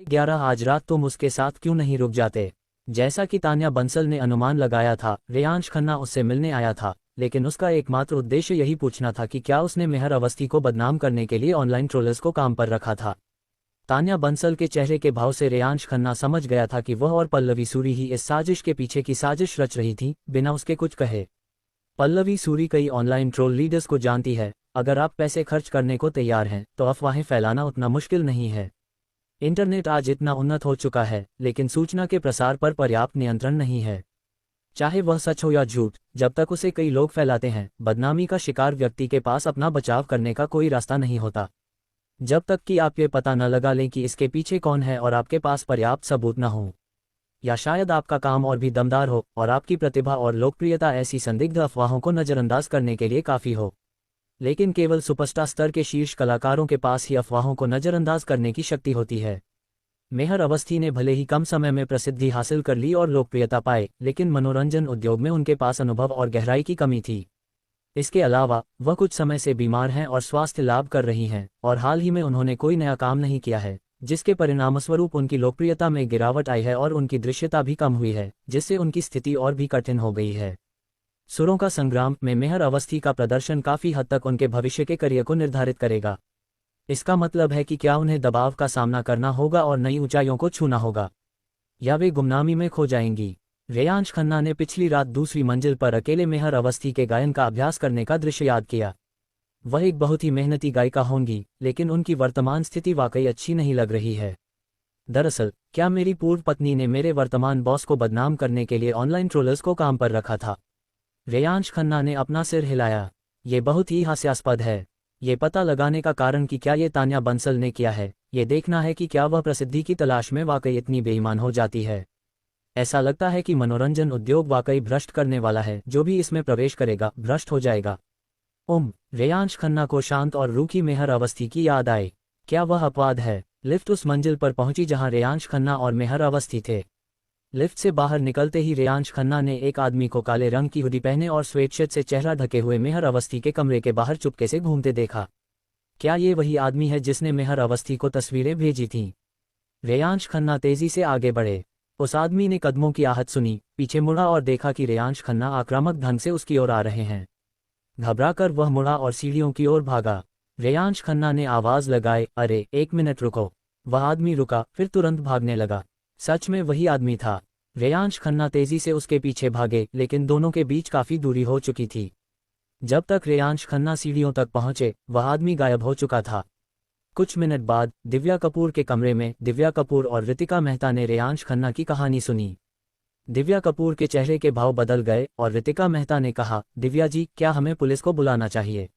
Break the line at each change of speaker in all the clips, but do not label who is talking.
11 आज रात तुम उसके साथ क्यों नहीं रुक जाते? जैसा कि तान्या बंसल ने अनुमान लगाया था, रेयांश खन्ना उससे मिलने आया था, लेकिन उसका एकमात्र उद्देश्य यही पूछना था कि क्या उसने मेहर अवस्थी को बदनाम करने के लिए ऑनलाइन ट्रोलर्स को काम पर रखा था। तान्या बंसल के चेहरे के भाव से रेयांश खन्ना समझ गया था कि वह और पल्लवी सूरी ही इस साजिश के पीछे की साजिश रच रही थी, बिना उसके कुछ कहे। पल्लवी सूरी कई ऑनलाइन ट्रोल लीडर्स को जानती है। अगर आप पैसे खर्च करने को तैयार हैं तो अफवाहें फैलाना उतना मुश्किल नहीं है। इंटरनेट आज इतना उन्नत हो चुका है, लेकिन सूचना के प्रसार पर पर्याप्त नियंत्रण नहीं है। चाहे वह सच हो या झूठ, जब तक उसे कई लोग फैलाते हैं, बदनामी का शिकार व्यक्ति के पास अपना बचाव करने का कोई रास्ता नहीं होता। जब तक कि आप ये पता न लगा लें कि इसके पीछे कौन है और आपके पास पर्याप्त सबूत न हो, या शायद आपका काम और भी दमदार हो और आपकी प्रतिभा और लोकप्रियता ऐसी संदिग्ध अफवाहों को नज़रअंदाज करने के लिए काफ़ी हो। लेकिन केवल सुपरस्टार स्तर के शीर्ष कलाकारों के पास ही अफवाहों को नज़रअंदाज करने की शक्ति होती है। मेहर अवस्थी ने भले ही कम समय में प्रसिद्धि हासिल कर ली और लोकप्रियता पाए, लेकिन मनोरंजन उद्योग में उनके पास अनुभव और गहराई की कमी थी। इसके अलावा वह कुछ समय से बीमार हैं और स्वास्थ्य लाभ कर रही हैं, और हाल ही में उन्होंने कोई नया काम नहीं किया है, जिसके परिणामस्वरूप उनकी लोकप्रियता में गिरावट आई है और उनकी दृश्यता भी कम हुई है, जिससे उनकी स्थिति और भी कठिन हो गई है। सुरों का संग्राम में मेहर अवस्थी का प्रदर्शन काफ़ी हद तक उनके भविष्य के करियर को निर्धारित करेगा। इसका मतलब है कि क्या उन्हें दबाव का सामना करना होगा और नई ऊंचाइयों को छूना होगा, या वे गुमनामी में खो जाएंगी। रेयांश खन्ना ने पिछली रात दूसरी मंजिल पर अकेले मेहर अवस्थी के गायन का अभ्यास करने का दृश्य याद किया। वह एक बहुत ही मेहनती गायिका होंगी, लेकिन उनकी वर्तमान स्थिति वाकई अच्छी नहीं लग रही है। दरअसल, क्या मेरी पूर्व पत्नी ने मेरे वर्तमान बॉस को बदनाम करने के लिए ऑनलाइन ट्रोलर्स को काम पर रखा था? रेयांश खन्ना ने अपना सिर हिलाया। ये बहुत ही हास्यास्पद है। ये पता लगाने का कारण कि क्या ये तान्या बंसल ने किया है, ये देखना है कि क्या वह प्रसिद्धि की तलाश में वाकई इतनी बेईमान हो जाती है। ऐसा लगता है कि मनोरंजन उद्योग वाकई भ्रष्ट करने वाला है। जो भी इसमें प्रवेश करेगा भ्रष्ट हो जाएगा। रेयांश खन्ना को शांत और रूखी मेहर अवस्थी की याद आई। क्या वह अपवाद है? लिफ्ट उस मंजिल पर पहुंची जहां रेयांश खन्ना और मेहर अवस्थी थे। लिफ्ट से बाहर निकलते ही रेयांश खन्ना ने एक आदमी को काले रंग की हुडी पहने और स्वेटशर्ट से चेहरा ढके हुए मेहर अवस्थी के कमरे के बाहर चुपके से घूमते देखा। क्या ये वही आदमी है जिसने मेहर अवस्थी को तस्वीरें भेजी थीं? रेयांश खन्ना तेजी से आगे बढ़े। उस आदमी ने कदमों की आहट सुनी, पीछे मुड़ा और देखा कि रेयांश खन्ना आक्रामक ढंग से उसकी ओर आ रहे हैं। घबराकर वह मुड़ा और सीढ़ियों की ओर भागा। रेयांश खन्ना ने आवाज लगाए, अरे एक मिनट रुको। वह आदमी रुका, फिर तुरंत भागने लगा। सच में वही आदमी था। रेयांश खन्ना तेजी से उसके पीछे भागे, लेकिन दोनों के बीच काफी दूरी हो चुकी थी। जब तक रेयांश खन्ना सीढ़ियों तक पहुंचे, वह आदमी गायब हो चुका था। कुछ मिनट बाद दिव्या कपूर के कमरे में दिव्या कपूर और रितिका मेहता ने रेयांश खन्ना की कहानी सुनी। दिव्या कपूर के चेहरे के भाव बदल गए और रितिका मेहता ने कहा, दिव्या जी, क्या हमें पुलिस को बुलाना चाहिए?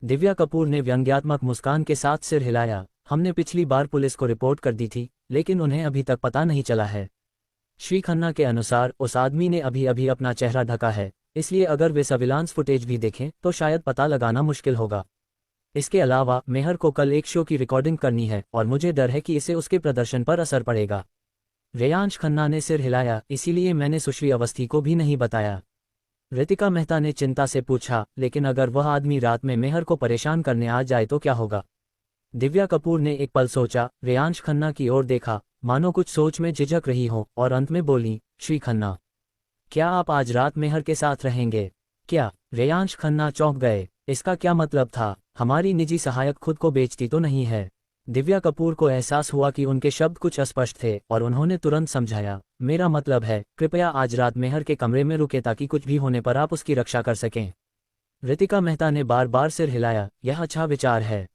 दिव्या कपूर ने व्यंग्यात्मक मुस्कान के साथ सिर हिलाया। हमने पिछली बार पुलिस को रिपोर्ट कर दी थी, लेकिन उन्हें अभी तक पता नहीं चला है। श्री खन्ना के अनुसार उस आदमी ने अभी अभी अपना चेहरा ढका है, इसलिए अगर वे सर्विलांस फुटेज भी देखें तो शायद पता लगाना मुश्किल होगा। इसके अलावा मेहर को कल एक शो की रिकॉर्डिंग करनी है और मुझे डर है कि इससे उसके प्रदर्शन पर असर पड़ेगा। रेयांश खन्ना ने सिर हिलाया, इसीलिए मैंने सुश्री अवस्थी को भी नहीं बताया। रितिका मेहता ने चिंता से पूछा, लेकिन अगर वह आदमी रात में मेहर को परेशान करने आ जाए तो क्या होगा? दिव्या कपूर ने एक पल सोचा, रेयांश खन्ना की ओर देखा, मानो कुछ सोच में झिझक रही हो, और अंत में बोली, श्री खन्ना, क्या आप आज रात मेहर के साथ रहेंगे? क्या? रेयांश खन्ना चौंक गए। इसका क्या मतलब था? हमारी निजी सहायक खुद को बेचती तो नहीं है? दिव्या कपूर को एहसास हुआ कि उनके शब्द कुछ अस्पष्ट थे और उन्होंने तुरंत समझाया, मेरा मतलब है, कृपया आज रात मेहर के कमरे में रुके ताकि कुछ भी होने पर आप उसकी रक्षा कर सकें। रितिका मेहता ने बार बार सिर हिलाया, यह अच्छा विचार है।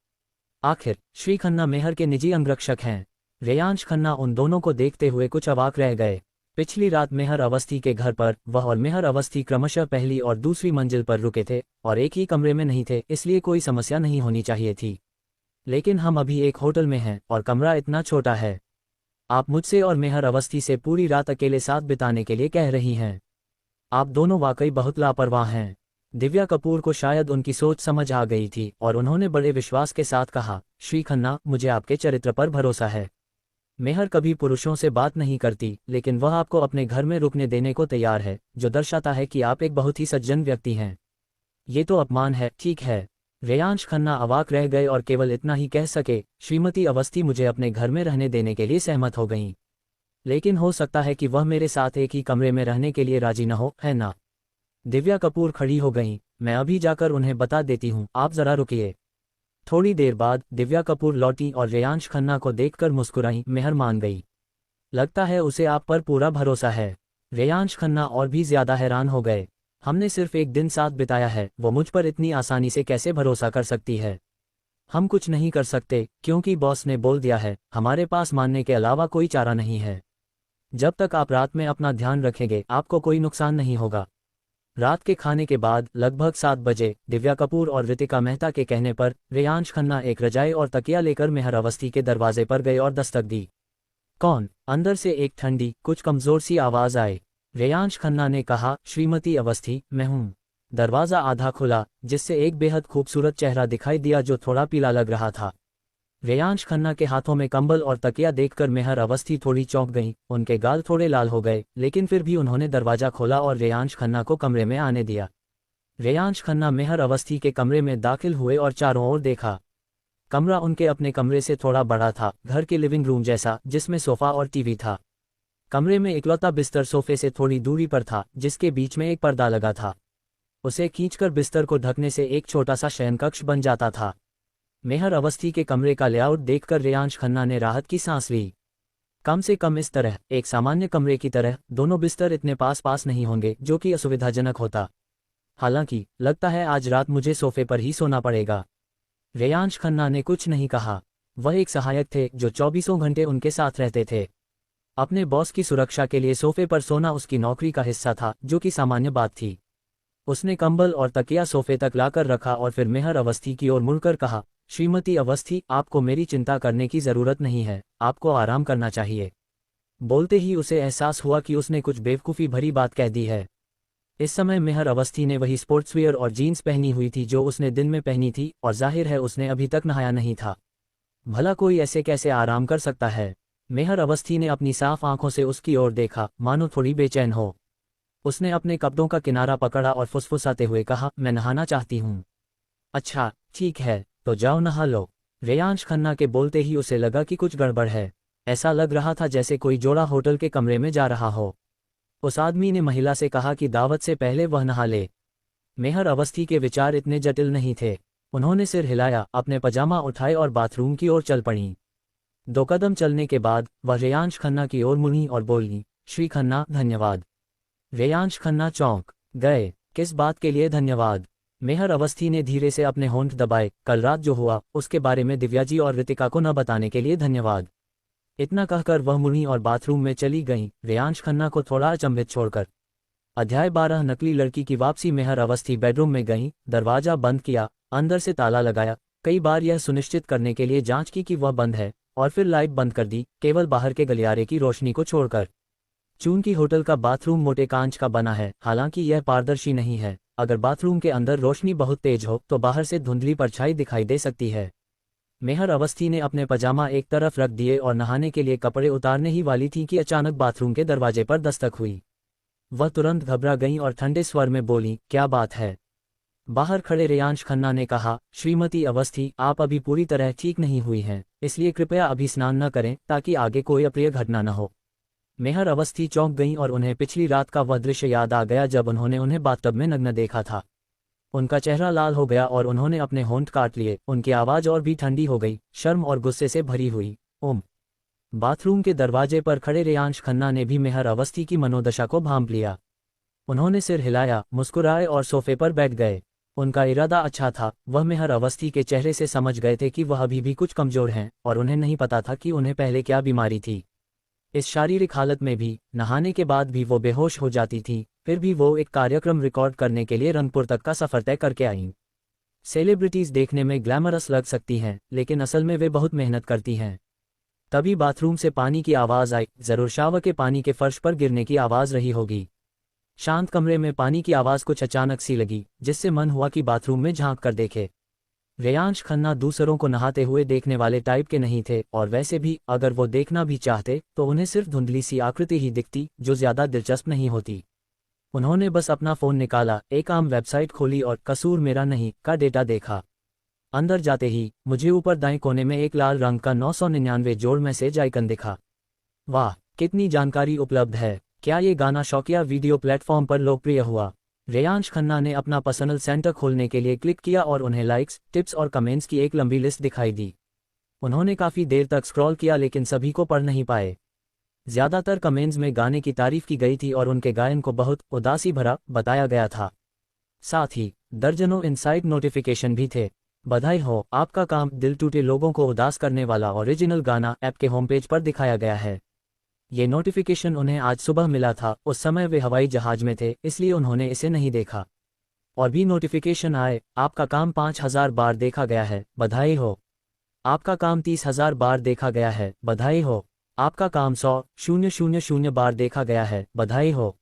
आखिर श्री खन्ना मेहर के निजी अंगरक्षक हैं। रेयांश खन्ना उन दोनों को देखते हुए कुछ अवाक रह गए। पिछली रात मेहर अवस्थी के घर पर वह और मेहर अवस्थी क्रमशः पहली और दूसरी मंजिल पर रुके थे और एक ही कमरे में नहीं थे, इसलिए कोई समस्या नहीं होनी चाहिए थी। लेकिन हम अभी एक होटल में हैं और कमरा इतना छोटा है। आप मुझसे और मेहर अवस्थी से पूरी रात अकेले साथ बिताने के लिए कह रही हैं। आप दोनों वाकई बहुत लापरवाह हैं। दिव्या कपूर को शायद उनकी सोच समझ आ गई थी और उन्होंने बड़े विश्वास के साथ कहा, श्री खन्ना, मुझे आपके चरित्र पर भरोसा है। मेहर कभी पुरुषों से बात नहीं करती, लेकिन वह आपको अपने घर में रुकने देने को तैयार है, जो दर्शाता है कि आप एक बहुत ही सज्जन व्यक्ति हैं। ये तो अपमान है। ठीक है, रेयांश खन्ना अवाक रह गए और केवल इतना ही कह सके, श्रीमती अवस्थी मुझे अपने घर में रहने देने के लिए सहमत हो गईं। लेकिन हो सकता है कि वह मेरे साथ एक ही कमरे में रहने के लिए राजी न हो, है ना? दिव्या कपूर खड़ी हो गईं। मैं अभी जाकर उन्हें बता देती हूँ, आप जरा रुकिए। थोड़ी देर बाद दिव्या कपूर लौटी और रेयांश खन्ना को देखकर मुस्कुराई। मेहर मान गई। लगता है उसे आप पर पूरा भरोसा है। रेयांश खन्ना और भी ज्यादा हैरान हो गए। हमने सिर्फ एक दिन साथ बिताया है, वो मुझ पर इतनी आसानी से कैसे भरोसा कर सकती है? हम कुछ नहीं कर सकते क्योंकि बॉस ने बोल दिया है। हमारे पास मानने के अलावा कोई चारा नहीं है। जब तक आप रात में अपना ध्यान रखेंगे आपको कोई नुकसान नहीं होगा। रात के खाने के बाद लगभग 7 बजे दिव्या कपूर और रितिका मेहता के कहने पर रेयांश खन्ना एक रजाई और तकिया लेकर मेहर अवस्थी के दरवाजे पर गए और दस्तक दी। कौन? अंदर से एक ठंडी, कुछ कमजोर सी आवाज आई। रेयांश खन्ना ने कहा, श्रीमती अवस्थी, मैं हूं। दरवाजा आधा खुला, जिससे एक बेहद खूबसूरत चेहरा दिखाई दिया जो थोड़ा पीला लग रहा था। रेयांश खन्ना के हाथों में कंबल और तकिया देखकर मेहर अवस्थी थोड़ी चौंक गईं। उनके गाल थोड़े लाल हो गए, लेकिन फिर भी उन्होंने दरवाजा खोला और रेयांश खन्ना को कमरे में आने दिया। रेयांश खन्ना मेहर अवस्थी के कमरे में दाखिल हुए और चारों ओर देखा। कमरा उनके अपने कमरे से थोड़ा बड़ा था, घर के लिविंग रूम जैसा, जिसमें सोफा और टीवी था। कमरे में इकलौता बिस्तर सोफे से थोड़ी दूरी पर था, जिसके बीच में एक पर्दा लगा था। उसे खींचकर बिस्तर को ढकने से एक छोटा सा शयनकक्ष बन जाता था। मेहर अवस्थी के कमरे का लेआउट देखकर रेयांश खन्ना ने राहत की सांस ली। कम से कम इस तरह, एक सामान्य कमरे की तरह, दोनों बिस्तर इतने पास पास नहीं होंगे, जो कि असुविधाजनक होता। हालांकि लगता है आज रात मुझे सोफे पर ही सोना पड़ेगा। रेयांश खन्ना ने कुछ नहीं कहा। वह एक सहायक थे जो 24 घंटे उनके साथ रहते थे। अपने बॉस की सुरक्षा के लिए सोफे पर सोना उसकी नौकरी का हिस्सा था, जो कि सामान्य बात थी। उसने कंबल और तकिया सोफे तक लाकर रखा और फिर मेहर अवस्थी की ओर मुड़कर कहा, श्रीमती अवस्थी, आपको मेरी चिंता करने की जरूरत नहीं है, आपको आराम करना चाहिए। बोलते ही उसे एहसास हुआ कि उसने कुछ बेवकूफ़ी भरी बात कह दी है। इस समय मेहर अवस्थी ने वही स्पोर्ट्सवियर और जीन्स पहनी हुई थी जो उसने दिन में पहनी थी, और जाहिर है उसने अभी तक नहाया नहीं था। भला कोई ऐसे कैसे आराम कर सकता है? मेहर अवस्थी ने अपनी साफ आंखों से उसकी ओर देखा, मानो थोड़ी बेचैन हो। उसने अपने कपड़ों का किनारा पकड़ा और फुसफुसाते हुए कहा, मैं नहाना चाहती हूँ। अच्छा ठीक है, तो जाओ नहा लो। रेयांश खन्ना के बोलते ही उसे लगा कि कुछ गड़बड़ है। ऐसा लग रहा था जैसे कोई जोड़ा होटल के कमरे में जा रहा हो। उस आदमी ने महिला से कहा कि दावत से पहले वह नहा ले। मेहर अवस्थी के विचार इतने जटिल नहीं थे। उन्होंने सिर हिलाया, अपने पजामा उठाए और बाथरूम की ओर चल पड़ी। 2 कदम चलने के बाद वह रेयांश खन्ना की ओर मुड़ी और बोली, श्री खन्ना, धन्यवाद। रेयांश खन्ना चौंक गए। किस बात के लिए धन्यवाद? मेहर अवस्थी ने धीरे से अपने होंठ दबाए, कल रात जो हुआ उसके बारे में दिव्या जी और रितिका को न बताने के लिए धन्यवाद। इतना कहकर वह मुड़ी और बाथरूम में चली गईं, रेयांश खन्ना को थोड़ा अचंभित छोड़कर। अध्याय 12 नकली लड़की की वापसी। मेहर अवस्थी बेडरूम में गईं, दरवाजा बंद किया, अंदर से ताला लगाया, कई बार यह सुनिश्चित करने के लिए जांच की कि वह बंद है, और फिर लाइट बंद कर दी, केवल बाहर के गलियारे की रोशनी को छोड़कर। चूंकि होटल का बाथरूम मोटे कांच का बना है, हालांकि यह पारदर्शी नहीं है। अगर बाथरूम के अंदर रोशनी बहुत तेज हो तो बाहर से धुंधली परछाई दिखाई दे सकती है। मेहर अवस्थी ने अपने पजामा एक तरफ रख दिए और नहाने के लिए कपड़े उतारने ही वाली थी कि अचानक बाथरूम के दरवाजे पर दस्तक हुई। वह तुरंत घबरा गईं और ठंडे स्वर में बोली, क्या बात है? बाहर खड़े रेयांश खन्ना ने कहा, श्रीमती अवस्थी, आप अभी पूरी तरह ठीक नहीं हुई हैं, इसलिए कृपया अभी स्नान न करें ताकि आगे कोई अप्रिय घटना न हो। मेहर अवस्थी चौंक गईं और उन्हें पिछली रात का वह दृश्य याद आ गया जब उन्होंने उन्हें बाथटब में नग्न देखा था। उनका चेहरा लाल हो गया और उन्होंने अपने होंठ काट लिए। उनकी आवाज़ और भी ठंडी हो गई, शर्म और गुस्से से भरी हुई। बाथरूम के दरवाजे पर खड़े रेयांश खन्ना ने भी मेहर अवस्थी की मनोदशा को भांप लिया। उन्होंने सिर हिलाया, मुस्कुराए और सोफे पर बैठ गए। उनका इरादा अच्छा था। वह मेहर अवस्थी के चेहरे से समझ गए थे कि वह अभी भी कुछ कमजोर हैं, और उन्हें नहीं पता था कि उन्हें पहले क्या बीमारी थी। इस शारीरिक हालत में भी, नहाने के बाद भी वो बेहोश हो जाती थी। फिर भी वो एक कार्यक्रम रिकॉर्ड करने के लिए रंगपुर तक का सफ़र तय करके आईं। सेलिब्रिटीज़ देखने में ग्लैमरस लग सकती हैं, लेकिन असल में वे बहुत मेहनत करती हैं। तभी बाथरूम से पानी की आवाज़ आई। ज़रूर शावर के पानी के फर्श पर गिरने की आवाज़ रही होगी। शांत कमरे में पानी की आवाज़ कुछ अचानक सी लगी, जिससे मन हुआ कि बाथरूम में झांक कर देखे। रेयांश खन्ना दूसरों को नहाते हुए देखने वाले टाइप के नहीं थे, और वैसे भी अगर वो देखना भी चाहते तो उन्हें सिर्फ धुंधली सी आकृति ही दिखती, जो ज़्यादा दिलचस्प नहीं होती। उन्होंने बस अपना फ़ोन निकाला, एक आम वेबसाइट खोली और कसूर मेरा नहीं का डेटा देखा। अंदर जाते ही मुझे ऊपर दाएं कोने में एक लाल रंग का 999 जोड़ मैसेज आइकन दिखा। वाह, कितनी जानकारी उपलब्ध है। क्या ये गाना शौकिया वीडियो प्लेटफॉर्म पर लोकप्रिय हुआ? रेयांश खन्ना ने अपना पर्सनल सेंटर खोलने के लिए क्लिक किया और उन्हें लाइक्स, टिप्स और कमेंट्स की एक लंबी लिस्ट दिखाई दी। उन्होंने काफ़ी देर तक स्क्रॉल किया लेकिन सभी को पढ़ नहीं पाए। ज़्यादातर कमेंट्स में गाने की तारीफ की गई थी और उनके गायन को बहुत उदासी भरा बताया गया था। साथ ही दर्जनों इनसाइट नोटिफिकेशन भी थे। बधाई हो, आपका काम दिल टूटे लोगों को उदास करने वाला ओरिजिनल गाना ऐप के होम पेज पर दिखाया गया है। ये नोटिफिकेशन उन्हें आज सुबह मिला था। उस समय वे हवाई जहाज में थे, इसलिए उन्होंने इसे नहीं देखा। और भी नोटिफिकेशन आए, आपका काम 5000 बार देखा गया है, बधाई हो। आपका काम 30,000 बार देखा गया है, बधाई हो। आपका काम 100,000 बार देखा गया है, बधाई हो।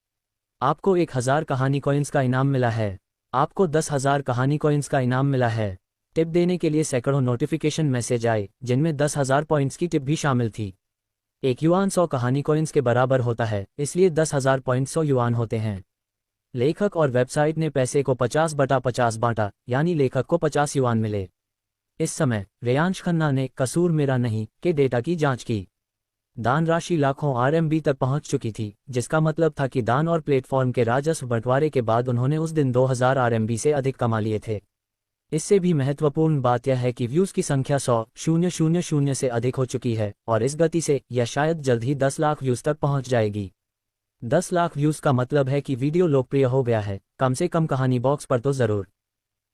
आपको 1000 कहानी कॉइन्स का इनाम मिला है। आपको 10,000 कहानी कॉइन्स का इनाम मिला है। टिप देने के लिए सैकड़ों नोटिफिकेशन मैसेज आए, जिनमें 10,000 पॉइंट्स की टिप भी शामिल थी। एक युआन 100 कहानी कॉइन्स के बराबर होता है, इसलिए 10,000 पॉइंट 100 युआन होते हैं। लेखक और वेबसाइट ने पैसे को 50/50 बांटा, यानी लेखक को 50 युआन मिले। इस समय रेयांश खन्ना ने कसूर मेरा नहीं के डेटा की जांच की। दान राशि लाखों आरएमबी तक पहुंच चुकी थी, जिसका मतलब था कि दान और प्लेटफॉर्म के राजस्व बंटवारे के बाद उन्होंने उस दिन 2000 आरएमबी से अधिक कमा लिए थे। इससे भी महत्वपूर्ण बात यह है कि व्यूज़ की संख्या 100,000 से अधिक हो चुकी है और इस गति से यह शायद जल्द ही 10 लाख व्यूज़ तक पहुंच जाएगी। 10 लाख व्यूज़ का मतलब है कि वीडियो लोकप्रिय हो गया है, कम से कम कहानी बॉक्स पर तो ज़रूर।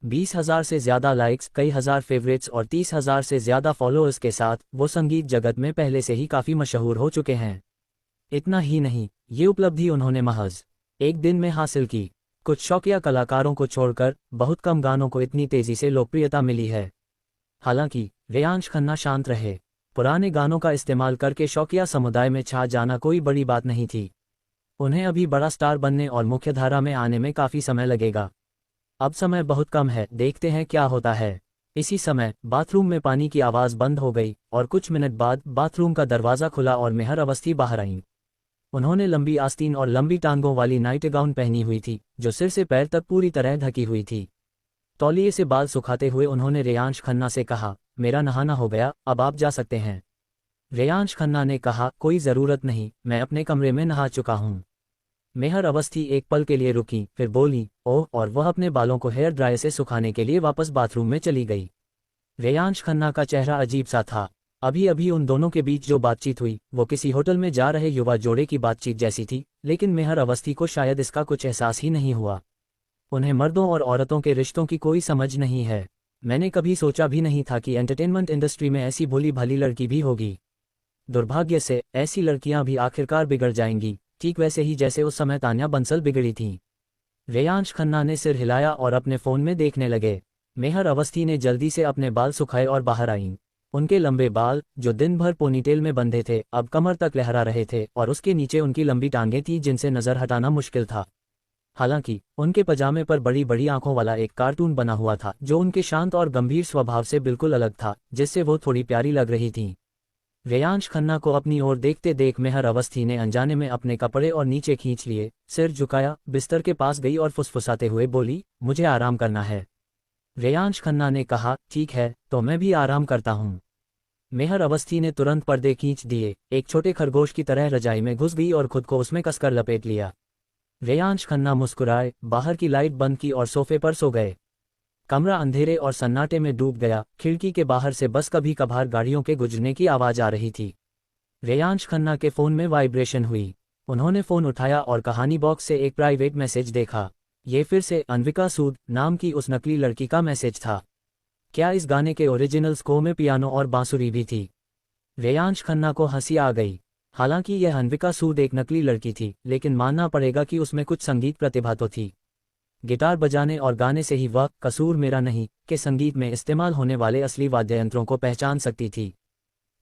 20,000 से ज़्यादा लाइक्स, कई हज़ार फेवरेट्स और 30,000 से ज़्यादा फॉलोअर्स के साथ वो संगीत जगत में पहले से ही काफ़ी मशहूर हो चुके हैं। इतना ही नहीं, ये उपलब्धि उन्होंने महज एक दिन में हासिल की। कुछ शौकिया कलाकारों को छोड़कर बहुत कम गानों को इतनी तेज़ी से लोकप्रियता मिली है। हालांकि रेयांश खन्ना शांत रहे। पुराने गानों का इस्तेमाल करके शौकिया समुदाय में छा जाना कोई बड़ी बात नहीं थी। उन्हें अभी बड़ा स्टार बनने और मुख्यधारा में आने में काफ़ी समय लगेगा। अब समय बहुत कम है, देखते हैं क्या होता है। इसी समय बाथरूम में पानी की आवाज़ बंद हो गई और कुछ मिनट बाद बाथरूम का दरवाज़ा खुला और मेहर अवस्थी बाहर आईं। उन्होंने लंबी आस्तीन और लंबी टांगों वाली नाइट गाउन पहनी हुई थी, जो सिर से पैर तक पूरी तरह ढकी हुई थी। तौलिए से बाल सुखाते हुए उन्होंने रेयांश खन्ना से कहा, मेरा नहाना हो गया, अब आप जा सकते हैं। रेयांश खन्ना ने कहा, कोई ज़रूरत नहीं, मैं अपने कमरे में नहा चुका हूँ। मेहर अवस्थी एक पल के लिए रुकी, फिर बोली, ओह, और वह अपने बालों को हेयर ड्रायर से सुखाने के लिए वापस बाथरूम में चली गई। रेयांश खन्ना का चेहरा अजीब सा था। अभी अभी उन दोनों के बीच जो बातचीत हुई वो किसी होटल में जा रहे युवा जोड़े की बातचीत जैसी थी, लेकिन मेहर अवस्थी को शायद इसका कुछ एहसास ही नहीं हुआ। उन्हें मर्दों और औरतों के रिश्तों की कोई समझ नहीं है। मैंने कभी सोचा भी नहीं था कि एंटरटेनमेंट इंडस्ट्री में ऐसी भोली भाली लड़की भी होगी। दुर्भाग्य से ऐसी लड़कियां भी आखिरकार बिगड़ जाएंगी, ठीक वैसे ही जैसे उस समय तान्या बंसल बिगड़ी थीं। रेयांश खन्ना ने सिर हिलाया और अपने फ़ोन में देखने लगे। मेहर अवस्थी ने जल्दी से अपने बाल सुखाए और बाहर आईं। उनके लंबे बाल, जो दिन भर पोनीटेल में बंधे थे, अब कमर तक लहरा रहे थे और उसके नीचे उनकी लंबी टांगें थीं जिनसे नज़र हटाना मुश्किल था। हालांकि उनके पजामे पर बड़ी बड़ी आंखों वाला एक कार्टून बना हुआ था, जो उनके शांत और गंभीर स्वभाव से बिल्कुल अलग था, जिससे वो थोड़ी प्यारी लग रही थीं। रेयांश खन्ना को अपनी ओर देखते देख मेहर अवस्थी ने अनजाने में अपने कपड़े और नीचे खींच लिए, सिर झुकाया, बिस्तर के पास गई और फुसफुसाते हुए बोली, मुझे आराम करना है। रेयांश खन्ना ने कहा, ठीक है, तो मैं भी आराम करता हूँ। मेहर अवस्थी ने तुरंत पर्दे खींच दिए, एक छोटे खरगोश की तरह रजाई में घुस गई और खुद को उसमें कसकर लपेट लिया। रेयांश खन्ना मुस्कुराए, बाहर की लाइट बंद की और सोफे पर सो गए। कमरा अंधेरे और सन्नाटे में डूब गया। खिड़की के बाहर से बस कभी कभार गाड़ियों के गुजरने की आवाज़ आ रही थी। रेयांश खन्ना के फ़ोन में वाइब्रेशन हुई। उन्होंने फ़ोन उठाया और कहानी बॉक्स से एक प्राइवेट मैसेज देखा। ये फिर से अन्विका सूद नाम की उस नकली लड़की का मैसेज था। क्या इस गाने के ओरिजिनल स्कोर में पियानो और बांसुरी भी थी? रेयांश खन्ना को हंसी आ गई। हालांकि यह अन्विका सूद एक नकली लड़की थी, लेकिन मानना पड़ेगा कि उसमें कुछ संगीत प्रतिभा तो थी। गिटार बजाने और गाने से ही वह कसूर मेरा नहीं के संगीत में इस्तेमाल होने वाले असली वाद्ययंत्रों को पहचान सकती थी।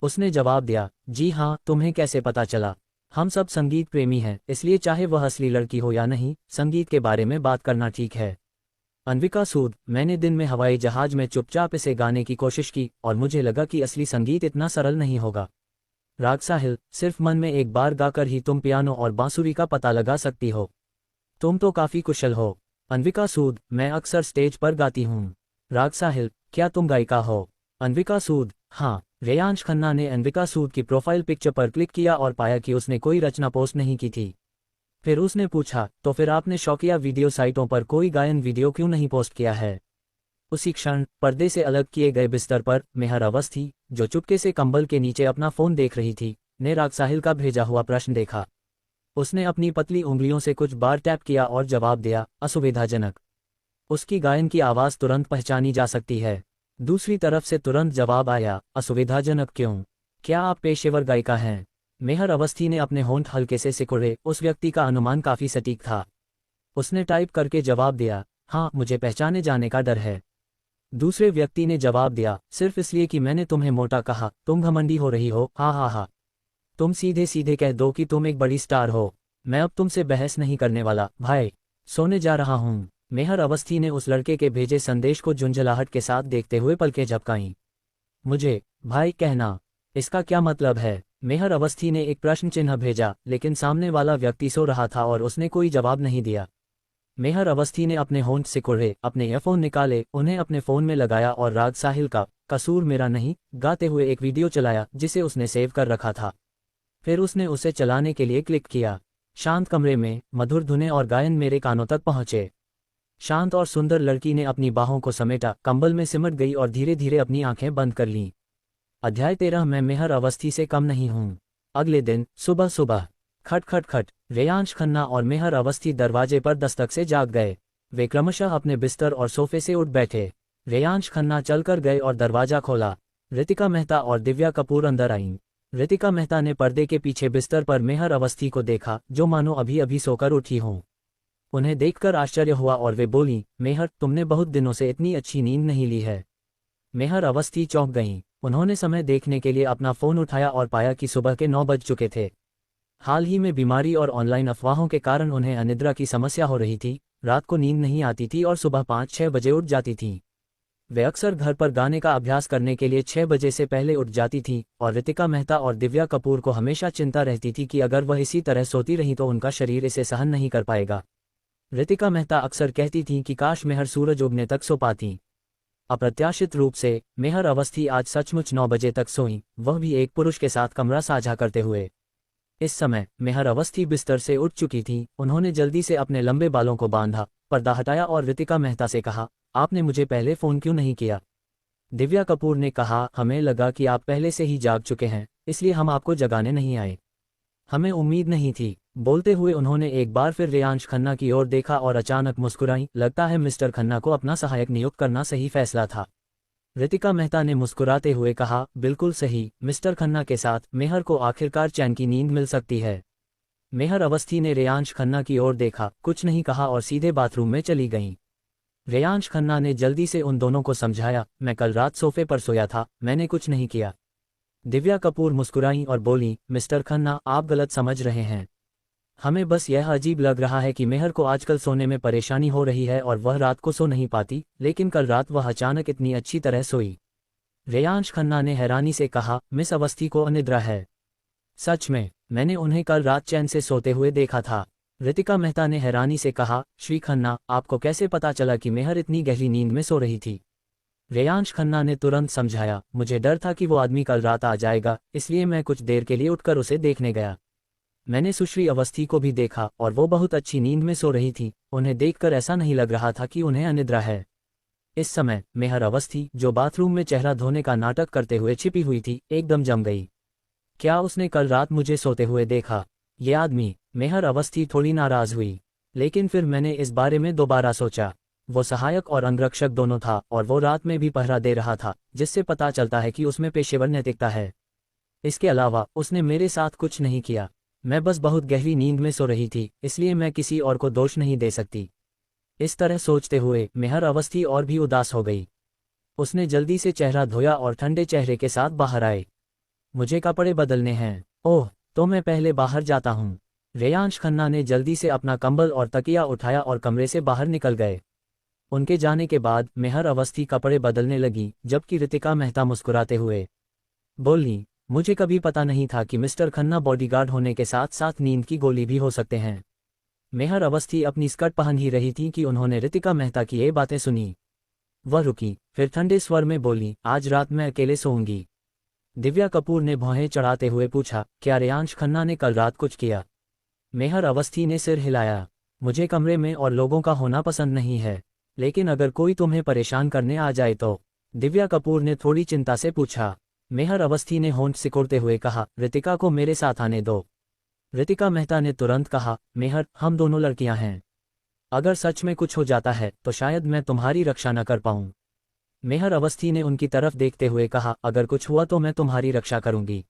उसने जवाब दिया, जी हाँ, तुम्हें कैसे पता चला? हम सब संगीत प्रेमी हैं, इसलिए चाहे वह असली लड़की हो या नहीं, संगीत के बारे में बात करना ठीक है। अन्विका सूद, मैंने दिन में हवाई जहाज में चुपचाप इसे गाने की कोशिश की और मुझे लगा कि असली संगीत इतना सरल नहीं होगा। राग साहिल, सिर्फ मन में एक बार गाकर ही तुम पियानो और बांसुरी का पता लगा सकती हो। तुम तो काफ़ी कुशल हो। अन्विका सूद, मैं अक्सर स्टेज पर गाती हूँ। राग साहिल, क्या तुम गायिका हो? अन्विका सूद, हाँ। रेयांश खन्ना ने अन्विका सूद की प्रोफाइल पिक्चर पर क्लिक किया और पाया कि उसने कोई रचना पोस्ट नहीं की थी। फिर उसने पूछा, तो फिर आपने शौकिया वीडियो साइटों पर कोई गायन वीडियो क्यों नहीं पोस्ट किया है? उसी क्षण पर्दे से अलग किए गए बिस्तर पर मेहर अवस्थी, जो चुपके से कंबल के नीचे अपना फोन देख रही थी, ने राग साहिल का भेजा हुआ प्रश्न देखा। उसने अपनी पतली उंगलियों से कुछ बार टैप किया और जवाब दिया, असुविधाजनक। उसकी गायन की आवाज़ तुरंत पहचानी जा सकती है। दूसरी तरफ से तुरंत जवाब आया, असुविधाजनक क्यों? क्या आप पेशेवर गायिका हैं? मेहर अवस्थी ने अपने होंठ हल्के से सिकुड़े। उस व्यक्ति का अनुमान काफ़ी सटीक था। उसने टाइप करके जवाब दिया, हाँ, मुझे पहचाने जाने का डर है। दूसरे व्यक्ति ने जवाब दिया, सिर्फ इसलिए कि मैंने तुम्हें मोटा कहा, तुम घमंडी हो रही हो, हा हा हा। तुम सीधे सीधे कह दो कि तुम एक बड़ी स्टार हो। मैं अब तुमसे बहस नहीं करने वाला, भाई। सोने जा रहा हूँ। मेहर अवस्थी ने उस लड़के के भेजे संदेश को झुंझलाहट के साथ देखते हुए पलकें झपकाईं। मुझे भाई कहना, इसका क्या मतलब है? मेहर अवस्थी ने एक प्रश्न चिन्ह भेजा, लेकिन सामने वाला व्यक्ति सो रहा था और उसने कोई जवाब नहीं दिया। मेहर अवस्थी ने अपने होंठ सिकुड़े, अपने ईयरफोन निकाले, उन्हें अपने फ़ोन में लगाया और राग साहिल का कसूर मेरा नहीं गाते हुए एक वीडियो चलाया जिसे उसने सेव कर रखा था। फिर उसने उसे चलाने के लिए क्लिक किया। शांत कमरे में मधुर धुनें और गायन मेरे कानों तक पहुंचे। शांत और सुंदर लड़की ने अपनी बाहों को समेटा, कंबल में सिमट गई और धीरे धीरे अपनी आंखें बंद कर लीं। अध्याय 13। मैं मेहर अवस्थी से कम नहीं हूँ। अगले दिन सुबह सुबह खट खट खट, रेयांश खन्ना और मेहर अवस्थी दरवाजे पर दस्तक से जाग गए। वे क्रमशः अपने बिस्तर और सोफे से उठ बैठे। रेयांश खन्ना चलकर गए और दरवाजा खोला। रितिका मेहता और दिव्या कपूर अंदर आईं। रितिका मेहता ने पर्दे के पीछे बिस्तर पर मेहर अवस्थी को देखा, जो मानो अभी अभी सोकर उठी हों। उन्हें देखकर आश्चर्य हुआ और वे बोलीं, मेहर, तुमने बहुत दिनों से इतनी अच्छी नींद नहीं ली है। मेहर अवस्थी चौंक गईं। उन्होंने समय देखने के लिए अपना फ़ोन उठाया और पाया कि सुबह के 9 बज चुके थे। हाल ही में बीमारी और ऑनलाइन अफवाहों के कारण उन्हें अनिद्रा की समस्या हो रही थी। रात को नींद नहीं आती थी और सुबह 5-6 बजे उठ जाती थीं। वे अक्सर घर पर गाने का अभ्यास करने के लिए 6 बजे से पहले उठ जाती थीं और रितिका मेहता और दिव्या कपूर को हमेशा चिंता रहती थी कि अगर वह इसी तरह सोती रहीं तो उनका शरीर इसे सहन नहीं कर पाएगा। रितिका मेहता अक्सर कहती थीं कि काश मेहर सूरज उगने तक सो पातीं। अप्रत्याशित रूप से मेहर अवस्थी आज सचमुच 9 बजे तक सोईं, वह भी एक पुरुष के साथ कमरा साझा करते हुए। इस समय मेहर अवस्थी बिस्तर से उठ चुकी थीं। उन्होंने जल्दी से अपने लंबे बालों को बांधा, पर्दा हटाया और रितिका मेहता से कहा, आपने मुझे पहले फ़ोन क्यों नहीं किया? दिव्या कपूर ने कहा, हमें लगा कि आप पहले से ही जाग चुके हैं, इसलिए हम आपको जगाने नहीं आए। हमें उम्मीद नहीं थी। बोलते हुए उन्होंने एक बार फिर रेयांश खन्ना की ओर देखा और अचानक मुस्कुराईं। लगता है मिस्टर खन्ना को अपना सहायक नियुक्त करना सही फैसला था। रितिका मेहता ने मुस्कुराते हुए कहा, बिल्कुल सही, मिस्टर खन्ना के साथ मेहर को आखिरकार चैन की नींद मिल सकती है। मेहर अवस्थी ने रेयांश खन्ना की ओर देखा, कुछ नहीं कहा और सीधे बाथरूम में चली गईं। रेयांश खन्ना ने जल्दी से उन दोनों को समझाया, मैं कल रात सोफे पर सोया था, मैंने कुछ नहीं किया। दिव्या कपूर मुस्कुराईं और बोलीं, मिस्टर खन्ना, आप गलत समझ रहे हैं। हमें बस यह अजीब लग रहा है कि मेहर को आजकल सोने में परेशानी हो रही है और वह रात को सो नहीं पाती, लेकिन कल रात वह अचानक इतनी अच्छी तरह सोई। रेयांश खन्ना ने हैरानी से कहा, मिस अवस्थी को अनिद्रा है? सच में? मैंने उन्हें कल रात चैन से सोते हुए देखा था। रितिका मेहता ने हैरानी से कहा, श्री खन्ना, आपको कैसे पता चला कि मेहर इतनी गहरी नींद में सो रही थी? रेयांश खन्ना ने तुरंत समझाया, मुझे डर था कि वो आदमी कल रात आ जाएगा, इसलिए मैं कुछ देर के लिए उठकर उसे देखने गया। मैंने सुश्री अवस्थी को भी देखा और वो बहुत अच्छी नींद में सो रही थी। उन्हें देखकर ऐसा नहीं लग रहा था कि उन्हें अनिद्रा है। इस समय मेहर अवस्थी, जो बाथरूम में चेहरा धोने का नाटक करते हुए छिपी हुई थी, एकदम जम गई। क्या उसने कल रात मुझे सोते हुए देखा? ये आदमी? मेहर अवस्थी थोड़ी नाराज हुई। लेकिन फिर मैंने इस बारे में दोबारा सोचा। वो सहायक और अंगरक्षक दोनों था और वो रात में भी पहरा दे रहा था, जिससे पता चलता है कि उसमें पेशेवर नैतिकता है। इसके अलावा उसने मेरे साथ कुछ नहीं किया। मैं बस बहुत गहरी नींद में सो रही थी, इसलिए मैं किसी और को दोष नहीं दे सकती। इस तरह सोचते हुए मेहर अवस्थी और भी उदास हो गई। उसने जल्दी से चेहरा धोया और ठंडे चेहरे के साथ बाहर आए। मुझे कपड़े बदलने हैं। ओह, तो मैं पहले बाहर जाता हूँ। रेयांश खन्ना ने जल्दी से अपना कंबल और तकिया उठाया और कमरे से बाहर निकल गए। उनके जाने के बाद मेहर अवस्थी कपड़े बदलने लगी, जबकि रितिका मेहता मुस्कुराते हुए बोली, मुझे कभी पता नहीं था कि मिस्टर खन्ना बॉडीगार्ड होने के साथ साथ नींद की गोली भी हो सकते हैं। मेहर अवस्थी अपनी स्कर्ट पहन ही रही थी कि उन्होंने रितिका मेहता की ये बातें सुनी। वह रुकी, फिर ठंडे स्वर में बोली, आज रात मैं अकेले सोऊंगी। दिव्या कपूर ने भौहें चढ़ाते हुए पूछा, क्या रेयांश खन्ना ने कल रात कुछ किया? मेहर अवस्थी ने सिर हिलाया। मुझे कमरे में और लोगों का होना पसंद नहीं है, लेकिन अगर कोई तुम्हें परेशान करने आ जाए तो? दिव्या कपूर ने थोड़ी चिंता से पूछा। मेहर अवस्थी ने होंठ सिकोड़ते हुए कहा, रितिका को मेरे साथ आने दो। रितिका मेहता ने तुरंत कहा, मेहर, हम दोनों लड़कियां हैं। अगर सच में कुछ हो जाता है तो शायद मैं तुम्हारी रक्षा न कर पाऊं। मेहर अवस्थी ने उनकी तरफ देखते हुए कहा, अगर कुछ हुआ तो मैं तुम्हारी रक्षा करूंगी।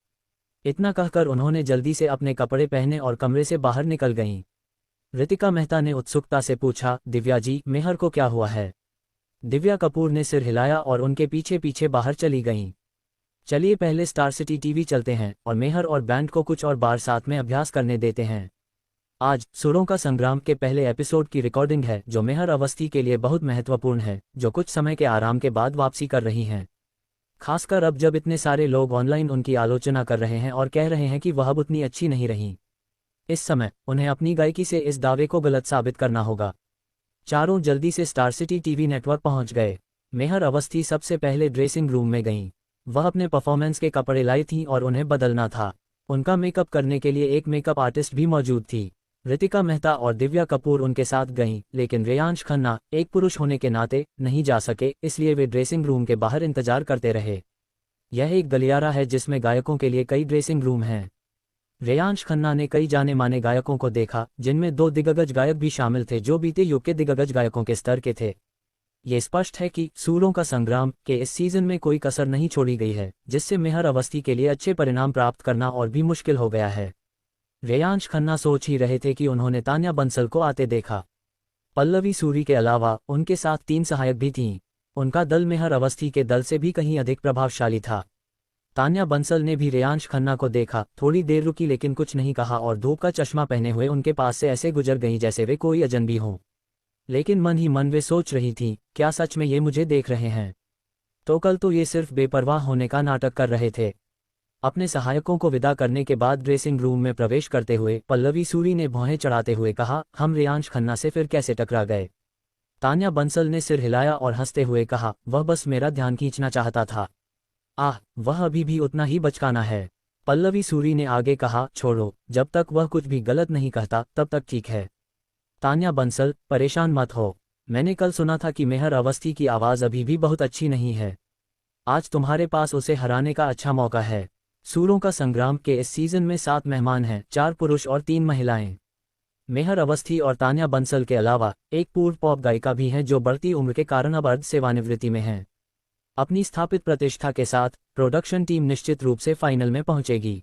इतना कहकर उन्होंने जल्दी से अपने कपड़े पहने और कमरे से बाहर निकल गईं। रितिका मेहता ने उत्सुकता से पूछा, दिव्या जी, मेहर को क्या हुआ है? दिव्या कपूर ने सिर हिलाया और उनके पीछे पीछे बाहर चली गईं। चलिए पहले स्टार सिटी टीवी चलते हैं और मेहर और बैंड को कुछ और बार साथ में अभ्यास करने देते हैं। आज सुरों का संग्राम के पहले एपिसोड की रिकॉर्डिंग है, जो मेहर अवस्थी के लिए बहुत महत्वपूर्ण है, जो कुछ समय के आराम के बाद वापसी कर रही हैं। खासकर अब जब इतने सारे लोग ऑनलाइन उनकी आलोचना कर रहे हैं और कह रहे हैं कि वह अब उतनी अच्छी नहीं रही। इस समय उन्हें अपनी गायकी से इस दावे को गलत साबित करना होगा। चारों जल्दी से स्टार सिटी टीवी नेटवर्क पहुंच गए। मेहर अवस्थी सबसे पहले ड्रेसिंग रूम में गईं। वह अपने परफॉर्मेंस के कपड़े लाई थीं और उन्हें बदलना था। उनका मेकअप करने के लिए एक मेकअप आर्टिस्ट भी मौजूद थी। रितिका मेहता और दिव्या कपूर उनके साथ गईं, लेकिन रेयांश खन्ना एक पुरुष होने के नाते नहीं जा सके, इसलिए वे ड्रेसिंग रूम के बाहर इंतजार करते रहे। यह एक गलियारा है जिसमें गायकों के लिए कई ड्रेसिंग रूम हैं। रेयांश खन्ना ने कई जाने माने गायकों को देखा, जिनमें 2 दिग्गज गायक भी शामिल थे जो बीते युग के दिग्गज गायकों के स्तर के थे। ये स्पष्ट है कि सूरों का संग्राम के इस सीजन में कोई कसर नहीं छोड़ी गई है, जिससे मेहर अवस्थी के लिए अच्छे परिणाम प्राप्त करना और भी मुश्किल हो गया है। रेयांश खन्ना सोच ही रहे थे कि उन्होंने तान्या बंसल को आते देखा। पल्लवी सूरी के अलावा उनके साथ 3 सहायक भी थीं। उनका दल मेहर अवस्थी के दल से भी कहीं अधिक प्रभावशाली था। तान्या बंसल ने भी रेयांश खन्ना को देखा, थोड़ी देर रुकी लेकिन कुछ नहीं कहा और धूप का चश्मा पहने हुए उनके पास से ऐसे गुजर गईं जैसे वे कोई अजनबी हों। लेकिन मन ही मन वे सोच रही थीं, क्या सच में ये मुझे देख रहे हैं? तो कल तो ये सिर्फ बेपरवाह होने का नाटक कर रहे थे। अपने सहायकों को विदा करने के बाद ड्रेसिंग रूम में प्रवेश करते हुए पल्लवी सूरी ने भौहें चढ़ाते हुए कहा, हम रेयांश खन्ना से फिर कैसे टकरा गए? तान्या बंसल ने सिर हिलाया और हंसते हुए कहा, वह बस मेरा ध्यान खींचना चाहता था। आह, वह अभी भी उतना ही बचकाना है। पल्लवी सूरी ने आगे कहा, छोड़ो, जब तक वह कुछ भी गलत नहीं कहता तब तक ठीक है। तान्या बंसल, परेशान मत हो। मैंने कल सुना था कि मेहर अवस्थी की आवाज़ अभी भी बहुत अच्छी नहीं है। आज तुम्हारे पास उसे हराने का अच्छा मौका है। सूरों का संग्राम के इस सीजन में 7 मेहमान हैं, 4 पुरुष और 3 महिलाएं। मेहर अवस्थी और तान्या बंसल के अलावा एक पूर्व पॉप गायिका भी हैं जो बढ़ती उम्र के कारण अब अर्ध सेवानिवृत्ति में हैं। अपनी स्थापित प्रतिष्ठा के साथ प्रोडक्शन टीम निश्चित रूप से फाइनल में पहुंचेगी।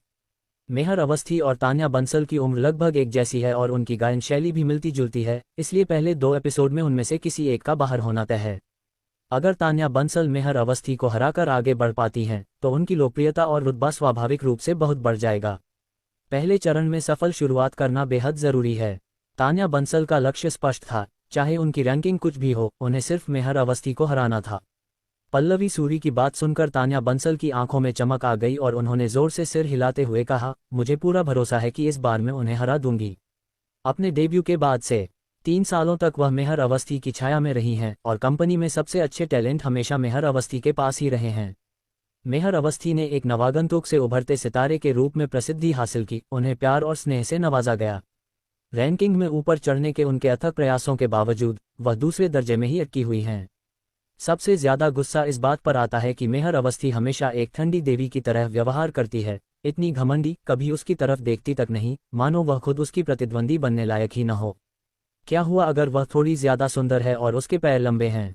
मेहर अवस्थी और तान्या बंसल की उम्र लगभग एक जैसी है और उनकी गायन शैली भी मिलती जुलती है, इसलिए पहले 2 एपिसोड में उनमें से किसी एक का बाहर होना तय है। अगर तान्या बंसल मेहर अवस्थी को हराकर आगे बढ़ पाती हैं तो उनकी लोकप्रियता और रुतबा स्वाभाविक रूप से बहुत बढ़ जाएगा। पहले चरण में सफल शुरुआत करना बेहद जरूरी है। तान्या बंसल का लक्ष्य स्पष्ट था, चाहे उनकी रैंकिंग कुछ भी हो, उन्हें सिर्फ मेहर अवस्थी को हराना था। पल्लवी सूरी की बात सुनकर तान्या बंसल की आंखों में चमक आ गई और उन्होंने जोर से सिर हिलाते हुए कहा, मुझे पूरा भरोसा है कि इस बार मैं उन्हें हरा दूंगी। अपने डेब्यू के बाद से 3 सालों तक वह मेहर अवस्थी की छाया में रही हैं और कंपनी में सबसे अच्छे टैलेंट हमेशा मेहर अवस्थी के पास ही रहे हैं। मेहर अवस्थी ने एक नवागंतुक से उभरते सितारे के रूप में प्रसिद्धि हासिल की, उन्हें प्यार और स्नेह से नवाजा गया। रैंकिंग में ऊपर चढ़ने के उनके अथक प्रयासों के बावजूद वह दूसरे दर्जे में ही अटकी हुई हैं। सबसे ज्यादा गुस्सा इस बात पर आता है कि मेहर अवस्थी हमेशा एक ठंडी देवी की तरह व्यवहार करती है, इतनी घमंडी, कभी उसकी तरफ देखती तक नहीं, मानो वह खुद उसकी प्रतिद्वंदी बनने लायक ही न हो। क्या हुआ अगर वह थोड़ी ज्यादा सुंदर है और उसके पैर लंबे हैं?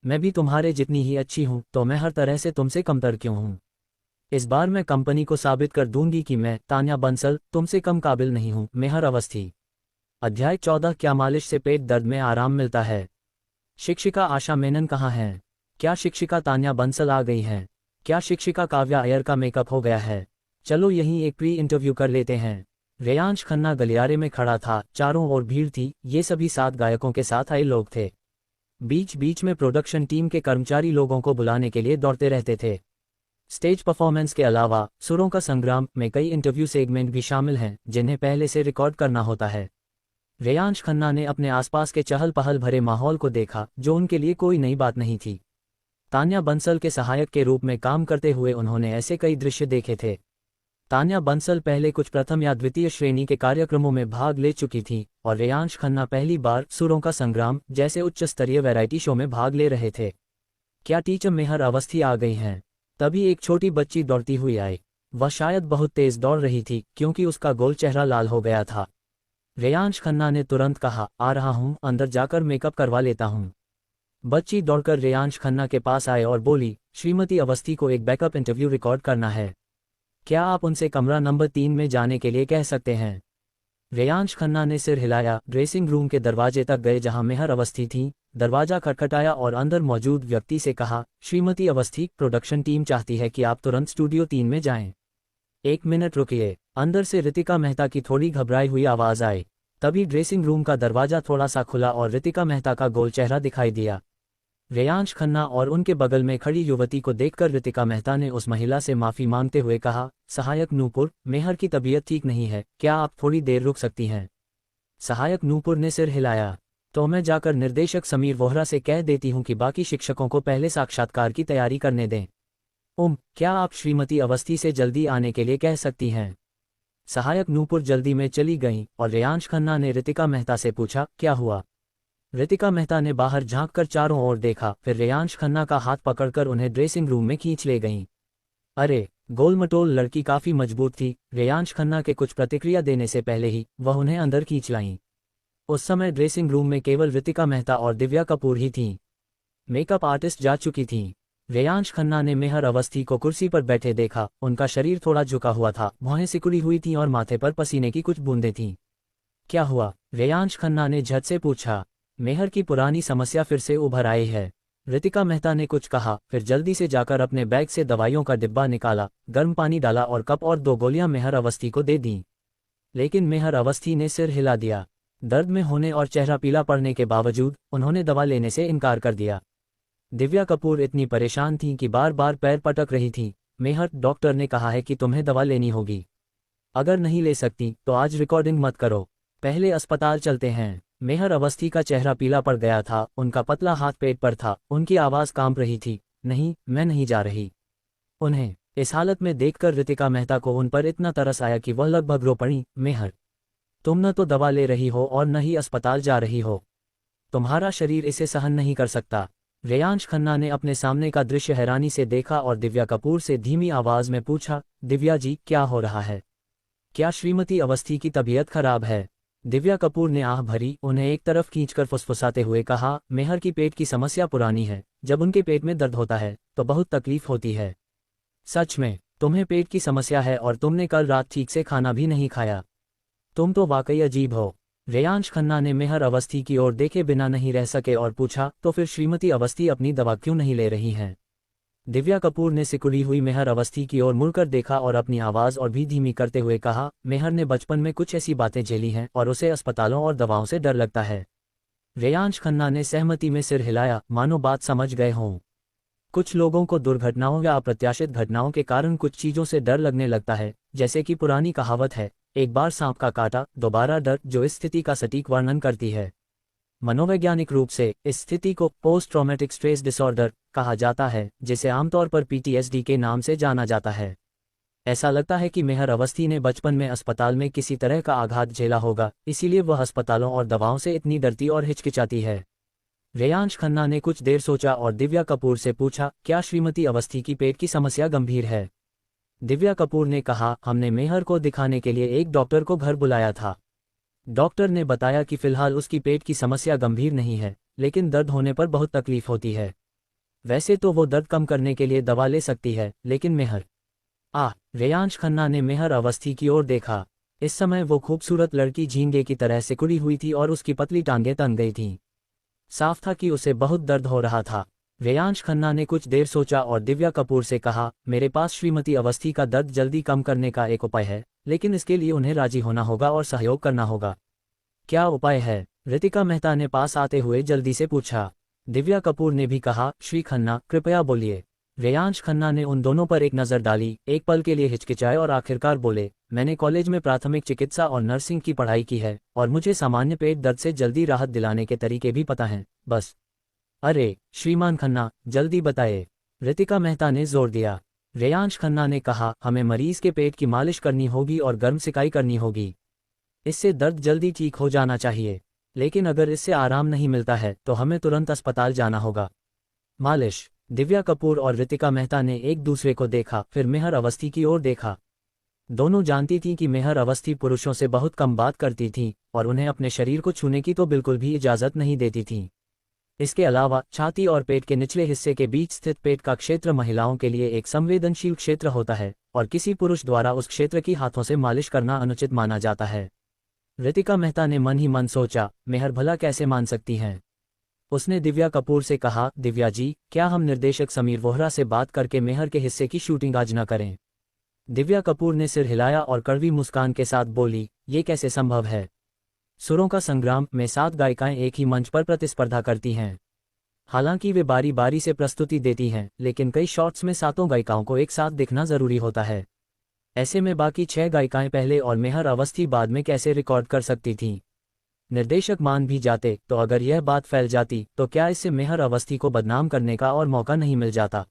मैं भी तुम्हारे जितनी ही अच्छी हूं, तो मैं हर तरह से तुमसे कमतर क्यों हूं? इस बार मैं कंपनी को साबित कर दूंगी कि मैं, तान्या बंसल, तुमसे कम काबिल नहीं हूं। मेहर अवस्थी। अध्याय 14। क्या मालिश से पेट दर्द में आराम मिलता है? शिक्षिका आशा मेनन कहाँ हैं? क्या शिक्षिका तान्या बंसल आ गई हैं? क्या शिक्षिका काव्या अय्यर का मेकअप हो गया है? चलो यहीं एक प्री इंटरव्यू कर लेते हैं। रेयांश खन्ना गलियारे में खड़ा था, चारों ओर भीड़ थी, ये सभी 7 गायकों के साथ आए लोग थे। बीच बीच में प्रोडक्शन टीम के कर्मचारी लोगों को बुलाने के लिए दौड़ते रहते थे। स्टेज परफॉर्मेंस के अलावा सुरों का संग्राम में कई इंटरव्यू सेगमेंट भी शामिल हैं, जिन्हें पहले से रिकॉर्ड करना होता है। रेयांश खन्ना ने अपने आसपास के चहल पहल भरे माहौल को देखा, जो उनके लिए कोई नई बात नहीं थी। तान्या बंसल के सहायक के रूप में काम करते हुए उन्होंने ऐसे कई दृश्य देखे थे। तान्या बंसल पहले कुछ प्रथम या द्वितीय श्रेणी के कार्यक्रमों में भाग ले चुकी थीं, और रेयांश खन्ना पहली बार सुरों का संग्राम जैसे उच्च स्तरीय वैरायटी शो में भाग ले रहे थे। क्या टीचर मेहर अवस्थी आ गई हैं? तभी एक छोटी बच्ची दौड़ती हुई आई। वह शायद बहुत तेज दौड़ रही थी, क्योंकि उसका गोल चेहरा लाल हो गया था। रेयांश खन्ना ने तुरंत कहा, आ रहा हूं, अंदर जाकर मेकअप करवा लेता हूं। बच्ची दौड़कर रेयांश खन्ना के पास आए और बोली, श्रीमती अवस्थी को एक बैकअप इंटरव्यू रिकॉर्ड करना है। क्या आप उनसे कमरा नंबर 3 में जाने के लिए कह सकते हैं? रेयांश खन्ना ने सिर हिलाया, ड्रेसिंग रूम के दरवाजे तक गए जहां मेहर अवस्थी थीं। दरवाजा खटखटाया और अंदर मौजूद व्यक्ति से कहा, श्रीमती अवस्थी, प्रोडक्शन टीम चाहती है कि आप तुरंत स्टूडियो 3 में जाएं। 1 मिनट रुकिए। अंदर से रितिका मेहता की थोड़ी घबराई हुई आवाज आई। तभी ड्रेसिंग रूम का दरवाजा थोड़ा सा खुला और रितिका मेहता का गोल चेहरा दिखाई दिया। रेयांश खन्ना और उनके बगल में खड़ी युवती को देखकर रितिका मेहता ने उस महिला से माफी मांगते हुए कहा, सहायक नूपुर, मेहर की तबीयत ठीक नहीं है, क्या आप थोड़ी देर रुक सकती हैं? सहायक नूपुर ने सिर हिलाया। तो मैं जाकर निर्देशक समीर वोहरा से कह देती हूं कि बाकी शिक्षकों को पहले साक्षात्कार की तैयारी करने दें। क्या आप श्रीमती अवस्थी से जल्दी आने के लिए कह सकती हैं? सहायक नूपुर जल्दी में चली गईं और रेयांश खन्ना ने रितिका मेहता से पूछा, क्या हुआ? रितिका मेहता ने बाहर झांककर चारों ओर देखा, फिर रेयांश खन्ना का हाथ पकड़कर उन्हें ड्रेसिंग रूम में खींच ले गईं। अरे, गोलमटोल लड़की काफी मजबूत थी। रेयांश खन्ना के कुछ प्रतिक्रिया देने से पहले ही वह उन्हें अंदर खींच लाईं। उस समय ड्रेसिंग रूम में केवल रितिका मेहता और दिव्या कपूर ही थीं। मेकअप आर्टिस्ट जा चुकी थीं। रेयांश खन्ना ने मेहर अवस्थी को कुर्सी पर बैठे देखा। उनका शरीर थोड़ा झुका हुआ था, भौहें सिकुड़ी हुई थीं और माथे पर पसीने की कुछ बूंदें थीं। क्या हुआ? रेयांश खन्ना ने झट से पूछा। मेहर की पुरानी समस्या फिर से उभर आई है। रितिका मेहता ने कुछ कहा, फिर जल्दी से जाकर अपने बैग से दवाइयों का डिब्बा निकाला, गर्म पानी डाला और कप और 2 गोलियां मेहर अवस्थी को दे दीं। लेकिन मेहर अवस्थी ने सिर हिला दिया। दर्द में होने और चेहरा पीला पड़ने के बावजूद उन्होंने दवा लेने से इनकार कर दिया। दिव्या कपूर इतनी परेशान थीं कि बार बार पैर पटक रही थीं। मेहर, डॉक्टर ने कहा है कि तुम्हें दवा लेनी होगी। अगर नहीं ले सकती तो आज रिकॉर्डिंग मत करो, पहले अस्पताल चलते हैं। मेहर अवस्थी का चेहरा पीला पड़ गया था, उनका पतला हाथ पेट पर था, उनकी आवाज कांप रही थी। नहीं, मैं नहीं जा रही। उन्हें इस हालत में देखकर रितिका मेहता को उन पर इतना तरस आया कि वह लगभग रो पड़ी। मेहर, तुम न तो दवा ले रही हो और न ही अस्पताल जा रही हो। तुम्हारा शरीर इसे सहन नहीं कर सकता। रेयांश खन्ना ने अपने सामने का दृश्य हैरानी से देखा और दिव्या कपूर से धीमी आवाज में पूछा, दिव्या जी, क्या हो रहा है? क्या श्रीमती अवस्थी की तबीयत खराब है? दिव्या कपूर ने आह भरी, उन्हें एक तरफ खींचकर फुसफुसाते हुए कहा, मेहर की पेट की समस्या पुरानी है। जब उनके पेट में दर्द होता है तो बहुत तकलीफ होती है। सच में, तुम्हें पेट की समस्या है और तुमने कल रात ठीक से खाना भी नहीं खाया। तुम तो वाकई अजीब हो। रेयांश खन्ना ने मेहर अवस्थी की ओर देखे बिना नहीं रह सके और पूछा, तो फिर श्रीमती अवस्थी अपनी दवा क्यों नहीं ले रही हैं? दिव्या कपूर ने सिकुड़ी हुई मेहर अवस्थी की ओर मुड़कर देखा और अपनी आवाज और भी धीमी करते हुए कहा, मेहर ने बचपन में कुछ ऐसी बातें झेली हैं और उसे अस्पतालों और दवाओं से डर लगता है। रेयांश खन्ना ने सहमति में सिर हिलाया, मानो बात समझ गए हों। कुछ लोगों को दुर्घटनाओं या अप्रत्याशित घटनाओं के कारण कुछ चीजों से डर लगने लगता है, जैसे कि पुरानी कहावत है, एक बार सांप का काटा, दोबारा डर, जो इस स्थिति का सटीक वर्णन करती है। मनोवैज्ञानिक रूप से इस स्थिति को पोस्ट ट्रॉमेटिक स्ट्रेस डिसऑर्डर कहा जाता है, जिसे आमतौर पर PTSD के नाम से जाना जाता है। ऐसा लगता है कि मेहर अवस्थी ने बचपन में अस्पताल में किसी तरह का आघात झेला होगा, इसीलिए वह अस्पतालों और दवाओं से इतनी डरती और हिचकिचाती है। रेयांश खन्ना ने कुछ देर सोचा और दिव्या कपूर से पूछा, क्या श्रीमती अवस्थी की पेट की समस्या गंभीर है? दिव्या कपूर ने कहा, हमने मेहर को दिखाने के लिए एक डॉक्टर को घर बुलाया था। डॉक्टर ने बताया कि फिलहाल उसकी पेट की समस्या गंभीर नहीं है, लेकिन दर्द होने पर बहुत तकलीफ होती है। वैसे तो वो दर्द कम करने के लिए दवा ले सकती है, लेकिन मेहर रेयांश खन्ना ने मेहर अवस्थी की ओर देखा। इस समय वो खूबसूरत लड़की झींगे की तरह सिकुड़ी हुई थी और उसकी पतली टांगें तन गई थीं। साफ था कि उसे बहुत दर्द हो रहा था। रेयांश खन्ना ने कुछ देर सोचा और दिव्या कपूर से कहा, मेरे पास श्रीमती अवस्थी का दर्द जल्दी कम करने का एक उपाय है, लेकिन इसके लिए उन्हें राजी होना होगा और सहयोग करना होगा। क्या उपाय है? रितिका मेहता ने पास आते हुए जल्दी से पूछा। दिव्या कपूर ने भी कहा, श्री खन्ना, कृपया बोलिए। रेयांश खन्ना ने उन दोनों पर एक नज़र डाली, एक पल के लिए हिचकिचाए और आखिरकार बोले, मैंने कॉलेज में प्राथमिक चिकित्सा और नर्सिंग की पढ़ाई की है और मुझे सामान्य पेट दर्द से जल्दी राहत दिलाने के तरीके भी पता हैं, बस। अरे श्रीमान खन्ना, जल्दी बताइए, रितिका मेहता ने जोर दिया। रेयांश खन्ना ने कहा, हमें मरीज के पेट की मालिश करनी होगी और गर्म सिकाई करनी होगी। इससे दर्द जल्दी ठीक हो जाना चाहिए, लेकिन अगर इससे आराम नहीं मिलता है तो हमें तुरंत अस्पताल जाना होगा। मालिश। दिव्या कपूर और रितिका मेहता ने एक दूसरे को देखा, फिर मेहर अवस्थी की ओर देखा। दोनों जानती थीं कि मेहर अवस्थी पुरुषों से बहुत कम बात करती थीं और उन्हें अपने शरीर को छूने की तो बिल्कुल भी इजाज़त नहीं देती थीं। इसके अलावा छाती और पेट के निचले हिस्से के बीच स्थित पेट का क्षेत्र महिलाओं के लिए एक संवेदनशील क्षेत्र होता है और किसी पुरुष द्वारा उस क्षेत्र की हाथों से मालिश करना अनुचित माना जाता है। रितिका मेहता ने मन ही मन सोचा, मेहर भला कैसे मान सकती हैं। उसने दिव्या कपूर से कहा, दिव्या जी, क्या हम निर्देशक समीर वोहरा से बात करके मेहर के हिस्से की शूटिंग आज न करें। दिव्या कपूर ने सिर हिलाया और कड़वी मुस्कान के साथ बोली, ये कैसे संभव है। सुरों का संग्राम में 7 गायिकाएं एक ही मंच पर प्रतिस्पर्धा करती हैं। हालांकि वे बारी बारी से प्रस्तुति देती हैं, लेकिन कई शॉट्स में 7 गायिकाओं को एक साथ दिखना जरूरी होता है। ऐसे में बाकी 6 गायिकाएं पहले और मेहर अवस्थी बाद में कैसे रिकॉर्ड कर सकती थीं। निर्देशक मान भी जाते तो अगर यह बात फैल जाती तो क्या इससे मेहर अवस्थी को बदनाम करने का और मौका नहीं मिल जाता।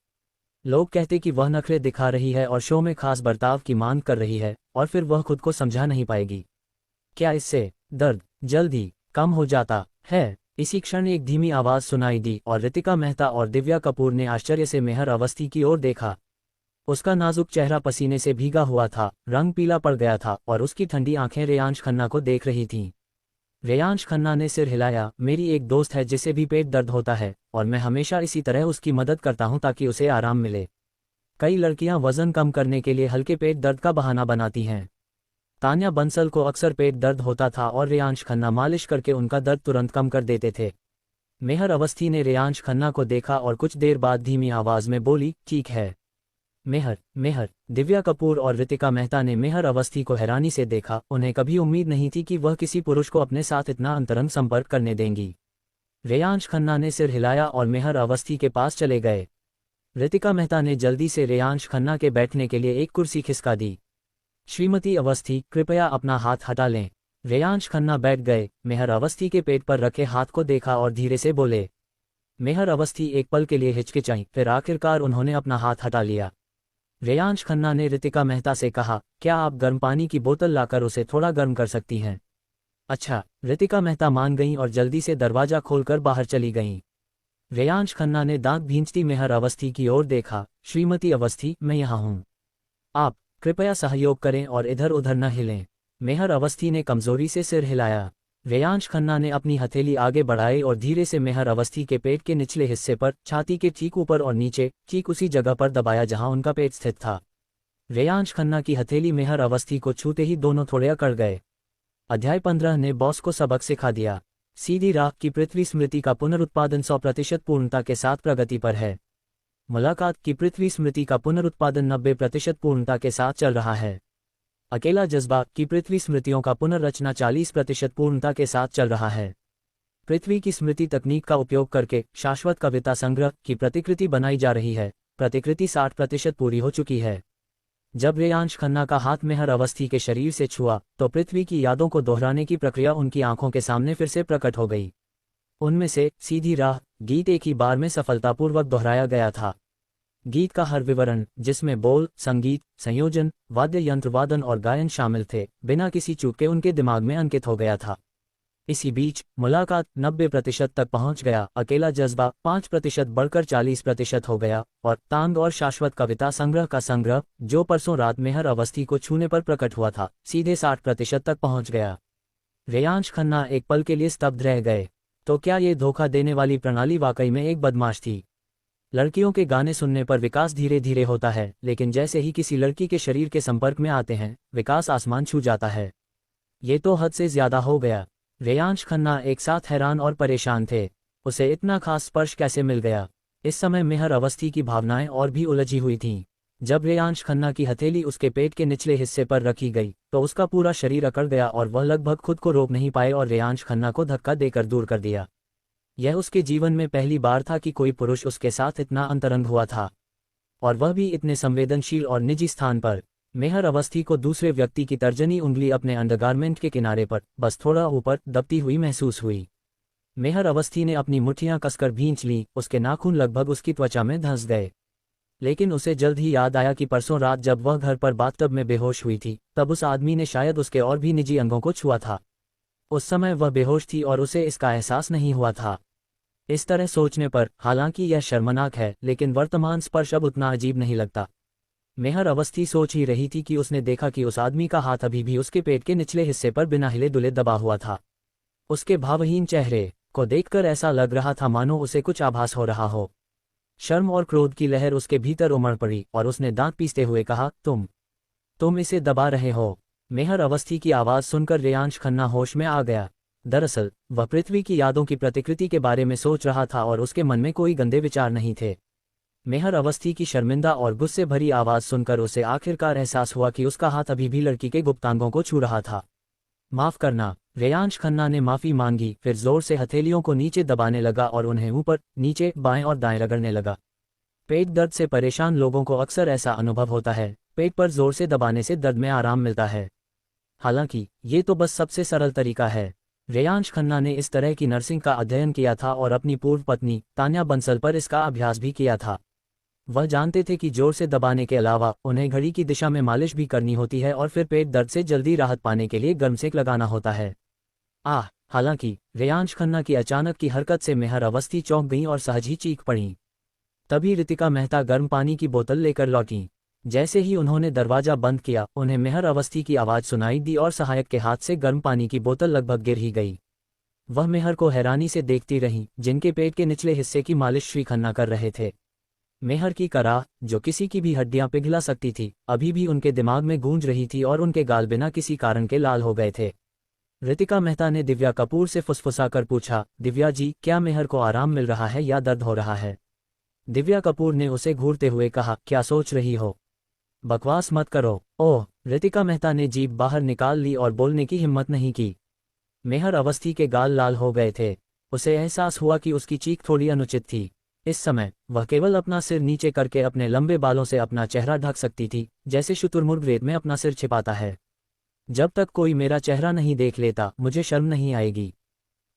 लोग कहते कि वह नखरे दिखा रही है और शो में खास बर्ताव की मांग कर रही है और फिर वह खुद को समझा नहीं पाएगी। क्या इससे दर्द जल्दी कम हो जाता है। इसी क्षण एक धीमी आवाज सुनाई दी और रितिका मेहता और दिव्या कपूर ने आश्चर्य से मेहर अवस्थी की ओर देखा। उसका नाजुक चेहरा पसीने से भीगा हुआ था, रंग पीला पड़ गया था और उसकी ठंडी आंखें रेयांश खन्ना को देख रही थीं। रेयांश खन्ना ने सिर हिलाया, मेरी एक दोस्त है जिसे भी पेट दर्द होता है और मैं हमेशा इसी तरह उसकी मदद करता हूं ताकि उसे आराम मिले। कई लड़कियां वजन कम करने के लिए हल्के पेट दर्द का बहाना बनाती हैं। तान्या बंसल को अक्सर पेट दर्द होता था और रेयांश खन्ना मालिश करके उनका दर्द तुरंत कम कर देते थे। मेहर अवस्थी ने रेयांश खन्ना को देखा और कुछ देर बाद धीमी आवाज में बोली, ठीक है मेहर। मेहर। दिव्या कपूर और रितिका मेहता ने मेहर अवस्थी को हैरानी से देखा। उन्हें कभी उम्मीद नहीं थी कि वह किसी पुरुष को अपने साथ इतना अंतरंग संपर्क करने देंगी। रेयांश खन्ना ने सिर हिलाया और मेहर अवस्थी के पास चले गए। रितिका मेहता ने जल्दी से रेयांश खन्ना के बैठने के लिए एक कुर्सी खिसका दी। श्रीमती अवस्थी, कृपया अपना हाथ हटा लें। रेयांश खन्ना बैठ गए, मेहर अवस्थी के पेट पर रखे हाथ को देखा और धीरे से बोले। मेहर अवस्थी एक पल के लिए हिचकिचाई, फिर आखिरकार उन्होंने अपना हाथ हटा लिया। रेयांश खन्ना ने रितिका मेहता से कहा, क्या आप गर्म पानी की बोतल लाकर उसे थोड़ा गर्म कर सकती हैं। अच्छा। रितिका मेहता मान गईं और जल्दी से दरवाजा खोलकर बाहर चली गईं। रेयांश खन्ना ने दांत भींचती मेहर अवस्थी की ओर देखा, श्रीमती अवस्थी, मैं यहाँ हूँ, आप कृपया सहयोग करें और इधर उधर न हिलें। मेहर अवस्थी ने कमजोरी से सिर हिलाया। रेयांश खन्ना ने अपनी हथेली आगे बढ़ाई और धीरे से मेहर अवस्थी के पेट के निचले हिस्से पर, छाती के ठीक ऊपर और नीचे, ठीक उसी जगह पर दबाया जहां उनका पेट स्थित था। रेयांश खन्ना की हथेली मेहर अवस्थी को छूते ही दोनों थोड़े अकड़ गए। अध्याय 15 ने बॉस को सबक सिखा दिया। सीधी राह की पृथ्वी स्मृति का पुनरुत्पादन 100% पूर्णता के साथ प्रगति पर है। मुलाकात की पृथ्वी स्मृति का पुनरुत्पादन 90% पूर्णता के साथ चल रहा है। अकेला जज्बा की पृथ्वी स्मृतियों का पुनर्रचना 40% पूर्णता के साथ चल रहा है। पृथ्वी की स्मृति तकनीक का उपयोग करके शाश्वत कविता संग्रह की प्रतिकृति बनाई जा रही है। प्रतिकृति 60% पूरी हो चुकी है। जब रेयांश खन्ना का हाथ मेहर अवस्थी के शरीर से छुआ तो पृथ्वी की यादों को दोहराने की प्रक्रिया उनकी आंखों के सामने फिर से प्रकट हो गई। उनमें से सीधी राह गीत एक ही बार में सफलतापूर्वक दोहराया गया था। गीत का हर विवरण, जिसमें बोल, संगीत, संयोजन, वाद्य यंत्र वादन और गायन शामिल थे, बिना किसी चूक के उनके दिमाग में अंकित हो गया था। इसी बीच मुलाकात 90% तक पहुंच गया, अकेला जज्बा 5% बढ़कर 40% हो गया और तांग और शाश्वत कविता संग्रह का संग्रह, जो परसों रात मेहर अवस्थी को छूने पर प्रकट हुआ था, सीधे 60% तक पहुंच गया। रेयांश खन्ना एक पल के लिए स्तब्ध रह गए। तो क्या ये धोखा देने वाली प्रणाली वाकई में एक बदमाश थी। लड़कियों के गाने सुनने पर विकास धीरे धीरे होता है, लेकिन जैसे ही किसी लड़की के शरीर के संपर्क में आते हैं, विकास आसमान छू जाता है। ये तो हद से ज्यादा हो गया। रेयांश खन्ना एक साथ हैरान और परेशान थे। उसे इतना खास स्पर्श कैसे मिल गया। इस समय मेहर अवस्थी की भावनाएं और भी उलझी हुई थीं। जब रेयांश खन्ना की हथेली उसके पेट के निचले हिस्से पर रखी गई तो उसका पूरा शरीर अकड़ गया और वह लगभग खुद को रोक नहीं पाए और रेयांश खन्ना को धक्का देकर दूर कर दिया। यह उसके जीवन में पहली बार था कि कोई पुरुष उसके साथ इतना अंतरंग हुआ था। और वह भी इतने संवेदनशील और निजी स्थान पर। मेहर अवस्थी को दूसरे व्यक्ति की तर्जनी उंगली अपने अंडरगारमेंट के किनारे पर बस थोड़ा ऊपर दबती हुई महसूस हुई। मेहर अवस्थी ने अपनी मुट्ठियां कसकर भींच लीं, उसके नाखून लगभग उसकी त्वचा में धंस गए। लेकिन उसे जल्द ही याद आया कि परसों रात जब वह घर पर बाथटब में बेहोश हुई थी, तब उस आदमी ने शायद उसके और भी निजी अंगों को छुआ था। उस समय वह बेहोश थी और उसे इसका एहसास नहीं हुआ था। इस तरह सोचने पर, हालांकि यह शर्मनाक है, लेकिन वर्तमान स्पर्श अब उतना अजीब नहीं लगता। मेहर अवस्थी सोच ही रही थी कि उसने देखा कि उस आदमी का हाथ अभी भी उसके पेट के निचले हिस्से पर बिना हिले डुले दबा हुआ था। उसके भावहीन चेहरे को देखकर ऐसा लग रहा था मानो उसे कुछ आभास हो रहा हो। शर्म और क्रोध की लहर उसके भीतर उमड़ पड़ी और उसने दांत पीसते हुए कहा, तुम इसे दबा रहे हो। मेहर अवस्थी की आवाज़ सुनकर रेयांश खन्ना होश में आ गया। दरअसल वह पृथ्वी की यादों की प्रतिकृति के बारे में सोच रहा था और उसके मन में कोई गंदे विचार नहीं थे। मेहर अवस्थी की शर्मिंदा और गुस्से भरी आवाज़ सुनकर उसे आखिरकार एहसास हुआ कि उसका हाथ अभी भी लड़की के गुप्तांगों को छू रहा था। माफ़ करना, रेयांश खन्ना ने माफ़ी मांगी, फिर जोर से हथेलियों को नीचे दबाने लगा और उन्हें ऊपर, नीचे, बाएं और दाएं रगड़ने लगा। पेट दर्द से परेशान लोगों को अक्सर ऐसा अनुभव होता है। पेट पर जोर से दबाने से दर्द में आराम मिलता है। हालांकि ये तो बस सबसे सरल तरीका है। रेयांश खन्ना ने इस तरह की नर्सिंग का अध्ययन किया था और अपनी पूर्व पत्नी तान्या बंसल पर इसका अभ्यास भी किया था। वह जानते थे कि जोर से दबाने के अलावा उन्हें घड़ी की दिशा में मालिश भी करनी होती है और फिर पेट दर्द से जल्दी राहत पाने के लिए गर्म सेक लगाना होता है। हालांकि रेयांश खन्ना की अचानक की हरकत से मेहर अवस्थी चौंक गईं और सहज ही चीख पड़ीं। तभी रितिका मेहता गर्म पानी की बोतल लेकर लौटीं। जैसे ही उन्होंने दरवाजा बंद किया, उन्हें मेहर अवस्थी की आवाज़ सुनाई दी और सहायक के हाथ से गर्म पानी की बोतल लगभग गिर ही गई। वह मेहर को हैरानी से देखती रहीं, जिनके पेट के निचले हिस्से की मालिश श्री खन्ना कर रहे थे। मेहर की कराह, जो किसी की भी हड्डियां पिघला सकती थी, अभी भी उनके दिमाग में गूंज रही थी और उनके गाल बिना किसी कारण के लाल हो गए थे। रितिका मेहता ने दिव्या कपूर से फुसफुसाकर पूछा, दिव्या जी, क्या मेहर को आराम मिल रहा है या दर्द हो रहा है? दिव्या कपूर ने उसे घूरते हुए कहा, क्या सोच रही हो? बकवास मत करो। ओह, रितिका मेहता ने जीभ बाहर निकाल ली और बोलने की हिम्मत नहीं की। मेहर अवस्थी के गाल लाल हो गए थे। उसे एहसास हुआ कि उसकी चीख थोड़ी अनुचित थी। इस समय वह केवल अपना सिर नीचे करके अपने लंबे बालों से अपना चेहरा ढक सकती थी, जैसे शुतुरमुर्ग रेत में अपना सिर छिपाता है। जब तक कोई मेरा चेहरा नहीं देख लेता, मुझे शर्म नहीं आएगी।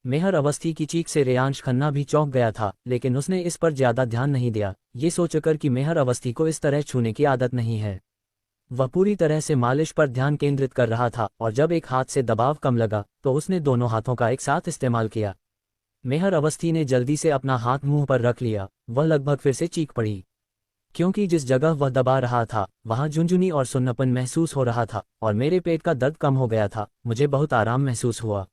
मेहर अवस्थी की चीख से रेयांश खन्ना भी चौंक गया था, लेकिन उसने इस पर ज्यादा ध्यान नहीं दिया, ये सोचकर कि मेहर अवस्थी को इस तरह छूने की आदत नहीं है। वह पूरी तरह से मालिश पर ध्यान केंद्रित कर रहा था और जब एक हाथ से दबाव कम लगा तो उसने दोनों हाथों का एक साथ इस्तेमाल किया। मेहर अवस्थी ने जल्दी से अपना हाथ मुंह पर रख लिया। वह लगभग फिर से चीख पड़ी, क्योंकि जिस जगह वह दबा रहा था वहां झुंझुनी और सुन्नपन महसूस हो रहा था और मेरे पेट का दर्द कम हो गया था। मुझे बहुत आराम महसूस हुआ।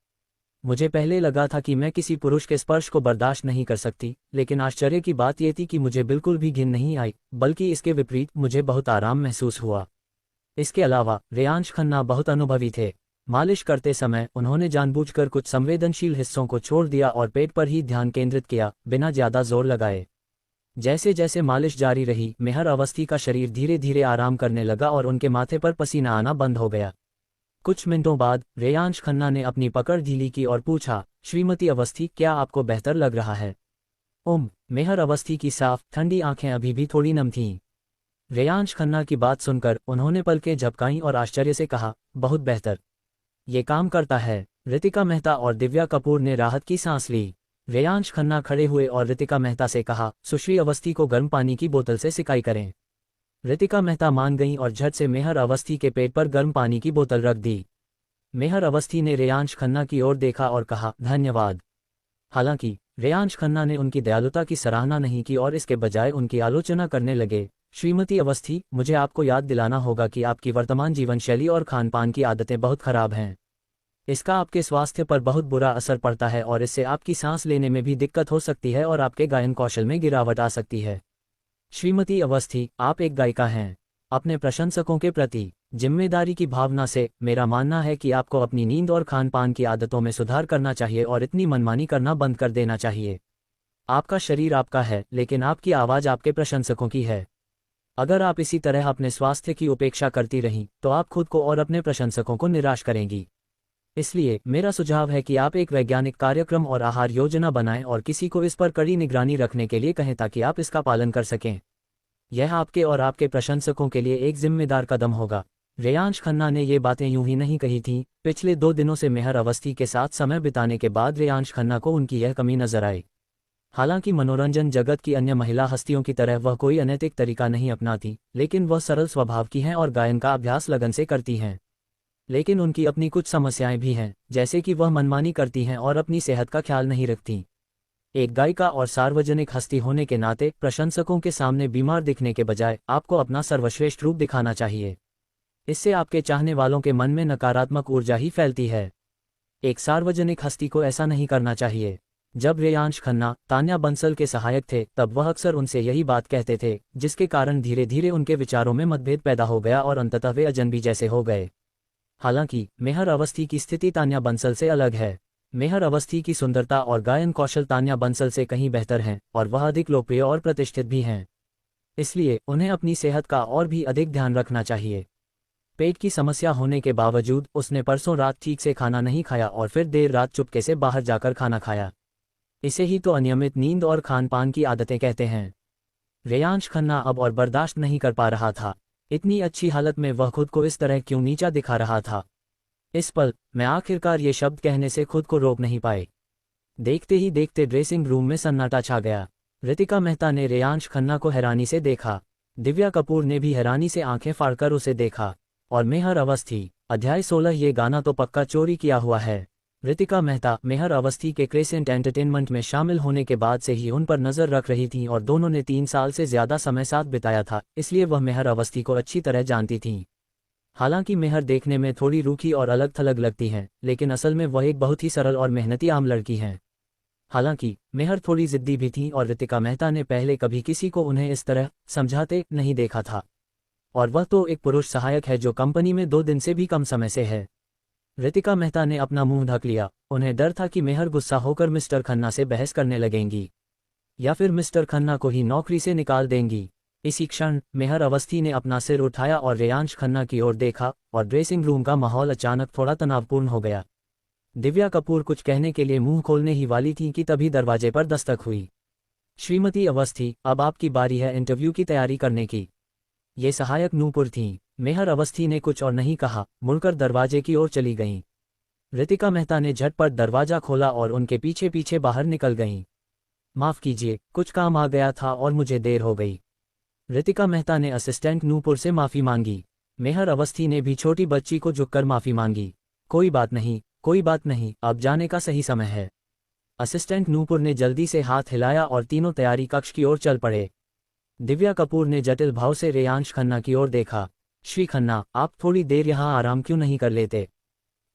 मुझे पहले लगा था कि मैं किसी पुरुष के स्पर्श को बर्दाश्त नहीं कर सकती, लेकिन आश्चर्य की बात यह थी कि मुझे बिल्कुल भी घिन नहीं आई, बल्कि इसके विपरीत मुझे बहुत आराम महसूस हुआ। इसके अलावा रेयांश खन्ना बहुत अनुभवी थे। मालिश करते समय उन्होंने जानबूझकर कुछ संवेदनशील हिस्सों को छोड़ दिया और पेट पर ही ध्यान केंद्रित किया, बिना ज्यादा जोर लगाए। जैसे जैसे मालिश जारी रही, मेहर अवस्थी का शरीर धीरे धीरे आराम करने लगा और उनके माथे पर पसीना आना बंद हो गया। कुछ मिनटों बाद रेयांश खन्ना ने अपनी पकड़ ढीली की और पूछा, श्रीमती अवस्थी, क्या आपको बेहतर लग रहा है? मेहर अवस्थी की साफ ठंडी आंखें अभी भी थोड़ी नम थीं। रेयांश खन्ना की बात सुनकर उन्होंने पलकें झपकाईं और आश्चर्य से कहा, बहुत बेहतर, ये काम करता है। रितिका मेहता और दिव्या कपूर ने राहत की सांस ली। रेयांश खन्ना खड़े हुए और रितिका मेहता से कहा, सुश्री अवस्थी को गर्म पानी की बोतल से सिकाई करें। रितिका मेहता मान गईं और झट से मेहर अवस्थी के पेट पर गर्म पानी की बोतल रख दी। मेहर अवस्थी ने रेयांश खन्ना की ओर देखा और कहा, धन्यवाद। हालांकि रेयांश खन्ना ने उनकी दयालुता की सराहना नहीं की और इसके बजाय उनकी आलोचना करने लगे। श्रीमती अवस्थी, मुझे आपको याद दिलाना होगा कि आपकी वर्तमान जीवन शैली और खान पान की आदतें बहुत खराब हैं। इसका आपके स्वास्थ्य पर बहुत बुरा असर पड़ता है और इससे आपकी सांस लेने में भी दिक्कत हो सकती है और आपके गायन कौशल में गिरावट आ सकती है। श्रीमती अवस्थी, आप एक गायिका हैं। अपने प्रशंसकों के प्रति जिम्मेदारी की भावना से मेरा मानना है कि आपको अपनी नींद और खान पान की आदतों में सुधार करना चाहिए और इतनी मनमानी करना बंद कर देना चाहिए। आपका शरीर आपका है, लेकिन आपकी आवाज़ आपके प्रशंसकों की है। अगर आप इसी तरह अपने स्वास्थ्य की उपेक्षा करती रहीं तो आप खुद को और अपने प्रशंसकों को निराश करेंगी। इसलिए मेरा सुझाव है कि आप एक वैज्ञानिक कार्यक्रम और आहार योजना बनाएं और किसी को इस पर कड़ी निगरानी रखने के लिए कहें ताकि आप इसका पालन कर सकें। यह आपके और आपके प्रशंसकों के लिए एक जिम्मेदार कदम होगा। रेयांश खन्ना ने ये बातें यूं ही नहीं कही थीं। पिछले 2 दिनों से मेहर अवस्थी के साथ समय बिताने के बाद रेयांश खन्ना को उनकी यह कमी नजर आई। हालांकि मनोरंजन जगत की अन्य महिला हस्तियों की तरह वह कोई अनैतिक तरीका नहीं अपनाती, लेकिन वह सरल स्वभाव की हैं और गायन का अभ्यास लगन से करती हैं। लेकिन उनकी अपनी कुछ समस्याएं भी हैं, जैसे कि वह मनमानी करती हैं और अपनी सेहत का ख्याल नहीं रखती। एक गायिका और सार्वजनिक हस्ती होने के नाते प्रशंसकों के सामने बीमार दिखने के बजाय आपको अपना सर्वश्रेष्ठ रूप दिखाना चाहिए। इससे आपके चाहने वालों के मन में नकारात्मक ऊर्जा ही फैलती है। एक सार्वजनिक हस्ती को ऐसा नहीं करना चाहिए। जब रेयांश खन्ना तान्या बंसल के सहायक थे तब वह अक्सर उनसे यही बात कहते थे, जिसके कारण धीरे धीरे उनके विचारों में मतभेद पैदा हो गया और अंततः वे अजनबी जैसे हो गए। हालांकि मेहर अवस्थी की स्थिति तान्या बंसल से अलग है। मेहर अवस्थी की सुंदरता और गायन कौशल तान्या बंसल से कहीं बेहतर हैं और वह अधिक लोकप्रिय और प्रतिष्ठित भी हैं। इसलिए उन्हें अपनी सेहत का और भी अधिक ध्यान रखना चाहिए। पेट की समस्या होने के बावजूद उसने परसों रात ठीक से खाना नहीं खाया और फिर देर रात चुपके से बाहर जाकर खाना खाया। इसे ही तो अनियमित नींद और खान पान की आदतें कहते हैं। रेयांश खन्ना अब और बर्दाश्त नहीं कर पा रहा था। इतनी अच्छी हालत में वह खुद को इस तरह क्यों नीचा दिखा रहा था। इस पल मैं आखिरकार ये शब्द कहने से खुद को रोक नहीं पाए। देखते ही देखते ड्रेसिंग रूम में सन्नाटा छा गया। रितिका मेहता ने रेयांश खन्ना को हैरानी से देखा। दिव्या कपूर ने भी हैरानी से आंखें फाड़कर उसे देखा। और मेहर अवस्थी, अध्याय 16 ये गाना तो पक्का चोरी किया हुआ है। रितिका मेहता मेहर अवस्थी के क्रेसेंट एंटरटेनमेंट में शामिल होने के बाद से ही उन पर नजर रख रही थीं और दोनों ने 3 साल से ज्यादा समय साथ बिताया था, इसलिए वह मेहर अवस्थी को अच्छी तरह जानती थीं। हालांकि मेहर देखने में थोड़ी रूखी और अलग थलग लगती हैं, लेकिन असल में वह एक बहुत ही सरल और मेहनती आम लड़की हैं। हालांकि मेहर थोड़ी जिद्दी भी थीं और रितिका मेहता ने पहले कभी किसी को उन्हें इस तरह समझाते नहीं देखा था। और वह तो एक पुरुष सहायक है जो कंपनी में 2 दिन से भी कम समय से है। रितिका मेहता ने अपना मुंह ढक लिया। उन्हें डर था कि मेहर गुस्सा होकर मिस्टर खन्ना से बहस करने लगेंगी या फिर मिस्टर खन्ना को ही नौकरी से निकाल देंगी। इसी क्षण मेहर अवस्थी ने अपना सिर उठाया और रेयांश खन्ना की ओर देखा और ड्रेसिंग रूम का माहौल अचानक थोड़ा तनावपूर्ण हो गया। दिव्या कपूर कुछ कहने के लिए मुंह खोलने ही वाली थी कि तभी दरवाजे पर दस्तक हुई। श्रीमती अवस्थी, अब आपकी बारी है इंटरव्यू की तैयारी करने की। ये सहायक नूपुर थीं। मेहर अवस्थी ने कुछ और नहीं कहा, मुड़कर दरवाजे की ओर चली गईं। रितिका मेहता ने झटपट दरवाजा खोला और उनके पीछे पीछे बाहर निकल गईं। माफ कीजिए, कुछ काम आ गया था और मुझे देर हो गई। रितिका मेहता ने असिस्टेंट नूपुर से माफी मांगी। मेहर अवस्थी ने भी छोटी बच्ची को झुककर माफी मांगी। कोई बात नहीं, कोई बात नहीं, अब जाने का सही समय है। असिस्टेंट नूपुर ने जल्दी से हाथ हिलाया और तीनों तैयारी कक्ष की ओर चल पड़े। दिव्या कपूर ने जटिल भाव से रेयांश खन्ना की ओर देखा। श्री खन्ना, आप थोड़ी देर यहाँ आराम क्यों नहीं कर लेते?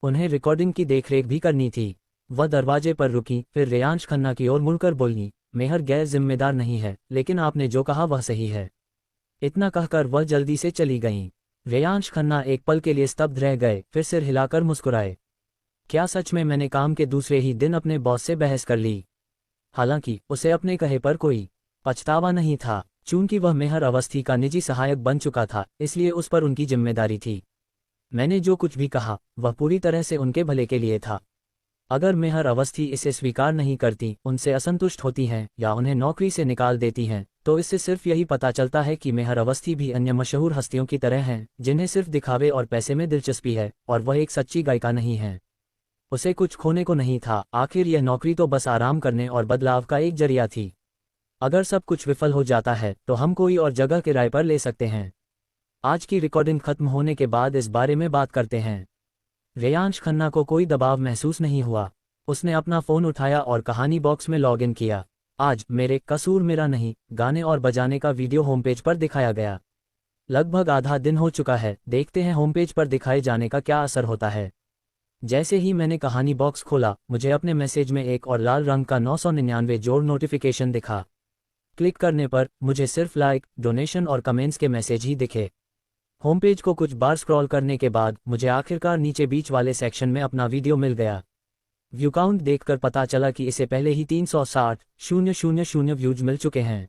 उन्हें रिकॉर्डिंग की देखरेख भी करनी थी। वह दरवाजे पर रुकी, फिर रेयांश खन्ना की ओर मुड़कर बोली, मेहर गैर जिम्मेदार नहीं है, लेकिन आपने जो कहा वह सही है। इतना कहकर वह जल्दी से चली गईं। रेयांश खन्ना एक पल के लिए स्तब्ध रह गए, फिर सिर हिलाकर मुस्कुराए। क्या सच में मैंने काम के दूसरे ही दिन अपने बॉस से बहस कर ली? हालांकि उसे अपने कहे पर कोई पछतावा नहीं था। चूंकि वह मेहर अवस्थी का निजी सहायक बन चुका था, इसलिए उस पर उनकी जिम्मेदारी थी। मैंने जो कुछ भी कहा वह पूरी तरह से उनके भले के लिए था। अगर मेहर अवस्थी इसे स्वीकार नहीं करती, उनसे असंतुष्ट होती हैं या उन्हें नौकरी से निकाल देती हैं, तो इससे सिर्फ यही पता चलता है कि मेहर अवस्थी भी अन्य मशहूर हस्तियों की तरह हैं, जिन्हें सिर्फ दिखावे और पैसे में दिलचस्पी है, और वह एक सच्ची गायिका नहीं है। उसे कुछ खोने को नहीं था। आखिर यह नौकरी तो बस आराम करने और बदलाव का एक जरिया थी। अगर सब कुछ विफल हो जाता है तो हम कोई और जगह किराए पर ले सकते हैं। आज की रिकॉर्डिंग खत्म होने के बाद इस बारे में बात करते हैं। रेयांश खन्ना को कोई दबाव महसूस नहीं हुआ। उसने अपना फोन उठाया और कहानी बॉक्स में लॉग इन किया। आज मेरे कसूर मेरा नहीं गाने और बजाने का वीडियो होमपेज पर दिखाया गया। लगभग आधा दिन हो चुका है, देखते हैं होमपेज पर दिखाए जाने का क्या असर होता है। जैसे ही मैंने कहानी बॉक्स खोला, मुझे अपने मैसेज में एक और लाल रंग का 999 जोड़ नोटिफिकेशन दिखा। क्लिक करने पर मुझे सिर्फ लाइक, डोनेशन और कमेंट्स के मैसेज ही दिखे। होमपेज को कुछ बार स्क्रॉल करने के बाद मुझे आखिरकार नीचे बीच वाले सेक्शन में अपना वीडियो मिल गया। व्यू काउंट देखकर पता चला कि इसे पहले ही 360,000 व्यूज मिल चुके हैं।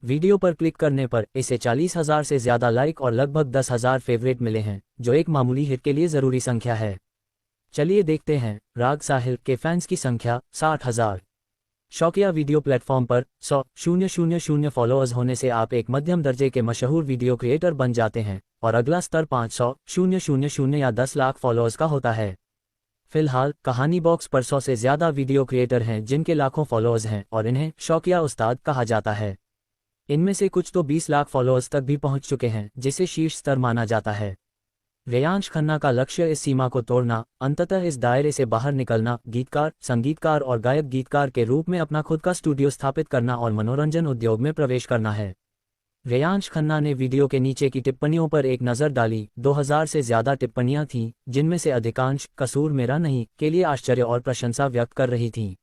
वीडियो पर क्लिक करने पर इसे 40,000 से ज्यादा लाइक और लगभग 10,000 फेवरेट मिले हैं, जो एक मामूली हिट के लिए जरूरी संख्या है। चलिए देखते हैं। राग साहिल के फैंस की संख्या 60,000। शौकिया वीडियो प्लेटफॉर्म पर 100,000 फॉलोअर्स होने से आप एक मध्यम दर्जे के मशहूर वीडियो क्रिएटर बन जाते हैं और अगला स्तर 500,000 या 10 लाख फॉलोअर्स का होता है। फिलहाल कहानी बॉक्स पर 100 से ज़्यादा वीडियो क्रिएटर हैं जिनके लाखों फॉलोअर्स हैं और इन्हें शौकिया उस्ताद कहा जाता है। इनमें से कुछ तो 20 लाख फॉलोअर्स तक भी पहुंच चुके हैं, जिसे शीर्ष स्तर माना जाता है। रेयांश खन्ना का लक्ष्य इस सीमा को तोड़ना, अंततः इस दायरे से बाहर निकलना, गीतकार, संगीतकार और गायक गीतकार के रूप में अपना खुद का स्टूडियो स्थापित करना और मनोरंजन उद्योग में प्रवेश करना है। रेयांश खन्ना ने वीडियो के नीचे की टिप्पणियों पर एक नज़र डाली। 2000 से ज़्यादा टिप्पणियां थीं, जिनमें से अधिकांश कसूर मेरा नहीं के लिए आश्चर्य और प्रशंसा व्यक्त कर रही थीं।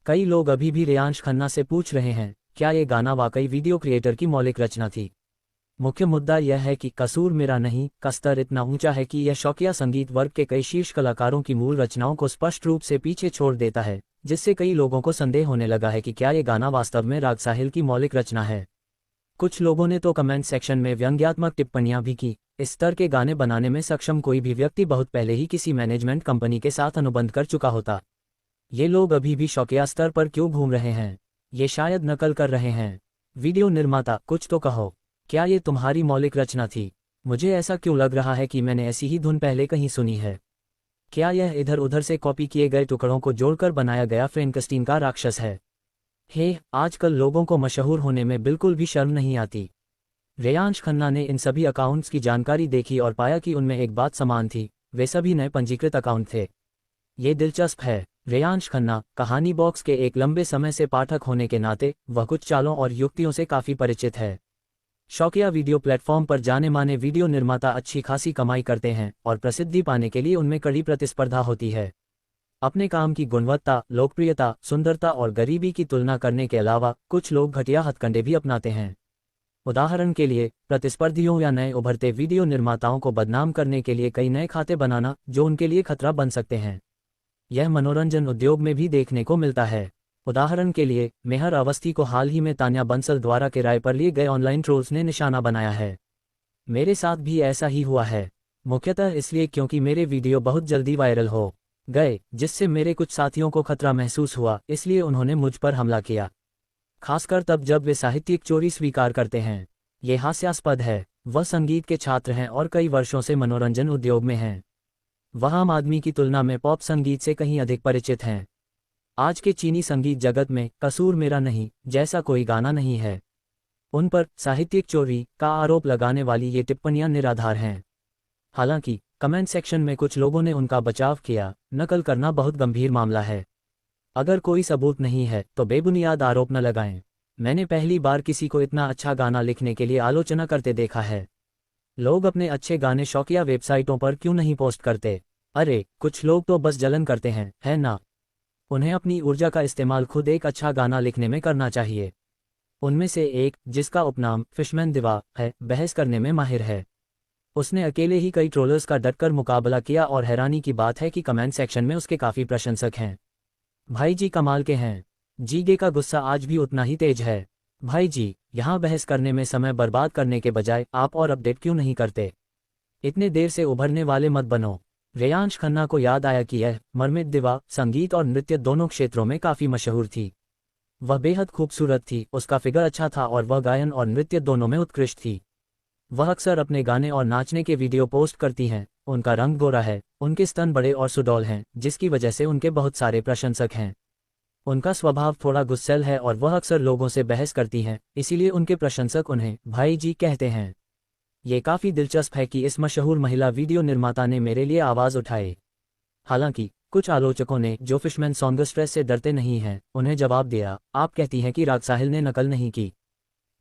कई लोग अभी भी रेयांश खन्ना से पूछ रहे हैं, क्या ये गाना वाकई वीडियो क्रिएटर की मौलिक रचना थी? मुख्य मुद्दा यह है कि कसूर मेरा नहीं का स्तर इतना ऊंचा है कि यह शौकिया संगीत वर्ग के कई शीर्ष कलाकारों की मूल रचनाओं को स्पष्ट रूप से पीछे छोड़ देता है, जिससे कई लोगों को संदेह होने लगा है कि क्या ये गाना वास्तव में राग साहिल की मौलिक रचना है। कुछ लोगों ने तो कमेंट सेक्शन में व्यंग्यात्मक टिप्पणियां भी की। इस स्तर के गाने बनाने में सक्षम कोई भी व्यक्ति बहुत पहले ही किसी मैनेजमेंट कंपनी के साथ अनुबंध कर चुका होता। ये लोग अभी भी शौकिया स्तर पर क्यों घूम रहे हैं? ये शायद नकल कर रहे हैं। वीडियो निर्माता, कुछ तो कहो, क्या ये तुम्हारी मौलिक रचना थी? मुझे ऐसा क्यों लग रहा है कि मैंने ऐसी ही धुन पहले कहीं सुनी है। क्या यह इधर उधर से कॉपी किए गए टुकड़ों को जोड़कर बनाया गया फ्रैंकेनस्टीन का राक्षस है? आजकल लोगों को मशहूर होने में बिल्कुल भी शर्म नहीं आती। रेयांश खन्ना ने इन सभी अकाउंट्स की जानकारी देखी और पाया कि उनमें एक बात समान थी, वे सभी नए पंजीकृत अकाउंट थे। ये दिलचस्प है। रेयांश खन्ना कहानी बॉक्स के एक लंबे समय से पाठक होने के नाते वह कुछ चालों और युक्तियों से काफ़ी परिचित है। शौकिया वीडियो प्लेटफॉर्म पर जाने माने वीडियो निर्माता अच्छी खासी कमाई करते हैं और प्रसिद्धि पाने के लिए उनमें कड़ी प्रतिस्पर्धा होती है। अपने काम की गुणवत्ता, लोकप्रियता, सुंदरता और गरीबी की तुलना करने के अलावा कुछ लोग घटिया हथकंडे भी अपनाते हैं। उदाहरण के लिए, प्रतिस्पर्धियों या नए उभरते वीडियो निर्माताओं को बदनाम करने के लिए कई नए खाते बनाना, जो उनके लिए खतरा बन सकते हैं। यह मनोरंजन उद्योग में भी देखने को मिलता है। उदाहरण के लिए, मेहर अवस्थी को हाल ही में तान्या बंसल द्वारा किराए पर लिए गए ऑनलाइन ट्रोल्स ने निशाना बनाया है। मेरे साथ भी ऐसा ही हुआ है, मुख्यतः इसलिए क्योंकि मेरे वीडियो बहुत जल्दी वायरल हो गए, जिससे मेरे कुछ साथियों को खतरा महसूस हुआ, इसलिए उन्होंने मुझ पर हमला किया। खासकर तब जब वे साहित्यिक चोरी स्वीकार करते हैं। ये हास्यास्पद है। वह संगीत के छात्र हैं और कई वर्षों से मनोरंजन उद्योग में हैं। वह आम आदमी की तुलना में पॉप संगीत से कहीं अधिक परिचित हैं। आज के चीनी संगीत जगत में कसूर मेरा नहीं जैसा कोई गाना नहीं है। उन पर साहित्यिक चोरी का आरोप लगाने वाली ये टिप्पणियां निराधार हैं। हालांकि कमेंट सेक्शन में कुछ लोगों ने उनका बचाव किया। नकल करना बहुत गंभीर मामला है। अगर कोई सबूत नहीं है तो बेबुनियाद आरोप न लगाएं। मैंने पहली बार किसी को इतना अच्छा गाना लिखने के लिए आलोचना करते देखा है। लोग अपने अच्छे गाने शौकिया वेबसाइटों पर क्यों नहीं पोस्ट करते? अरे, कुछ लोग तो बस जलन करते हैं, है ना? उन्हें अपनी ऊर्जा का इस्तेमाल खुद एक अच्छा गाना लिखने में करना चाहिए। उनमें से एक, जिसका उपनाम फिशमैन दिवा है, बहस करने में माहिर है। उसने अकेले ही कई ट्रोलर्स का डटकर मुकाबला किया और हैरानी की बात है कि कमेंट सेक्शन में उसके काफ़ी प्रशंसक हैं। भाई जी कमाल के हैं। जीगे का गुस्सा आज भी उतना ही तेज है। भाई जी, यहाँ बहस करने में समय बर्बाद करने के बजाय आप और अपडेट क्यों नहीं करते? इतने देर से उभरने वाले मत बनो। रेयांश खन्ना को याद आया कि यह मर्मित दिवा संगीत और नृत्य दोनों क्षेत्रों में काफ़ी मशहूर थी। वह बेहद खूबसूरत थी, उसका फिगर अच्छा था और वह गायन और नृत्य दोनों में उत्कृष्ट थी। वह अक्सर अपने गाने और नाचने के वीडियो पोस्ट करती हैं। उनका रंग गोरा है, उनके स्तन बड़े और सुडौल हैं, जिसकी वजह से उनके बहुत सारे प्रशंसक हैं। उनका स्वभाव थोड़ा गुस्सैल है और वह अक्सर लोगों से बहस करती हैं, इसीलिए उनके प्रशंसक उन्हें भाई जी कहते हैं। ये काफ़ी दिलचस्प है कि इस मशहूर महिला वीडियो निर्माता ने मेरे लिए आवाज़ उठाई। हालांकि कुछ आलोचकों ने, जो फिशमैन सॉन्गस्ट्रेस से डरते नहीं हैं, उन्हें जवाब दिया, आप कहती हैं कि राग साहिल ने नकल नहीं की।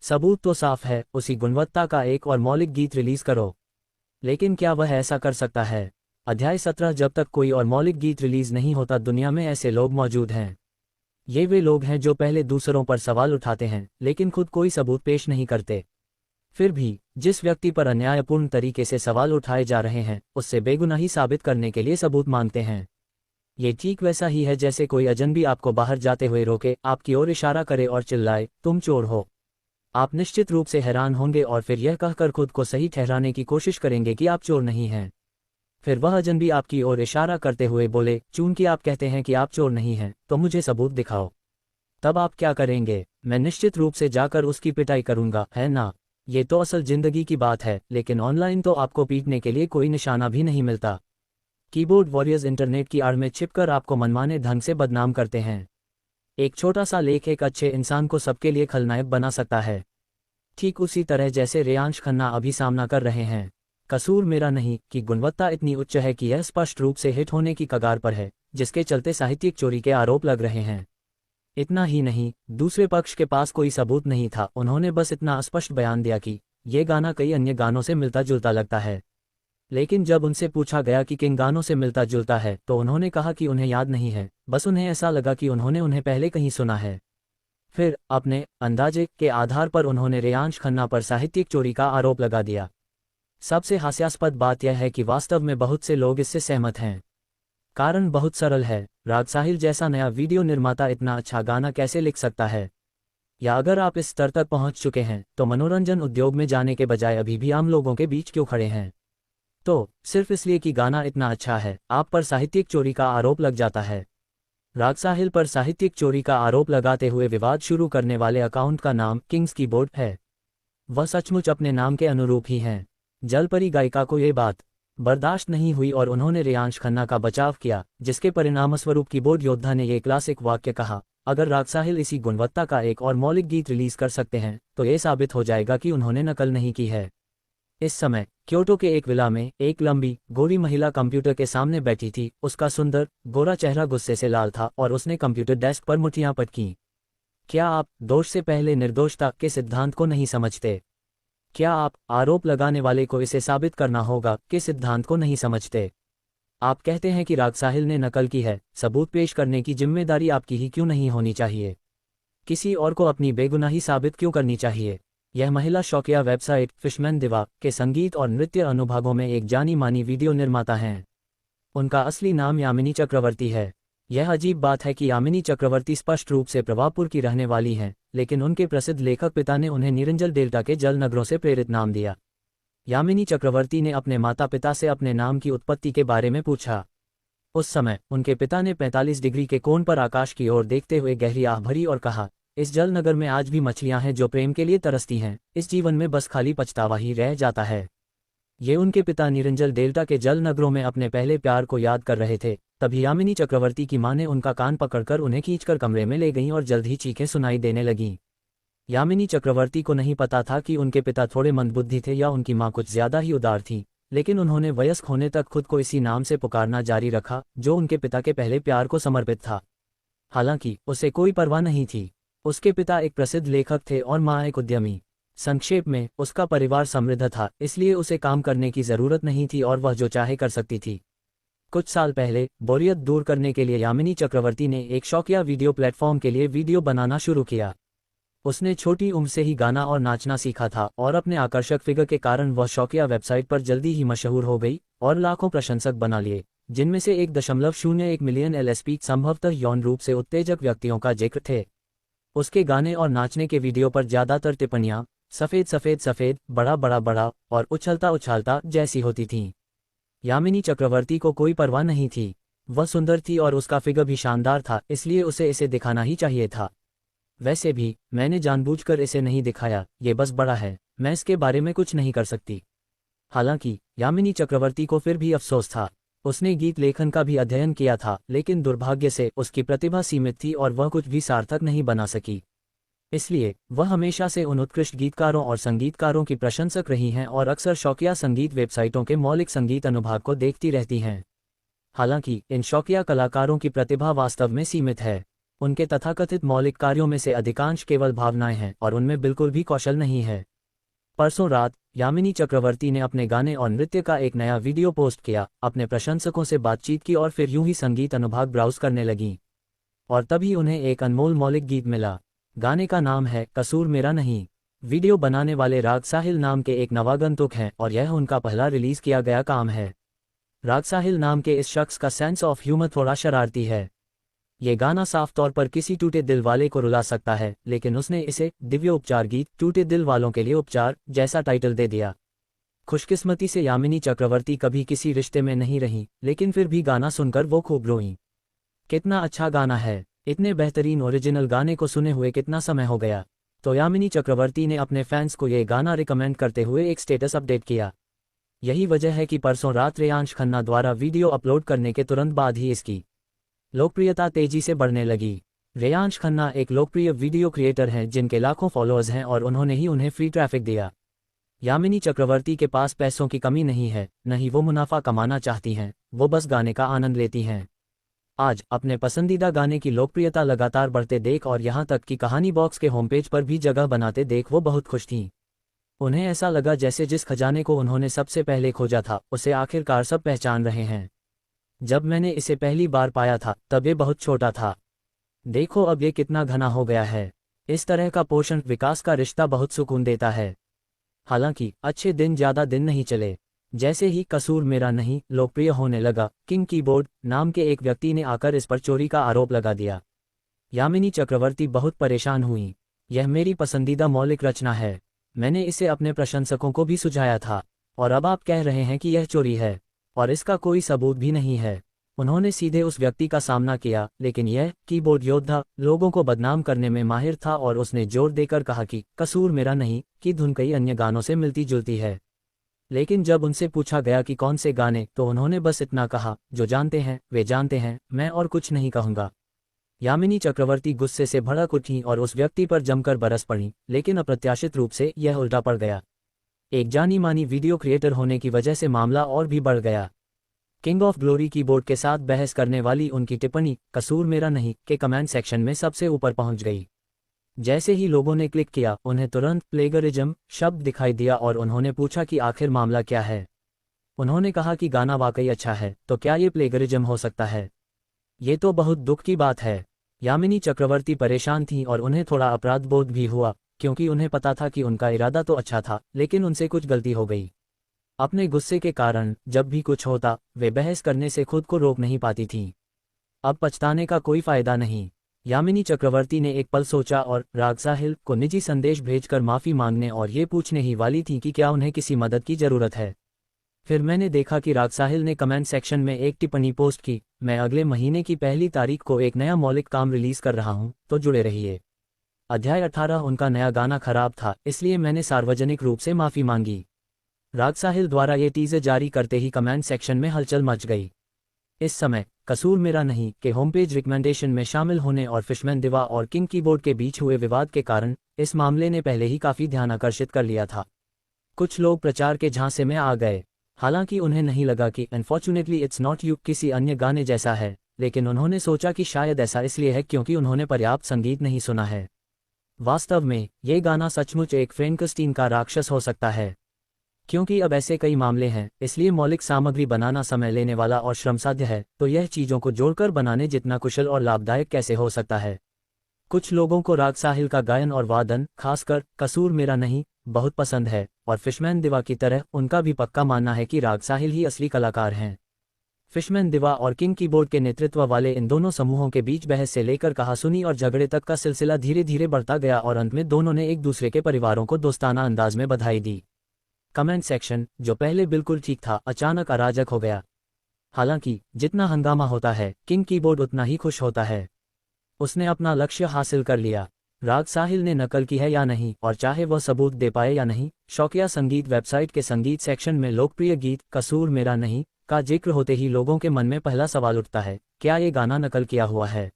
सबूत तो साफ है, उसी गुणवत्ता का एक और मौलिक गीत रिलीज करो। लेकिन क्या वह ऐसा कर सकता है? अध्याय 17। जब तक कोई और मौलिक गीत रिलीज नहीं होता, दुनिया में ऐसे लोग मौजूद हैं। ये वे लोग हैं जो पहले दूसरों पर सवाल उठाते हैं, लेकिन खुद कोई सबूत पेश नहीं करते। फिर भी जिस व्यक्ति पर अन्यायपूर्ण तरीके से सवाल उठाए जा रहे हैं, उससे बेगुनाही साबित करने के लिए सबूत मांगते हैं। ये ठीक वैसा ही है जैसे कोई अजनबी आपको बाहर जाते हुए रोके, आपकी ओर इशारा करे और चिल्लाए, तुम चोर हो। आप निश्चित रूप से हैरान होंगे और फिर यह कहकर खुद को सही ठहराने की कोशिश करेंगे कि आप चोर नहीं हैं। फिर वह अजनबी आपकी ओर इशारा करते हुए बोले, चूंकि आप कहते हैं कि आप चोर नहीं हैं, तो मुझे सबूत दिखाओ। तब आप क्या करेंगे? मैं निश्चित रूप से जाकर उसकी पिटाई करूंगा, है ना? ये तो असल जिंदगी की बात है, लेकिन ऑनलाइन तो आपको पीटने के लिए कोई निशाना भी नहीं मिलता। कीबोर्ड वॉरियर्स इंटरनेट की आड़ में छिपकर आपको मनमाने ढंग से बदनाम करते हैं। एक छोटा सा लेख एक अच्छे इंसान को सबके लिए खलनायक बना सकता है, ठीक उसी तरह जैसे रेयांश खन्ना अभी सामना कर रहे हैं। कसूर मेरा नहीं कि गुणवत्ता इतनी उच्च है कि यह स्पष्ट रूप से हिट होने की कगार पर है, जिसके चलते साहित्यिक चोरी के आरोप लग रहे हैं। इतना ही नहीं, दूसरे पक्ष के पास कोई सबूत नहीं था, उन्होंने बस इतना स्पष्ट बयान दिया कि ये गाना कई अन्य गानों से मिलता जुलता लगता है। लेकिन जब उनसे पूछा गया कि किन गानों से मिलता जुलता है, तो उन्होंने कहा कि उन्हें याद नहीं है, बस उन्हें ऐसा लगा कि उन्होंने उन्हें पहले कहीं सुना है। फिर अपने अंदाजे के आधार पर उन्होंने रेयांश खन्ना पर साहित्यिक चोरी का आरोप लगा दिया। सबसे हास्यास्पद बात यह है कि वास्तव में बहुत से लोग इससे सहमत हैं। कारण बहुत सरल है, राग साहिल जैसा नया वीडियो निर्माता इतना अच्छा गाना कैसे लिख सकता है? या अगर आप इस स्तर तक पहुंच चुके हैं, तो मनोरंजन उद्योग में जाने के बजाय अभी भी आम लोगों के बीच क्यों खड़े हैं? तो सिर्फ इसलिए कि गाना इतना अच्छा है, आप पर साहित्यिक चोरी का आरोप लग जाता है। राग साहिल पर साहित्यिक चोरी का आरोप लगाते हुए विवाद शुरू करने वाले अकाउंट का नाम किंग्स कीबोर्ड है। वह सचमुच अपने नाम के अनुरूप ही हैं। जलपरी गायिका को ये बात बर्दाश्त नहीं हुई और उन्होंने रेयांश खन्ना का बचाव किया, जिसके परिणामस्वरूप कीबोर्ड योद्धा ने ये क्लासिक वाक्य कहा, अगर राग साहिल इसी गुणवत्ता का एक और मौलिक गीत रिलीज कर सकते हैं, तो ये साबित हो जाएगा कि उन्होंने नकल नहीं की है। इस समय क्योटो के एक विला में एक लंबी गोरी महिला कंप्यूटर के सामने बैठी थी। उसका सुंदर गोरा चेहरा गुस्से से लाल था और उसने कंप्यूटर डेस्क पर मुठ्ठियां पटकीं। क्या आप दोष से पहले निर्दोषता के सिद्धांत को नहीं समझते? क्या आप आरोप लगाने वाले को इसे साबित करना होगा कि सिद्धांत को नहीं समझते? आप कहते हैं कि राग साहिल ने नकल की है, सबूत पेश करने की जिम्मेदारी आपकी ही क्यों नहीं होनी चाहिए? किसी और को अपनी बेगुनाही साबित क्यों करनी चाहिए? यह महिला शौकिया वेबसाइट फिशमैन दिवा के संगीत और नृत्य अनुभागों में एक जानी मानी वीडियो निर्माता हैं। उनका असली नाम यामिनी चक्रवर्ती है। यह अजीब बात है कि यामिनी चक्रवर्ती स्पष्ट रूप से प्रभापुर की रहने वाली हैं, लेकिन उनके प्रसिद्ध लेखक पिता ने उन्हें निरंजल डेल्टा के जल नगरों से प्रेरित नाम दिया। यामिनी चक्रवर्ती ने अपने माता पिता से अपने नाम की उत्पत्ति के बारे में पूछा। उस समय उनके पिता ने 45 डिग्री के कोण पर आकाश की ओर देखते हुए गहरी आह भरी और कहा, इस जल नगर में आज भी मछलियां हैं जो प्रेम के लिए तरसती हैं, इस जीवन में बस खाली पछतावा ही रह जाता है। ये उनके पिता निरंजल डेल्टा के जल नगरों में अपने पहले प्यार को याद कर रहे थे। तभी यामिनी चक्रवर्ती की मां ने उनका कान पकड़कर उन्हें खींचकर कमरे में ले गईं और जल्द ही चीखें सुनाई देने लगीं। यामिनी चक्रवर्ती को नहीं पता था कि उनके पिता थोड़े मंदबुद्धि थे या उनकी मां कुछ ज्यादा ही उदार थी, लेकिन उन्होंने वयस्क होने तक खुद को इसी नाम से पुकारना जारी रखा जो उनके पिता के पहले प्यार को समर्पित था। हालांकि उसे कोई परवाह नहीं थी। उसके पिता एक प्रसिद्ध लेखक थे और मां एक उद्यमी। संक्षेप में, उसका परिवार समृद्ध था, इसलिए उसे काम करने की जरूरत नहीं थी और वह जो चाहे कर सकती थी। कुछ साल पहले बोरियत दूर करने के लिए यामिनी चक्रवर्ती ने एक शौकिया वीडियो प्लेटफॉर्म के लिए वीडियो बनाना शुरू किया। उसने छोटी उम्र से ही गाना और नाचना सीखा था और अपने आकर्षक फिगर के कारण वह शौकिया वेबसाइट पर जल्दी ही मशहूर हो गई और लाखों प्रशंसक बना लिए, जिनमें से 1.01 मिलियन एलएसपी संभवतः यौन रूप से उत्तेजक व्यक्तियों का जिक्र थे। उसके गाने और नाचने के वीडियो पर ज्यादातर टिप्पणियां सफेद सफेद सफेद, बड़ा बड़ा बड़ा और उछलता उछालता जैसी होती थीं। यामिनी चक्रवर्ती को कोई परवाह नहीं थी। वह सुंदर थी और उसका फिगर भी शानदार था, इसलिए उसे इसे दिखाना ही चाहिए था। वैसे भी मैंने जानबूझकर इसे नहीं दिखाया, ये बस बड़ा है, मैं इसके बारे में कुछ नहीं कर सकती। हालांकि यामिनी चक्रवर्ती को फिर भी अफसोस था। उसने गीत लेखन का भी अध्ययन किया था, लेकिन दुर्भाग्य से उसकी प्रतिभा सीमित थी और वह कुछ भी सार्थक नहीं बना सकी। इसलिए वह हमेशा से उन उत्कृष्ट गीतकारों और संगीतकारों की प्रशंसक रही हैं और अक्सर शौकिया संगीत वेबसाइटों के मौलिक संगीत अनुभाग को देखती रहती हैं। हालांकि इन शौकिया कलाकारों की प्रतिभा वास्तव में सीमित है। उनके तथाकथित मौलिक कार्यों में से अधिकांश केवल भावनाएं हैं और उनमें बिल्कुल भी कौशल नहीं है। परसों रात यामिनी चक्रवर्ती ने अपने गाने और नृत्य का एक नया वीडियो पोस्ट किया, अपने प्रशंसकों से बातचीत की और फिर यूं ही संगीत अनुभाग ब्राउज करने लगीं। और तभी उन्हें एक अनमोल मौलिक गीत मिला। गाने का नाम है कसूर मेरा नहीं। वीडियो बनाने वाले राग साहिल नाम के एक नवागंतुक हैं और यह उनका पहला रिलीज किया गया काम है। राग साहिल नाम के इस शख्स का सेंस ऑफ ह्यूमर थोड़ा शरारती है। ये गाना साफ तौर पर किसी टूटे दिल वाले को रुला सकता है, लेकिन उसने इसे दिव्य उपचार गीत टूटे दिल वालों के लिए उपचार जैसा टाइटल दे दिया। खुशकिस्मती से यामिनी चक्रवर्ती कभी किसी रिश्ते में नहीं रही, लेकिन फिर भी गाना सुनकर वो खूब रोईं। कितना अच्छा गाना है। इतने बेहतरीन ओरिजिनल गाने को सुने हुए कितना समय हो गया। तो यामिनी चक्रवर्ती ने अपने फैंस को ये गाना रिकमेंड करते हुए एक स्टेटस अपडेट किया। यही वजह है कि परसों रात रेयांश खन्ना द्वारा वीडियो अपलोड करने के तुरंत बाद ही इसकी लोकप्रियता तेजी से बढ़ने लगी। रेयांश खन्ना एक लोकप्रिय वीडियो क्रिएटर हैं जिनके लाखों फॉलोअर्स हैं और उन्होंने ही उन्हें फ्री ट्रैफिक दिया। यामिनी चक्रवर्ती के पास पैसों की कमी नहीं है, न ही वो मुनाफा कमाना चाहती हैं, वो बस गाने का आनंद लेती हैं। आज अपने पसंदीदा गाने की लोकप्रियता लगातार बढ़ते देख और यहाँ तक कि कहानी बॉक्स के होम पेज पर भी जगह बनाते देख वो बहुत खुश थीं। उन्हें ऐसा लगा जैसे जिस खजाने को उन्होंने सबसे पहले खोजा था उसे आखिरकार सब पहचान रहे हैं। जब मैंने इसे पहली बार पाया था तब ये बहुत छोटा था, देखो अब ये कितना घना हो गया है। इस तरह का पोषण विकास का रिश्ता बहुत सुकून देता है। हालांकि अच्छे दिन ज़्यादा दिन नहीं चले, जैसे ही कसूर मेरा नहीं लोकप्रिय होने लगा, किंग कीबोर्ड नाम के एक व्यक्ति ने आकर इस पर चोरी का आरोप लगा दिया। यामिनी चक्रवर्ती बहुत परेशान हुई। यह मेरी पसंदीदा मौलिक रचना है, मैंने इसे अपने प्रशंसकों को भी सुझाया था और अब आप कह रहे हैं कि यह चोरी है और इसका कोई सबूत भी नहीं है। उन्होंने सीधे उस व्यक्ति का सामना किया, लेकिन यह कीबोर्ड योद्धा लोगों को बदनाम करने में माहिर था और उसने जोर देकर कहा कि कसूर मेरा नहीं की धुन कई अन्य गानों से मिलती जुलती है। लेकिन जब उनसे पूछा गया कि कौन से गाने, तो उन्होंने बस इतना कहा, जो जानते हैं वे जानते हैं, मैं और कुछ नहीं कहूँगा। यामिनी चक्रवर्ती गुस्से से भड़क उठी और उस व्यक्ति पर जमकर बरस पड़ी, लेकिन अप्रत्याशित रूप से यह उल्टा पड़ गया। एक जानी मानी वीडियो क्रिएटर होने की वजह से मामला और भी बढ़ गया। किंग ऑफ ग्लोरी कीबोर्ड के साथ बहस करने वाली उनकी टिप्पणी कसूर मेरा नहीं के कमेंट सेक्शन में सबसे ऊपर पहुंच गई। जैसे ही लोगों ने क्लिक किया उन्हें तुरंत प्लेगरिज्म शब्द दिखाई दिया और उन्होंने पूछा कि आखिर मामला क्या है। उन्होंने कहा कि गाना वाकई अच्छा है, तो क्या ये प्लेगरिज्म हो सकता है? ये तो बहुत दुख की बात है। यामिनी चक्रवर्ती परेशान थीं और उन्हें थोड़ा अपराध बोध भी हुआ, क्योंकि उन्हें पता था कि उनका इरादा तो अच्छा था, लेकिन उनसे कुछ गलती हो गई। अपने गुस्से के कारण जब भी कुछ होता वे बहस करने से खुद को रोक नहीं पाती थीं। अब पछताने का कोई फायदा नहीं। यामिनी चक्रवर्ती ने एक पल सोचा और राग साहिल को निजी संदेश भेजकर माफ़ी मांगने और ये पूछने ही वाली थी कि क्या उन्हें किसी मदद की ज़रूरत है। फिर मैंने देखा कि राग साहिल ने कमेंट सेक्शन में एक टिप्पणी पोस्ट की, मैं अगले महीने की पहली तारीख को एक नया मौलिक काम रिलीज़ कर रहा हूँ, तो जुड़े रहिए। अध्याय 18 उनका नया गाना खराब था, इसलिए मैंने सार्वजनिक रूप से माफ़ी मांगी। राग साहिल द्वारा ये टीज़र जारी करते ही कमेंट सेक्शन में हलचल मच गई। इस समय कसूर मेरा नहीं के होम पेज रिकमेंडेशन में शामिल होने और फिशमैन दिवा और किंग कीबोर्ड के बीच हुए विवाद के कारण इस मामले ने पहले ही काफ़ी ध्यान आकर्षित कर लिया था। कुछ लोग प्रचार के झांसे में आ गए। हालांकि उन्हें नहीं लगा कि अनफॉर्चुनेटली इट्स नॉट यू किसी अन्य गाने जैसा है, लेकिन उन्होंने सोचा कि शायद ऐसा इसलिए है क्योंकि उन्होंने पर्याप्त संगीत नहीं सुना है। वास्तव में ये गाना सचमुच एक फ्रैंकेनस्टीन का राक्षस हो सकता है, क्योंकि अब ऐसे कई मामले हैं, इसलिए मौलिक सामग्री बनाना समय लेने वाला और श्रमसाध्य है, तो यह चीज़ों को जोड़कर बनाने जितना कुशल और लाभदायक कैसे हो सकता है। कुछ लोगों को राग साहिल का गायन और वादन, खासकर कसूर मेरा नहीं, बहुत पसंद है और फिशमैन दिवा की तरह उनका भी पक्का मानना है कि राग साहिल ही असली कलाकार हैं। फिशमैन दिवा और किंग कीबोर्ड के नेतृत्व वाले इन दोनों समूहों के बीच बहस से लेकर कहासुनी और झगड़े तक का सिलसिला धीरे धीरे बढ़ता गया और अंत में दोनों ने एक दूसरे के परिवारों को दोस्ताना अंदाज में बधाई दी। कमेंट सेक्शन, जो पहले बिल्कुल ठीक था, अचानक अराजक हो गया। हालांकि जितना हंगामा होता है, किंग कीबोर्ड उतना ही खुश होता है। उसने अपना लक्ष्य हासिल कर लिया। राग साहिल ने नकल की है या नहीं, और चाहे वह सबूत दे पाए या नहीं, शौकिया संगीत वेबसाइट के संगीत सेक्शन में लोकप्रिय गीत कसूर मेरा नहीं का जिक्र होते ही लोगों के मन में पहला सवाल उठता है, क्या ये गाना नकल किया हुआ है?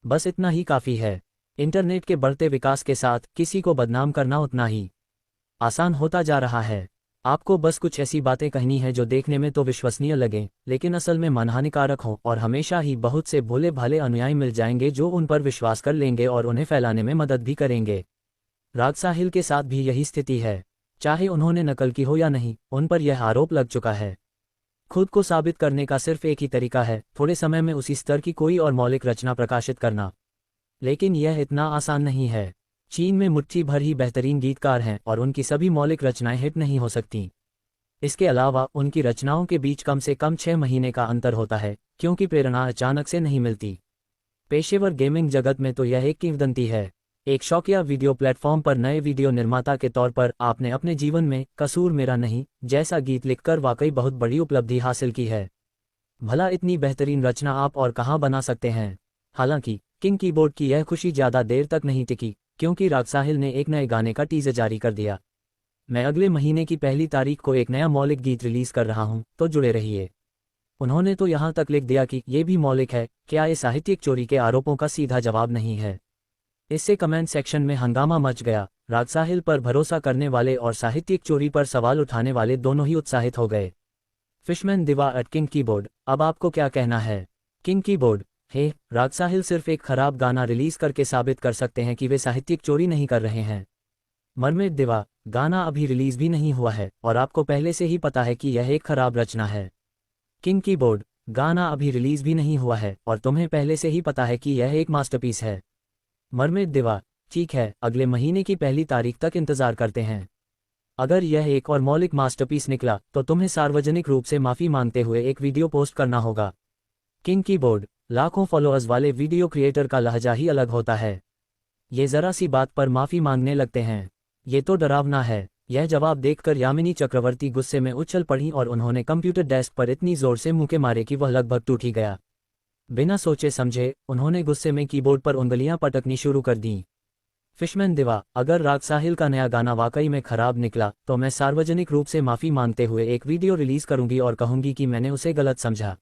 बस इतना ही काफ़ी है। इंटरनेट के बढ़ते विकास के साथ किसी को बदनाम करना उतना ही आसान होता जा रहा है। आपको बस कुछ ऐसी बातें कहनी है जो देखने में तो विश्वसनीय लगें, लेकिन असल में मनहानिकारक हों, और हमेशा ही बहुत से भोले भाले अनुयायी मिल जाएंगे जो उन पर विश्वास कर लेंगे और उन्हें फैलाने में मदद भी करेंगे। राग साहिल के साथ भी यही स्थिति है। चाहे उन्होंने नकल की हो या नहीं, उन पर यह आरोप लग चुका है। खुद को साबित करने का सिर्फ एक ही तरीका है, थोड़े समय में उसी स्तर की कोई और मौलिक रचना प्रकाशित करना। लेकिन यह इतना आसान नहीं है। चीन में मुट्ठी भर ही बेहतरीन गीतकार हैं और उनकी सभी मौलिक रचनाएं हिट नहीं हो सकती। इसके अलावा उनकी रचनाओं के बीच कम से कम 6 महीने का अंतर होता है, क्योंकि प्रेरणा अचानक से नहीं मिलती। पेशेवर गेमिंग जगत में तो यह एक किंवदंती है। एक शौकिया वीडियो प्लेटफॉर्म पर नए वीडियो निर्माता के तौर पर आपने अपने जीवन में कसूर मेरा नहीं जैसा गीत लिखकर वाकई बहुत बड़ी उपलब्धि हासिल की है। भला इतनी बेहतरीन रचना आप और कहाँ बना सकते हैं? हालांकि किंग कीबोर्ड की यह खुशी ज़्यादा देर तक नहीं टिकी, क्योंकि राग साहिल ने एक नए गाने का टीजर जारी कर दिया। मैं अगले महीने की 1 तारीख को एक नया मौलिक गीत रिलीज कर रहा हूं, तो जुड़े रहिए। उन्होंने तो यहाँ तक लिख दिया कि ये भी मौलिक है, क्या ये साहित्यिक चोरी के आरोपों का सीधा जवाब नहीं है। इससे कमेंट सेक्शन में हंगामा मच गया। राग साहिल पर भरोसा करने वाले और साहित्यिक चोरी पर सवाल उठाने वाले दोनों ही उत्साहित हो गए। फिशमैन दिवा एट किंग कीबोर्ड, अब आपको क्या कहना है? किंग कीबोर्ड, हे, राग साहिल सिर्फ एक खराब गाना रिलीज करके साबित कर सकते हैं कि वे साहित्यिक चोरी नहीं कर रहे हैं। मरमेड दिवा, गाना अभी रिलीज भी नहीं हुआ है और आपको पहले से ही पता है कि यह एक खराब रचना है। किंग कीबोर्ड, गाना अभी रिलीज भी नहीं हुआ है और तुम्हें पहले से ही पता है कि यह एक मास्टरपीस है। मरमेड दिवा, ठीक है, अगले महीने की 1 तारीख तक इंतजार करते हैं। अगर यह एक और मौलिक मास्टरपीस निकला तो तुम्हें सार्वजनिक रूप से माफी मांगते हुए एक वीडियो पोस्ट करना होगा। किंग कीबोर्ड, लाखों फॉलोअर्स वाले वीडियो क्रिएटर का लहजा ही अलग होता है। ये जरा सी बात पर माफी मांगने लगते हैं, ये तो डरावना है। यह जवाब देखकर यामिनी चक्रवर्ती गुस्से में उछल पड़ी और उन्होंने कंप्यूटर डेस्क पर इतनी जोर से मुक्के मारे कि वह लगभग टूट ही गया। बिना सोचे समझे उन्होंने गुस्से में कीबोर्ड पर उंगलियां पटकनी शुरू कर दीं। फिशमैन दिवा, अगर राग साहिल का नया गाना वाकई में खराब निकला तो मैं सार्वजनिक रूप से माफी मांगते हुए एक वीडियो रिलीज करूंगी और कहूंगी कि मैंने उसे गलत समझा।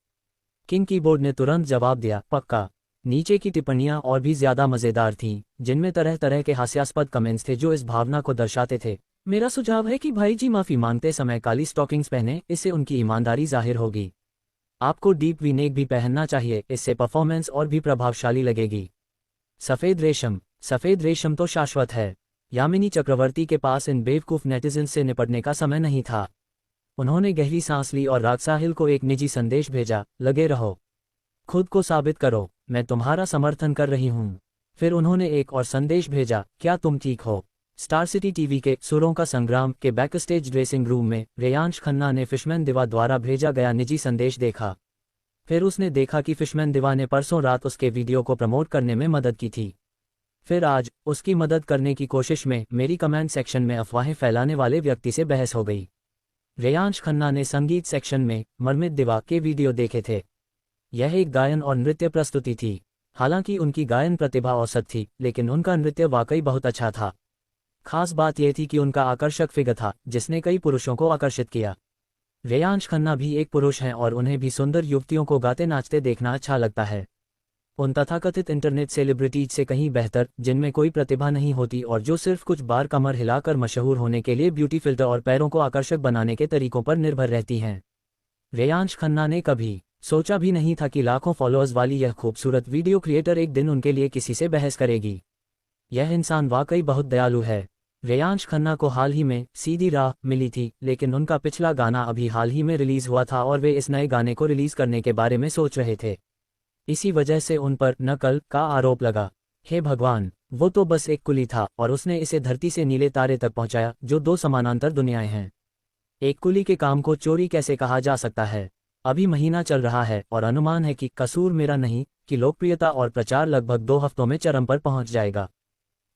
किंग कीबोर्ड ने तुरंत जवाब दिया, पक्का। नीचे की टिप्पणियां और भी ज्यादा मजेदार थीं, जिनमें तरह तरह के हास्यास्पद कमेंट्स थे जो इस भावना को दर्शाते थे। मेरा सुझाव है कि भाई जी माफी मांगते समय काली स्टॉकिंग्स पहने, इससे उनकी ईमानदारी जाहिर होगी। आपको डीप वी नेक भी पहनना चाहिए, इससे परफॉर्मेंस और भी प्रभावशाली लगेगी। सफेद रेशम तो शाश्वत है। यामिनी चक्रवर्ती के पास इन बेवकूफ नेटिजन्स से निपटने का समय नहीं था। उन्होंने गहरी सांस ली और राग साहिल को एक निजी संदेश भेजा, लगे रहो, खुद को साबित करो, मैं तुम्हारा समर्थन कर रही हूँ। फिर उन्होंने एक और संदेश भेजा, क्या तुम ठीक हो? स्टार सिटी टीवी के सुरों का संग्राम के बैकस्टेज ड्रेसिंग रूम में रेयांश खन्ना ने फिशमैन दिवा द्वारा भेजा गया निजी संदेश देखा। फिर उसने देखा कि फिशमैन दिवा ने परसों रात उसके वीडियो को प्रमोट करने में मदद की थी। फिर आज उसकी मदद करने की कोशिश में मेरी कमेंट सेक्शन में अफवाहें फैलाने वाले व्यक्ति से बहस हो गई। रेयांश खन्ना ने संगीत सेक्शन में मरमित दिवा के वीडियो देखे थे। यह एक गायन और नृत्य प्रस्तुति थी। हालांकि उनकी गायन प्रतिभा औसत थी, लेकिन उनका नृत्य वाकई बहुत अच्छा था। खास बात यह थी कि उनका आकर्षक फिगर था, जिसने कई पुरुषों को आकर्षित किया। रेयांश खन्ना भी एक पुरुष हैं और उन्हें भी सुंदर युवतियों को गाते नाचते देखना अच्छा लगता है। उन तथाकथित इंटरनेट सेलिब्रिटीज से कहीं बेहतर, जिनमें कोई प्रतिभा नहीं होती और जो सिर्फ कुछ बार कमर हिलाकर मशहूर होने के लिए ब्यूटी फिल्टर और पैरों को आकर्षक बनाने के तरीकों पर निर्भर रहती हैं। रेयांश खन्ना ने कभी सोचा भी नहीं था कि लाखों फॉलोअर्स वाली यह खूबसूरत वीडियो क्रिएटर एक दिन उनके लिए किसी से बहस करेगी। यह इंसान वाकई बहुत दयालु है। रेयांश खन्ना को हाल ही में सीधी राह मिली थी, लेकिन उनका पिछला गाना अभी हाल ही में रिलीज हुआ था और वे इस नए गाने को रिलीज करने के बारे में सोच रहे थे। इसी वजह से उन पर नकल का आरोप लगा। हे भगवान, वो तो बस एक कुली था और उसने इसे धरती से नीले तारे तक पहुंचाया, जो दो समानांतर दुनियाएं हैं। एक कुली के काम को चोरी कैसे कहा जा सकता है? अभी महीना चल रहा है और अनुमान है कि कसूर मेरा नहीं कि लोकप्रियता और प्रचार लगभग 2 हफ्तों में चरम पर पहुंच जाएगा।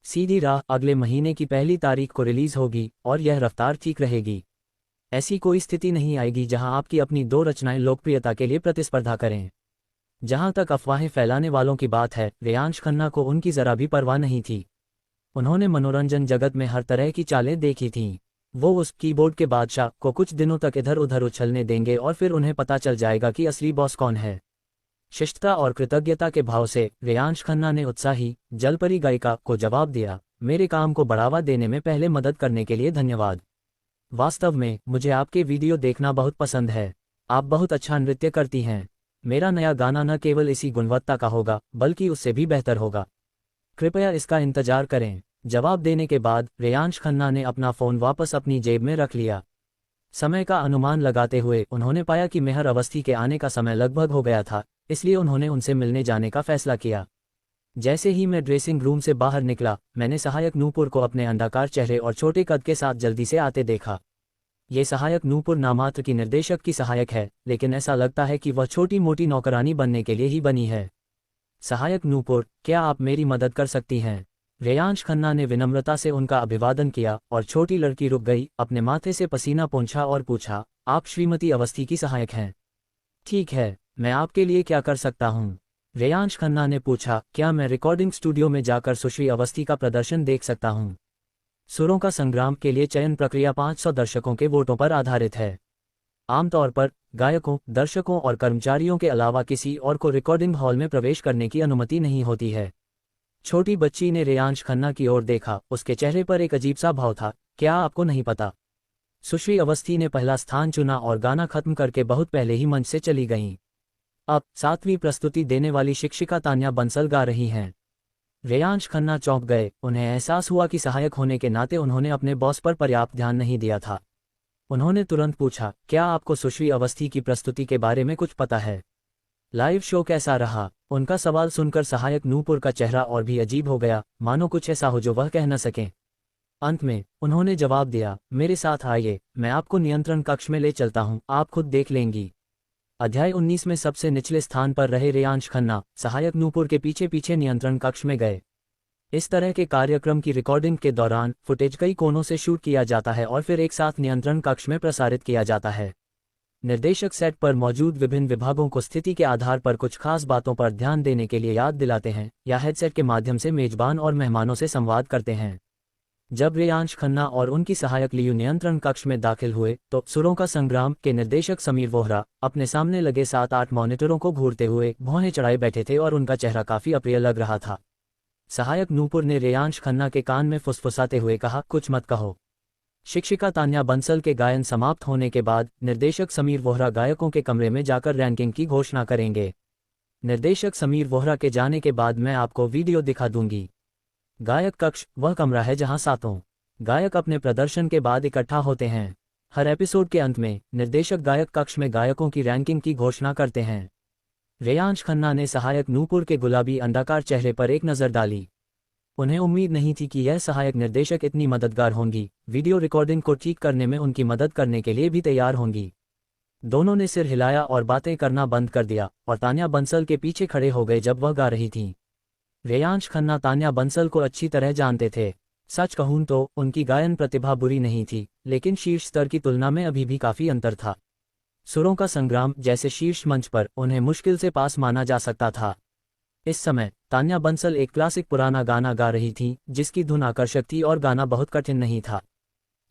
सीधी राह अगले महीने की 1 तारीख को रिलीज होगी और यह रफ्तार ठीक रहेगी। ऐसी कोई स्थिति नहीं आएगी जहां आपकी अपनी 2 रचनाएं लोकप्रियता के लिए प्रतिस्पर्धा करें। जहां तक अफवाहें फैलाने वालों की बात है, रेयांश खन्ना को उनकी जरा भी परवाह नहीं थी। उन्होंने मनोरंजन जगत में हर तरह की चालें देखी थीं। वो उस कीबोर्ड के बादशाह को कुछ दिनों तक इधर उधर उछलने देंगे और फिर उन्हें पता चल जाएगा कि असली बॉस कौन है। शिष्टता और कृतज्ञता के भाव से रेयांश खन्ना ने उत्साही जलपरी गायिका को जवाब दिया, मेरे काम को बढ़ावा देने में पहले मदद करने के लिए धन्यवाद। वास्तव में मुझे आपके वीडियो देखना बहुत पसंद है। आप बहुत अच्छा नृत्य करती हैं। मेरा नया गाना न केवल इसी गुणवत्ता का होगा बल्कि उससे भी बेहतर होगा। कृपया इसका इंतजार करें। जवाब देने के बाद रेयांश खन्ना ने अपना फ़ोन वापस अपनी जेब में रख लिया। समय का अनुमान लगाते हुए उन्होंने पाया कि मेहर अवस्थी के आने का समय लगभग हो गया था, इसलिए उन्होंने उनसे मिलने जाने का फैसला किया। जैसे ही मैं ड्रेसिंग रूम से बाहर निकला, मैंने सहायक नूपुर को अपने अंडाकार चेहरे और छोटे कद के साथ जल्दी से आते देखा। ये सहायक नूपुर नामात्र की निर्देशक की सहायक है, लेकिन ऐसा लगता है कि वह छोटी मोटी नौकरानी बनने के लिए ही बनी है। सहायक नूपुर, क्या आप मेरी मदद कर सकती हैं? रेयांश खन्ना ने विनम्रता से उनका अभिवादन किया और छोटी लड़की रुक गई, अपने माथे से पसीना पोंछा और पूछा, आप श्रीमती अवस्थी की सहायक हैं? ठीक है, मैं आपके लिए क्या कर सकता हूँ? रेयांश खन्ना ने पूछा, क्या मैं रिकॉर्डिंग स्टूडियो में जाकर सुश्री अवस्थी का प्रदर्शन देख सकता हूं? सुरों का संग्राम के लिए चयन प्रक्रिया 500 दर्शकों के वोटों पर आधारित है। आमतौर पर गायकों, दर्शकों और कर्मचारियों के अलावा किसी और को रिकॉर्डिंग हॉल में प्रवेश करने की अनुमति नहीं होती है। छोटी बच्ची ने रेयांश खन्ना की ओर देखा, उसके चेहरे पर एक अजीब सा भाव था। क्या आपको नहीं पता? सुश्री अवस्थी ने पहला स्थान चुना और गाना खत्म करके बहुत पहले ही मंच से चली गईं। अब 7वीं प्रस्तुति देने वाली शिक्षिका तान्या बंसल गा रही हैं। रेयांश खन्ना चौंक गए। उन्हें एहसास हुआ कि सहायक होने के नाते उन्होंने अपने बॉस पर पर्याप्त ध्यान नहीं दिया था। उन्होंने तुरंत पूछा, क्या आपको सुश्री अवस्थी की प्रस्तुति के बारे में कुछ पता है? लाइव शो कैसा रहा? उनका सवाल सुनकर सहायक नूपुर का चेहरा और भी अजीब हो गया, मानो कुछ ऐसा हो जो वह कह न सकें। अंत में उन्होंने जवाब दिया, मेरे साथ आइए, मैं आपको नियंत्रण कक्ष में ले चलता हूं, आप खुद देख लेंगी। अध्याय 19 में सबसे निचले स्थान पर रहे रेयांश खन्ना सहायक नूपुर के पीछे पीछे नियंत्रण कक्ष में गए। इस तरह के कार्यक्रम की रिकॉर्डिंग के दौरान फुटेज कई कोनों से शूट किया जाता है और फिर एक साथ नियंत्रण कक्ष में प्रसारित किया जाता है। निर्देशक सेट पर मौजूद विभिन्न विभागों को स्थिति के आधार पर कुछ खास बातों पर ध्यान देने के लिए याद दिलाते हैं या हेडसेट के माध्यम से मेजबान और मेहमानों से संवाद करते हैं। जब रेयांश खन्ना और उनकी सहायक लियू नियंत्रण कक्ष में दाखिल हुए तो सुरों का संग्राम के निर्देशक समीर वोहरा अपने सामने लगे 7-8 मॉनिटरों को घूरते हुए भौहें चढ़ाए बैठे थे और उनका चेहरा काफी अप्रिय लग रहा था। सहायक नूपुर ने रेयांश खन्ना के कान में फुसफुसाते हुए कहा, कुछ मत कहो। शिक्षिका तान्या बंसल के गायन समाप्त होने के बाद निर्देशक समीर वोहरा गायकों के कमरे में जाकर रैंकिंग की घोषणा करेंगे। निर्देशक समीर वोहरा के जाने के बाद मैं आपको वीडियो दिखा दूंगी। गायक कक्ष वह कमरा है जहां 7 गायक अपने प्रदर्शन के बाद इकट्ठा होते हैं। हर एपिसोड के अंत में निर्देशक गायक कक्ष में गायकों की रैंकिंग की घोषणा करते हैं। रेयांश खन्ना ने सहायक नूपुर के गुलाबी अंडाकार चेहरे पर एक नज़र डाली। उन्हें उम्मीद नहीं थी कि यह सहायक निर्देशक इतनी मददगार होंगी, वीडियो रिकॉर्डिंग को ठीक करने में उनकी मदद करने के लिए भी तैयार होंगी। दोनों ने सिर हिलाया और बातें करना बंद कर दिया और तान्या बंसल के पीछे खड़े हो गए जब वह गा रही थीं। रेयांश खन्ना तान्या बंसल को अच्छी तरह जानते थे। सच कहूं तो उनकी गायन प्रतिभा बुरी नहीं थी, लेकिन शीर्ष स्तर की तुलना में अभी भी काफी अंतर था। सुरों का संग्राम जैसे शीर्ष मंच पर उन्हें मुश्किल से पास माना जा सकता था। इस समय तान्या बंसल एक क्लासिक पुराना गाना गा रही थीं, जिसकी धुन आकर्षक थी और गाना बहुत कठिन नहीं था।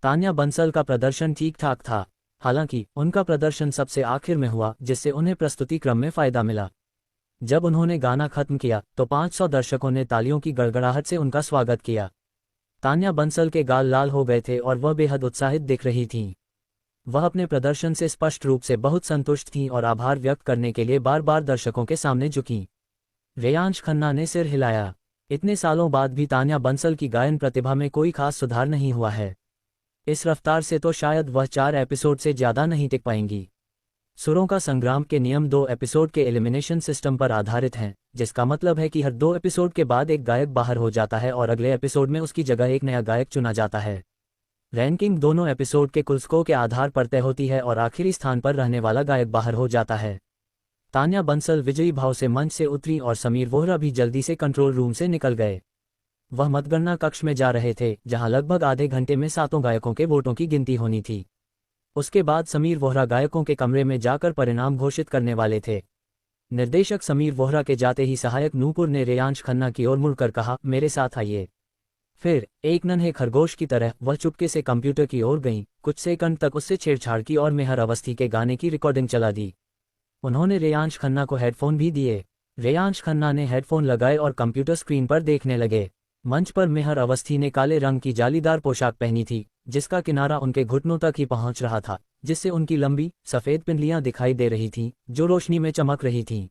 तान्या बंसल का प्रदर्शन ठीक ठाक था, हालांकि उनका प्रदर्शन सबसे आखिर में हुआ, जिससे उन्हें प्रस्तुति क्रम में फायदा मिला। जब उन्होंने गाना खत्म किया तो 500 दर्शकों ने तालियों की गड़गड़ाहट से उनका स्वागत किया। तान्या बंसल के गाल लाल हो गए थे और वह बेहद उत्साहित दिख रही थीं। वह अपने प्रदर्शन से स्पष्ट रूप से बहुत संतुष्ट थीं और आभार व्यक्त करने के लिए बार बार दर्शकों के सामने झुकीं। रेयांश खन्ना ने सिर हिलाया। इतने सालों बाद भी तान्या बंसल की गायन प्रतिभा में कोई खास सुधार नहीं हुआ है। इस रफ्तार से तो शायद वह 4 एपिसोड से ज्यादा नहीं टिक पाएंगी। सुरों का संग्राम के नियम 2 एपिसोड के एलिमिनेशन सिस्टम पर आधारित हैं, जिसका मतलब है कि हर 2 एपिसोड के बाद एक गायक बाहर हो जाता है और अगले एपिसोड में उसकी जगह एक नया गायक चुना जाता है। रैंकिंग दोनों एपिसोड के कुल स्कोर के आधार पर तय होती है और आखिरी स्थान पर रहने वाला गायक बाहर हो जाता है। तान्या बंसल विजयी भाव से मंच से उतरी और समीर वोहरा भी जल्दी से कंट्रोल रूम से निकल गए। वह मतगणना कक्ष में जा रहे थे, जहां लगभग आधे घंटे में 7 गायकों के वोटों की गिनती होनी थी। उसके बाद समीर वोहरा गायकों के कमरे में जाकर परिणाम घोषित करने वाले थे। निर्देशक समीर वोहरा के जाते ही सहायक नूपुर ने रेयांश खन्ना की ओर मुड़कर कहा, मेरे साथ आइए। फिर एक नन्हे खरगोश की तरह वह चुपके से कंप्यूटर की ओर गईं, कुछ सेकंड तक उससे छेड़छाड़ की और मेहर अवस्थी के गाने की रिकॉर्डिंग चला दी। उन्होंने रेयांश खन्ना को हेडफोन भी दिए। रेयांश खन्ना ने हेडफोन लगाए और कंप्यूटर स्क्रीन पर देखने लगे। मंच पर मेहर अवस्थी ने काले रंग की जालीदार पोशाक पहनी थी, जिसका किनारा उनके घुटनों तक ही पहुंच रहा था, जिससे उनकी लंबी सफेद पिंडलियां दिखाई दे रही थीं, जो रोशनी में चमक रही थीं।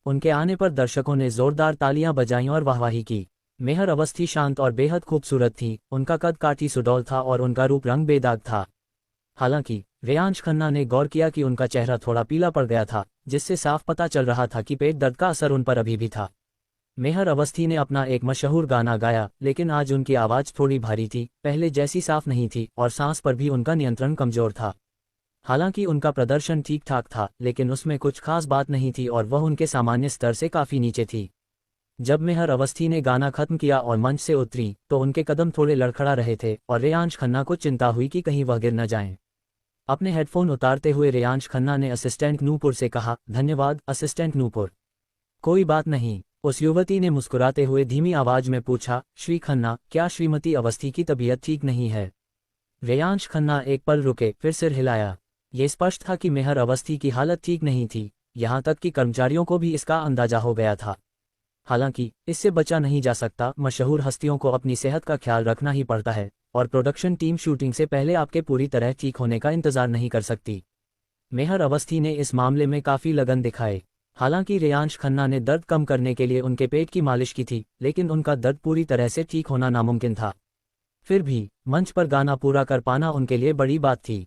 उनके आने पर दर्शकों ने जोरदार तालियां बजाईं और वाहवाही की। मेहर अवस्थी शांत और बेहद खूबसूरत थी। उनका कद काठी सुडौल था और उनका रूप रंग बेदाग था। हालांकि रेयांश खन्ना ने गौर किया कि उनका चेहरा थोड़ा पीला पड़ गया था, जिससे साफ पता चल रहा था कि पेट दर्द का असर उन पर अभी भी था। मेहर अवस्थी ने अपना एक मशहूर गाना गाया, लेकिन आज उनकी आवाज थोड़ी भारी थी, पहले जैसी साफ नहीं थी और सांस पर भी उनका नियंत्रण कमजोर था। हालांकि उनका प्रदर्शन ठीक ठाक था, लेकिन उसमें कुछ खास बात नहीं थी और वह उनके सामान्य स्तर से काफी नीचे थी। जब मेहर अवस्थी ने गाना खत्म किया और मंच से उतरी तो उनके कदम थोड़े लड़खड़ा रहे थे और रेयांश खन्ना को चिंता हुई कि कहीं वह गिर न जाएं। अपने हेडफोन उतारते हुए रेयांश खन्ना ने असिस्टेंट नूपुर से कहा, धन्यवाद असिस्टेंट नूपुर। कोई बात नहीं, उस युवती ने मुस्कुराते हुए धीमी आवाज में पूछा। श्री खन्ना, क्या श्रीमती अवस्थी की तबीयत ठीक नहीं है? रेयांश खन्ना एक पल रुके, फिर सिर हिलाया। ये स्पष्ट था कि मेहर अवस्थी की हालत ठीक नहीं थी, यहाँ तक कि कर्मचारियों को भी इसका अंदाजा हो गया था। हालांकि इससे बचा नहीं जा सकता, मशहूर हस्तियों को अपनी सेहत का ख्याल रखना ही पड़ता है, और प्रोडक्शन टीम शूटिंग से पहले आपके पूरी तरह ठीक होने का इंतजार नहीं कर सकती। मेहर अवस्थी ने इस मामले में काफ़ी लगन दिखाए। हालांकि रेयांश खन्ना ने दर्द कम करने के लिए उनके पेट की मालिश की थी, लेकिन उनका दर्द पूरी तरह से ठीक होना नामुमकिन था। फिर भी मंच पर गाना पूरा कर पाना उनके लिए बड़ी बात थी।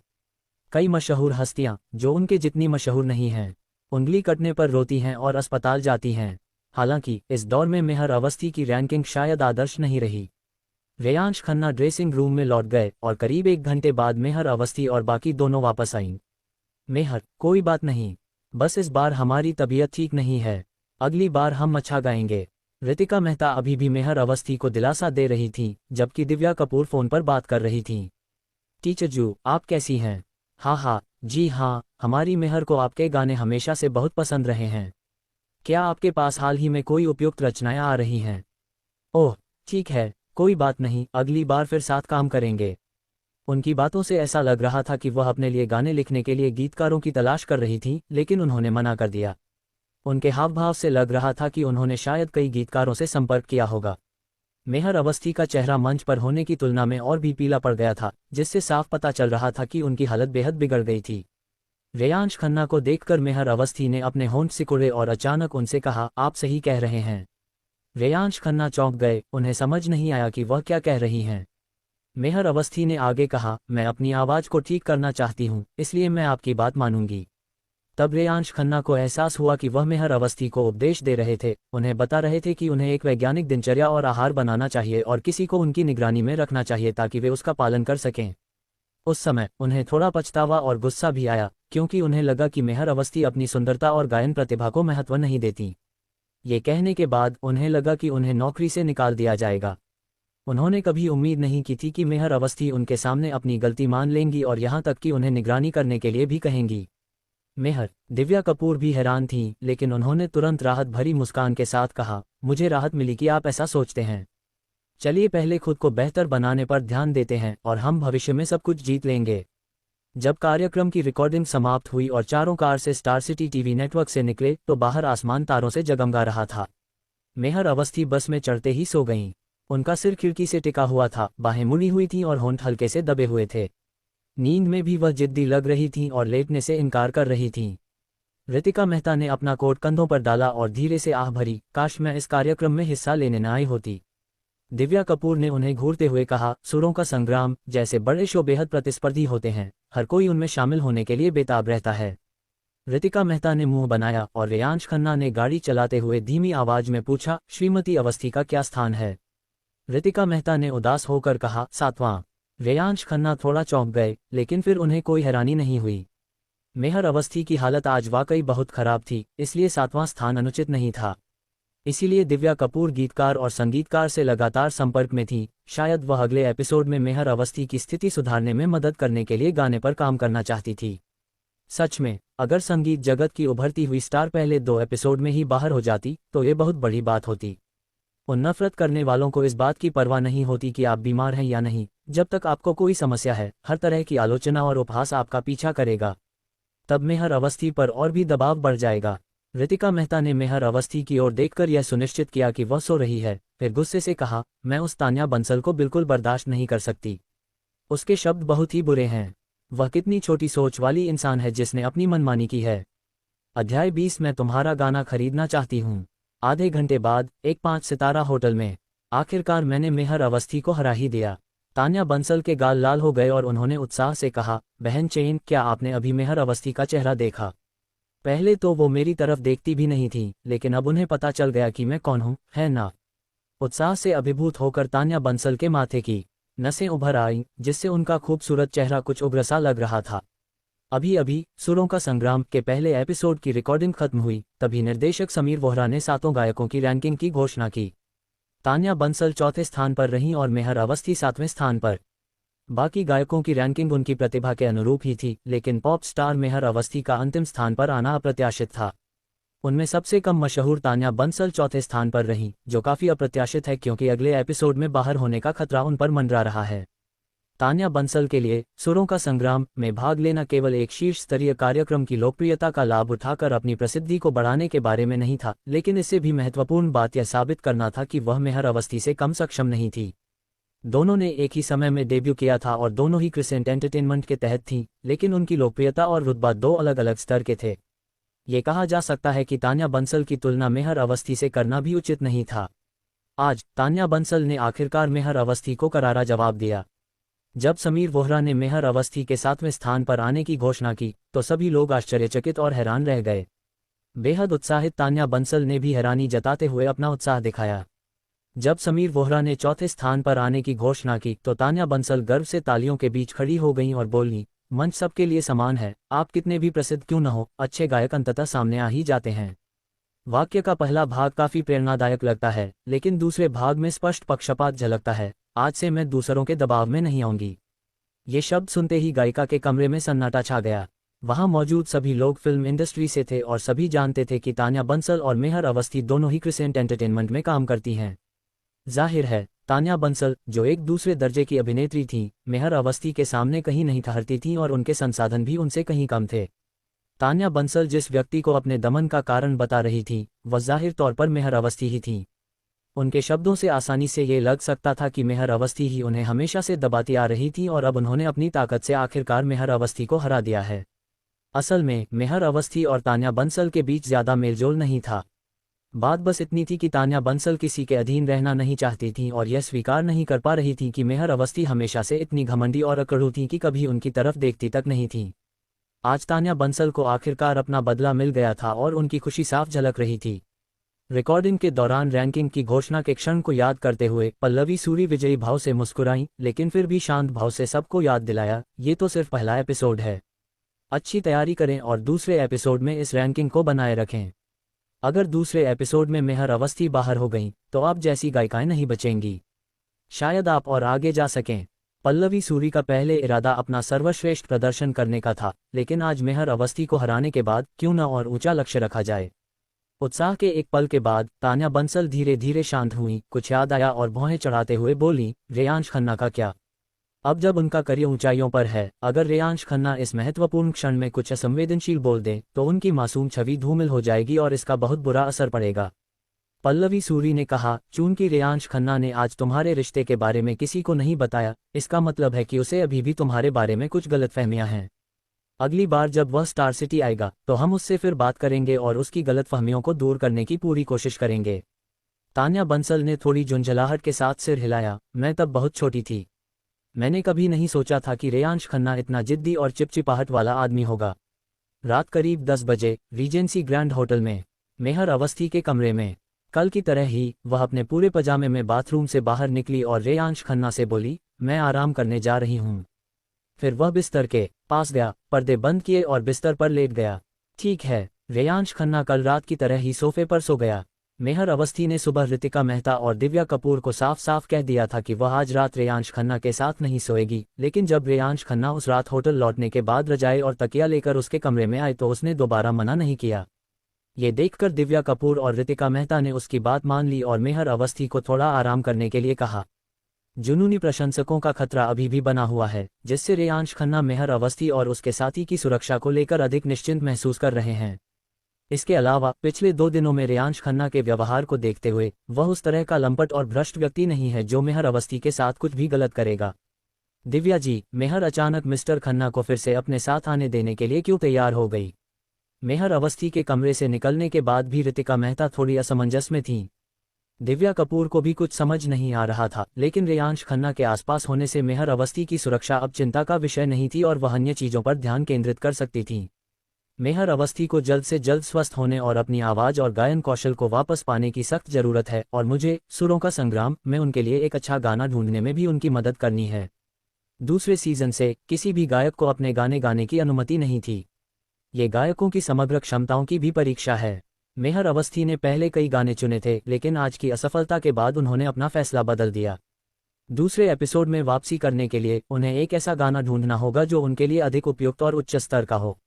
कई मशहूर हस्तियां, जो उनके जितनी मशहूर नहीं हैं, उंगली कटने पर रोती हैं और अस्पताल जाती हैं। हालांकि इस दौर में मेहर अवस्थी की रैंकिंग शायद आदर्श नहीं रही। रेयांश खन्ना ड्रेसिंग रूम में लौट गए और करीब 1 घंटे बाद मेहर अवस्थी और बाकी दोनों वापस आईं। मेहर, कोई बात नहीं, बस इस बार हमारी तबीयत ठीक नहीं है, अगली बार हम अच्छा गाएंगे। रितिका मेहता अभी भी मेहर अवस्थी को दिलासा दे रही थी, जबकि दिव्या कपूर फोन पर बात कर रही थीं। टीचर जू, आप कैसी हैं? हाँ, जी हाँ, हमारी मेहर को आपके गाने हमेशा से बहुत पसंद रहे हैं। क्या आपके पास हाल ही में कोई उपयुक्त रचनाएं आ रही हैं? ओह, ठीक है, कोई बात नहीं, अगली बार फिर साथ काम करेंगे। उनकी बातों से ऐसा लग रहा था कि वह अपने लिए गाने लिखने के लिए गीतकारों की तलाश कर रही थी, लेकिन उन्होंने मना कर दिया। उनके हाव भाव से लग रहा था कि उन्होंने शायद कई गीतकारों से संपर्क किया होगा। मेहर अवस्थी का चेहरा मंच पर होने की तुलना में और भी पीला पड़ गया था, जिससे साफ पता चल रहा था कि उनकी हालत बेहद बिगड़ गई थी। रेयांश खन्ना को देखकर मेहर अवस्थी ने अपने होंठ सिकुड़े और अचानक उनसे कहा, आप सही कह रहे हैं। रेयांश खन्ना चौंक गए, उन्हें समझ नहीं आया कि वह क्या कह रही हैं। मेहर अवस्थी ने आगे कहा, मैं अपनी आवाज़ को ठीक करना चाहती हूँ, इसलिए मैं आपकी बात मानूंगी। तब रेयांश खन्ना को एहसास हुआ कि वह मेहर अवस्थी को उपदेश दे रहे थे, उन्हें बता रहे थे कि उन्हें एक वैज्ञानिक दिनचर्या और आहार बनाना चाहिए और किसी को उनकी निगरानी में रखना चाहिए ताकि वे उसका पालन कर सकें। उस समय उन्हें थोड़ा पछतावा और गुस्सा भी आया, क्योंकि उन्हें लगा कि मेहर अवस्थी अपनी सुंदरता और गायन प्रतिभा को महत्व नहीं देती। ये कहने के बाद उन्हें लगा कि उन्हें नौकरी से निकाल दिया जाएगा। उन्होंने कभी उम्मीद नहीं की थी कि मेहर अवस्थी उनके सामने अपनी गलती मान लेंगी और यहाँ तक कि उन्हें निगरानी करने के लिए भी कहेंगी। मेहर, दिव्या कपूर भी हैरान थीं, लेकिन उन्होंने तुरंत राहत भरी मुस्कान के साथ कहा, मुझे राहत मिली कि आप ऐसा सोचते हैं। चलिए पहले खुद को बेहतर बनाने पर ध्यान देते हैं और हम भविष्य में सब कुछ जीत लेंगे। जब कार्यक्रम की रिकॉर्डिंग समाप्त हुई और चारों कार से स्टार सिटी टीवी नेटवर्क से निकले तो बाहर आसमान तारों से जगमगा रहा था। मेहर अवस्थी बस में चढ़ते ही सो गईं। उनका सिर खिड़की से टिका हुआ था, बाहें मुड़ी हुई थीं और होंठ हल्के से दबे हुए थे। नींद में भी वह जिद्दी लग रही थीं और लेटने से इनकार कर रही थीं। रितिका मेहता ने अपना कोट कंधों पर डाला और धीरे से आह भरी, काश मैं इस कार्यक्रम में हिस्सा लेने न आई होती। दिव्या कपूर ने उन्हें घूरते हुए कहा, सुरों का संग्राम जैसे बड़े शो बेहद प्रतिस्पर्धी होते हैं, हर कोई उनमें शामिल होने के लिए बेताब रहता है। रितिका मेहता ने मुंह बनाया और रेयांश खन्ना ने गाड़ी चलाते हुए धीमी आवाज में पूछा, श्रीमती अवस्थी का क्या स्थान है? रितिका मेहता ने उदास होकर कहा, 7वां। रेयांश खन्ना थोड़ा चौंक गए, लेकिन फिर उन्हें कोई हैरानी नहीं हुई। मेहर अवस्थी की हालत आज वाकई बहुत खराब थी, इसलिए 7वां स्थान अनुचित नहीं था। इसीलिए दिव्या कपूर गीतकार और संगीतकार से लगातार संपर्क में थी, शायद वह अगले एपिसोड में मेहर अवस्थी की स्थिति सुधारने में मदद करने के लिए गाने पर काम करना चाहती थी। सच में, अगर संगीत जगत की उभरती हुई स्टार पहले 2 एपिसोड में ही बाहर हो जाती तो ये बहुत बड़ी बात होती। उन नफरत करने वालों को इस बात की परवाह नहीं होती कि आप बीमार हैं या नहीं, जब तक आपको कोई समस्या है, हर तरह की आलोचना और उपहास आपका पीछा करेगा। तब मेहर अवस्थी पर और भी दबाव बढ़ जाएगा। रितिका मेहता ने मेहर अवस्थी की ओर देखकर यह सुनिश्चित किया कि वह सो रही है, फिर गुस्से से कहा, मैं उस तान्या बंसल को बिल्कुल बर्दाश्त नहीं कर सकती। उसके शब्द बहुत ही बुरे हैं। वह कितनी छोटी सोच वाली इंसान है जिसने अपनी मनमानी की है। अध्याय 20 मैं तुम्हारा गाना खरीदना चाहती हूँ। आधे घंटे बाद एक 5 सितारा होटल में आखिरकार मैंने मेहर अवस्थी को हरा ही दिया। तान्या बंसल के गाल लाल हो गए और उन्होंने उत्साह से कहा, बहन चेन, क्या आपने अभी मेहर अवस्थी का चेहरा देखा? पहले तो वो मेरी तरफ देखती भी नहीं थी, लेकिन अब उन्हें पता चल गया कि मैं कौन हूँ, है ना? उत्साह से अभिभूत होकर तान्या बंसल के माथे की नसें उभर आईं, जिससे उनका खूबसूरत चेहरा कुछ उग्र सा लग रहा था। अभी अभी सुरों का संग्राम के पहले एपिसोड की रिकॉर्डिंग खत्म हुई, तभी निर्देशक समीर वोहरा ने 7 गायकों की रैंकिंग की घोषणा की। तान्या बंसल चौथे स्थान पर रहीं और मेहर अवस्थी 7वें स्थान पर। बाकी गायकों की रैंकिंग उनकी प्रतिभा के अनुरूप ही थी, लेकिन पॉप स्टार मेहर अवस्थी का अंतिम स्थान पर आना अप्रत्याशित था। उनमें सबसे कम मशहूर तान्या बंसल चौथे स्थान पर रहीं, जो काफ़ी अप्रत्याशित है क्योंकि अगले एपिसोड में बाहर होने का खतरा उन पर मंडरा रहा है। तान्या बंसल के लिए सुरों का संग्राम में भाग लेना केवल एक शीर्ष स्तरीय कार्यक्रम की लोकप्रियता का लाभ उठाकर अपनी प्रसिद्धि को बढ़ाने के बारे में नहीं था, लेकिन इससे भी महत्वपूर्ण बात यह साबित करना था कि वह मेहर अवस्थी से कम सक्षम नहीं थी। दोनों ने एक ही समय में डेब्यू किया था और दोनों ही क्रिसेंट एंटरटेनमेंट के तहत थीं, लेकिन उनकी लोकप्रियता और रुतबा दो अलग अलग स्तर के थे। ये कहा जा सकता है कि तान्या बंसल की तुलना मेहर अवस्थी से करना भी उचित नहीं था। आज तान्या बंसल ने आखिरकार मेहर अवस्थी को करारा जवाब दिया। जब समीर वोहरा ने मेहर अवस्थी के 7वें स्थान पर आने की घोषणा की तो सभी लोग आश्चर्यचकित और हैरान रह गए। बेहद उत्साहित तान्या बंसल ने भी हैरानी जताते हुए अपना उत्साह दिखाया। जब समीर वोहरा ने चौथे स्थान पर आने की घोषणा की तो तान्या बंसल गर्व से तालियों के बीच खड़ी हो गईं और बोलीं, मंच सबके लिए समान है, आप कितने भी प्रसिद्ध क्यों न हो, अच्छे गायक अंततः सामने आ ही जाते हैं। वाक्य का पहला भाग काफी प्रेरणादायक लगता है, लेकिन दूसरे भाग में स्पष्ट पक्षपात झलकता है। आज से मैं दूसरों के दबाव में नहीं आऊंगी। ये शब्द सुनते ही गायिका के कमरे में सन्नाटा छा गया। वहां मौजूद सभी लोग फिल्म इंडस्ट्री से थे और सभी जानते थे कि तान्या बंसल और मेहर अवस्थी दोनों ही क्रिसेंट एंटरटेनमेंट में काम करती हैं। जाहिर है, तान्या बंसल, जो एक दूसरे दर्जे की अभिनेत्री थीं, मेहर अवस्थी के सामने कहीं नहीं ठहरती थीं और उनके संसाधन भी उनसे कहीं कम थे। तान्या बंसल जिस व्यक्ति को अपने दमन का कारण बता रही थी, वह जाहिर तौर पर मेहर अवस्थी ही थीं। उनके शब्दों से आसानी से ये लग सकता था कि मेहर अवस्थी ही उन्हें हमेशा से दबाती आ रही थी और अब उन्होंने अपनी ताकत से आखिरकार मेहर अवस्थी को हरा दिया है। असल में मेहर अवस्थी और तान्या बंसल के बीच ज्यादा मेलजोल नहीं था। बात बस इतनी थी कि तान्या बंसल किसी के अधीन रहना नहीं चाहती थीं और यह स्वीकार नहीं कर पा रही थीं कि मेहर अवस्थी हमेशा से इतनी घमंडी और अकड़ू थीं कि कभी उनकी तरफ देखती तक नहीं थीं। आज तान्या बंसल को आखिरकार अपना बदला मिल गया था और उनकी खुशी साफ झलक रही थी। रिकॉर्डिंग के दौरान रैंकिंग की घोषणा के क्षण को याद करते हुए पल्लवी सूरी विजयी भाव से मुस्कुराईं, लेकिन फिर भी शांत भाव से सबको याद दिलाया, ये तो सिर्फ पहला एपिसोड है। अच्छी तैयारी करें और दूसरे एपिसोड में इस रैंकिंग को बनाए रखें। अगर दूसरे एपिसोड में मेहर अवस्थी बाहर हो गईं तो आप जैसी गायिकाएं नहीं बचेंगी। शायद आप और आगे जा सकें। पल्लवी सूरी का पहले इरादा अपना सर्वश्रेष्ठ प्रदर्शन करने का था, लेकिन आज मेहर अवस्थी को हराने के बाद क्यों न और ऊंचा लक्ष्य रखा जाए। उत्साह के एक पल के बाद तान्या बंसल धीरे धीरे शांत हुई, कुछ याद आया और भौहें चढ़ाते हुए बोली, रेयांश खन्ना का क्या? अब जब उनका करियर ऊंचाइयों पर है, अगर रेयांश खन्ना इस महत्वपूर्ण क्षण में कुछ असंवेदनशील बोल दें तो उनकी मासूम छवि धूमिल हो जाएगी और इसका बहुत बुरा असर पड़ेगा। पल्लवी सूरी ने कहा, चूंकि रेयांश खन्ना ने आज तुम्हारे रिश्ते के बारे में किसी को नहीं बताया, इसका मतलब है कि उसे अभी भी तुम्हारे बारे में कुछ गलतफहमियां हैं। अगली बार जब वह स्टार सिटी आएगा तो हम उससे फिर बात करेंगे और उसकी गलतफहमियों को दूर करने की पूरी कोशिश करेंगे। तान्या बंसल ने थोड़ी झुंझलाहट के साथ सिर हिलाया, मैं तब बहुत छोटी थी। मैंने कभी नहीं सोचा था कि रेयांश खन्ना इतना जिद्दी और चिपचिपाहट वाला आदमी होगा। रात करीब 10 बजे रीजेंसी ग्रैंड होटल में मेहर अवस्थी के कमरे में कल की तरह ही वह अपने पूरे पजामे में बाथरूम से बाहर निकली और रेयांश खन्ना से बोली, मैं आराम करने जा रही हूँ। फिर वह बिस्तर के पास गया, पर्दे बंद किए और बिस्तर पर लेट गया। ठीक है, रेयांश खन्ना कल रात की तरह ही सोफे पर सो गया। मेहर अवस्थी ने सुबह ऋतिका मेहता और दिव्या कपूर को साफ साफ कह दिया था कि वह आज रात रेयांश खन्ना के साथ नहीं सोएगी, लेकिन जब रेयांश खन्ना उस रात होटल लौटने के बाद रजाई और तकिया लेकर उसके कमरे में आए तो उसने दोबारा मना नहीं किया। ये देखकर दिव्या कपूर और ऋतिका मेहता ने उसकी बात मान ली और मेहर अवस्थी को थोड़ा आराम करने के लिए कहा। जुनूनी प्रशंसकों का खतरा अभी भी बना हुआ है, जिससे रेयांश खन्ना मेहर अवस्थी और उसके साथी की सुरक्षा को लेकर अधिक निश्चिंत महसूस कर रहे हैं। इसके अलावा पिछले 2 दिनों में रेयांश खन्ना के व्यवहार को देखते हुए वह उस तरह का लंपट और भ्रष्ट व्यक्ति नहीं है जो मेहर अवस्थी के साथ कुछ भी गलत करेगा। दिव्या जी, मेहर अचानक मिस्टर खन्ना को फिर से अपने साथ आने देने के लिए क्यों तैयार हो गई? मेहर अवस्थी के कमरे से निकलने के बाद भी ऋतिका मेहता थोड़ी असमंजस में थीं। दिव्या कपूर को भी कुछ समझ नहीं आ रहा था, लेकिन रेयांश खन्ना के आसपास होने से मेहर अवस्थी की सुरक्षा अब चिंता का विषय नहीं थी और वह अन्य चीजों पर ध्यान केंद्रित कर सकती थी। मेहर अवस्थी को जल्द से जल्द स्वस्थ होने और अपनी आवाज और गायन कौशल को वापस पाने की सख्त जरूरत है और मुझे सुरों का संग्राम में उनके लिए एक अच्छा गाना ढूंढने में भी उनकी मदद करनी है। दूसरे सीजन से किसी भी गायक को अपने गाने गाने की अनुमति नहीं थी। ये गायकों की समग्र क्षमताओं की भी परीक्षा है। मेहर अवस्थी ने पहले कई गाने चुने थे, लेकिन आज की असफलता के बाद उन्होंने अपना फैसला बदल दिया। दूसरे एपिसोड में वापसी करने के लिए उन्हें एक ऐसा गाना ढूंढना होगा जो उनके लिए अधिक उपयुक्त और उच्च स्तर का हो।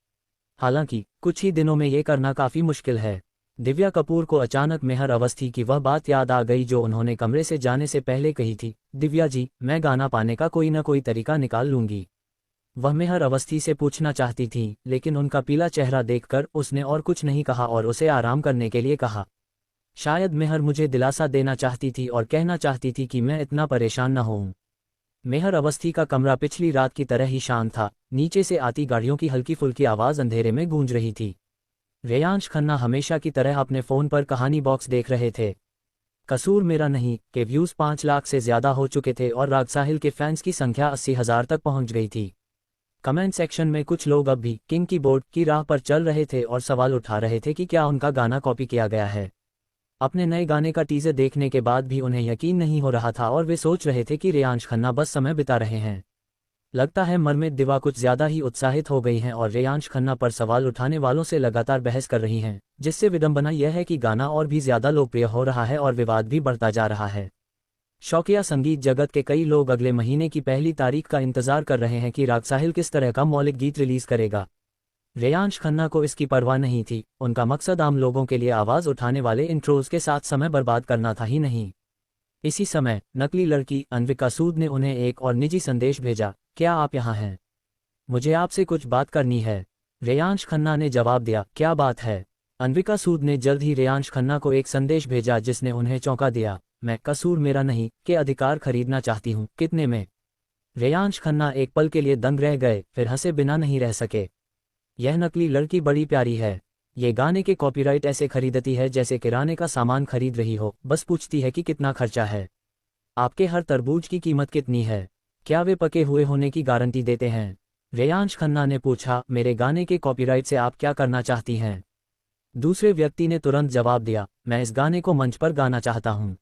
हालांकि कुछ ही दिनों में ये करना काफी मुश्किल है। दिव्या कपूर को अचानक मेहर अवस्थी की वह बात याद आ गई जो उन्होंने कमरे से जाने से पहले कही थी। दिव्या जी, मैं गाना पाने का कोई न कोई तरीका निकाल लूंगी। वह मेहर अवस्थी से पूछना चाहती थी, लेकिन उनका पीला चेहरा देखकर उसने और कुछ नहीं कहा और उसे आराम करने के लिए कहा। शायद मेहर मुझे दिलासा देना चाहती थी और कहना चाहती थी कि मैं इतना परेशान न होऊं। मेहर अवस्थी का कमरा पिछली रात की तरह ही शांत था। नीचे से आती गाड़ियों की हल्की फुल्की आवाज़ अंधेरे में गूंज रही थी। रेयांश खन्ना हमेशा की तरह अपने फ़ोन पर कहानी बॉक्स देख रहे थे। कसूर मेरा नहीं के व्यूज़ 5 लाख से ज़्यादा हो चुके थे और राग साहिल के फैंस की संख्या 80,000 तक पहुंच गई थी। कमेंट सेक्शन में कुछ लोग अब भी किंग की बोर्ड की राह पर चल रहे थे और सवाल उठा रहे थे कि क्या उनका गाना कॉपी किया गया है। अपने नए गाने का टीजर देखने के बाद भी उन्हें यकीन नहीं हो रहा था और वे सोच रहे थे कि रेयांश खन्ना बस समय बिता रहे हैं। लगता है मरमित दिवा कुछ ज़्यादा ही उत्साहित हो गई हैं और रेयांश खन्ना पर सवाल उठाने वालों से लगातार बहस कर रही हैं, जिससे विडंबना यह है कि गाना और भी ज़्यादा लोकप्रिय हो रहा है और विवाद भी बढ़ता जा रहा है। शौकिया संगीत जगत के कई लोग अगले महीने की पहली तारीख का इंतजार कर रहे हैं कि राग साहिल किस तरह का मौलिक गीत रिलीज करेगा। रेयांश खन्ना को इसकी परवाह नहीं थी। उनका मकसद आम लोगों के लिए आवाज़ उठाने वाले इंट्रोज के साथ समय बर्बाद करना था ही नहीं। इसी समय नकली लड़की अन्विका सूद ने उन्हें एक और निजी संदेश भेजा। क्या आप यहाँ हैं? मुझे आपसे कुछ बात करनी है। रेयांश खन्ना ने जवाब दिया, क्या बात है? अन्विका सूद ने जल्द ही रेयांश खन्ना को एक संदेश भेजा जिसने उन्हें चौंका दिया। मैं कसूर मेरा नहीं के अधिकार खरीदना चाहती हूँ, कितने में? रेयांश खन्ना एक पल के लिए दंग रह गए, फिर हंसे बिना नहीं रह सके। यह नकली लड़की बड़ी प्यारी है। ये गाने के कॉपीराइट ऐसे खरीदती है जैसे किराने का सामान खरीद रही हो। बस पूछती है कि कितना खर्चा है। आपके हर तरबूज की कीमत कितनी है? क्या वे पके हुए होने की गारंटी देते हैं? रेयांश खन्ना ने पूछा, मेरे गाने के कॉपीराइट से आप क्या करना चाहती हैं? दूसरे व्यक्ति ने तुरंत जवाब दिया, मैं इस गाने को मंच पर गाना चाहता हूँ।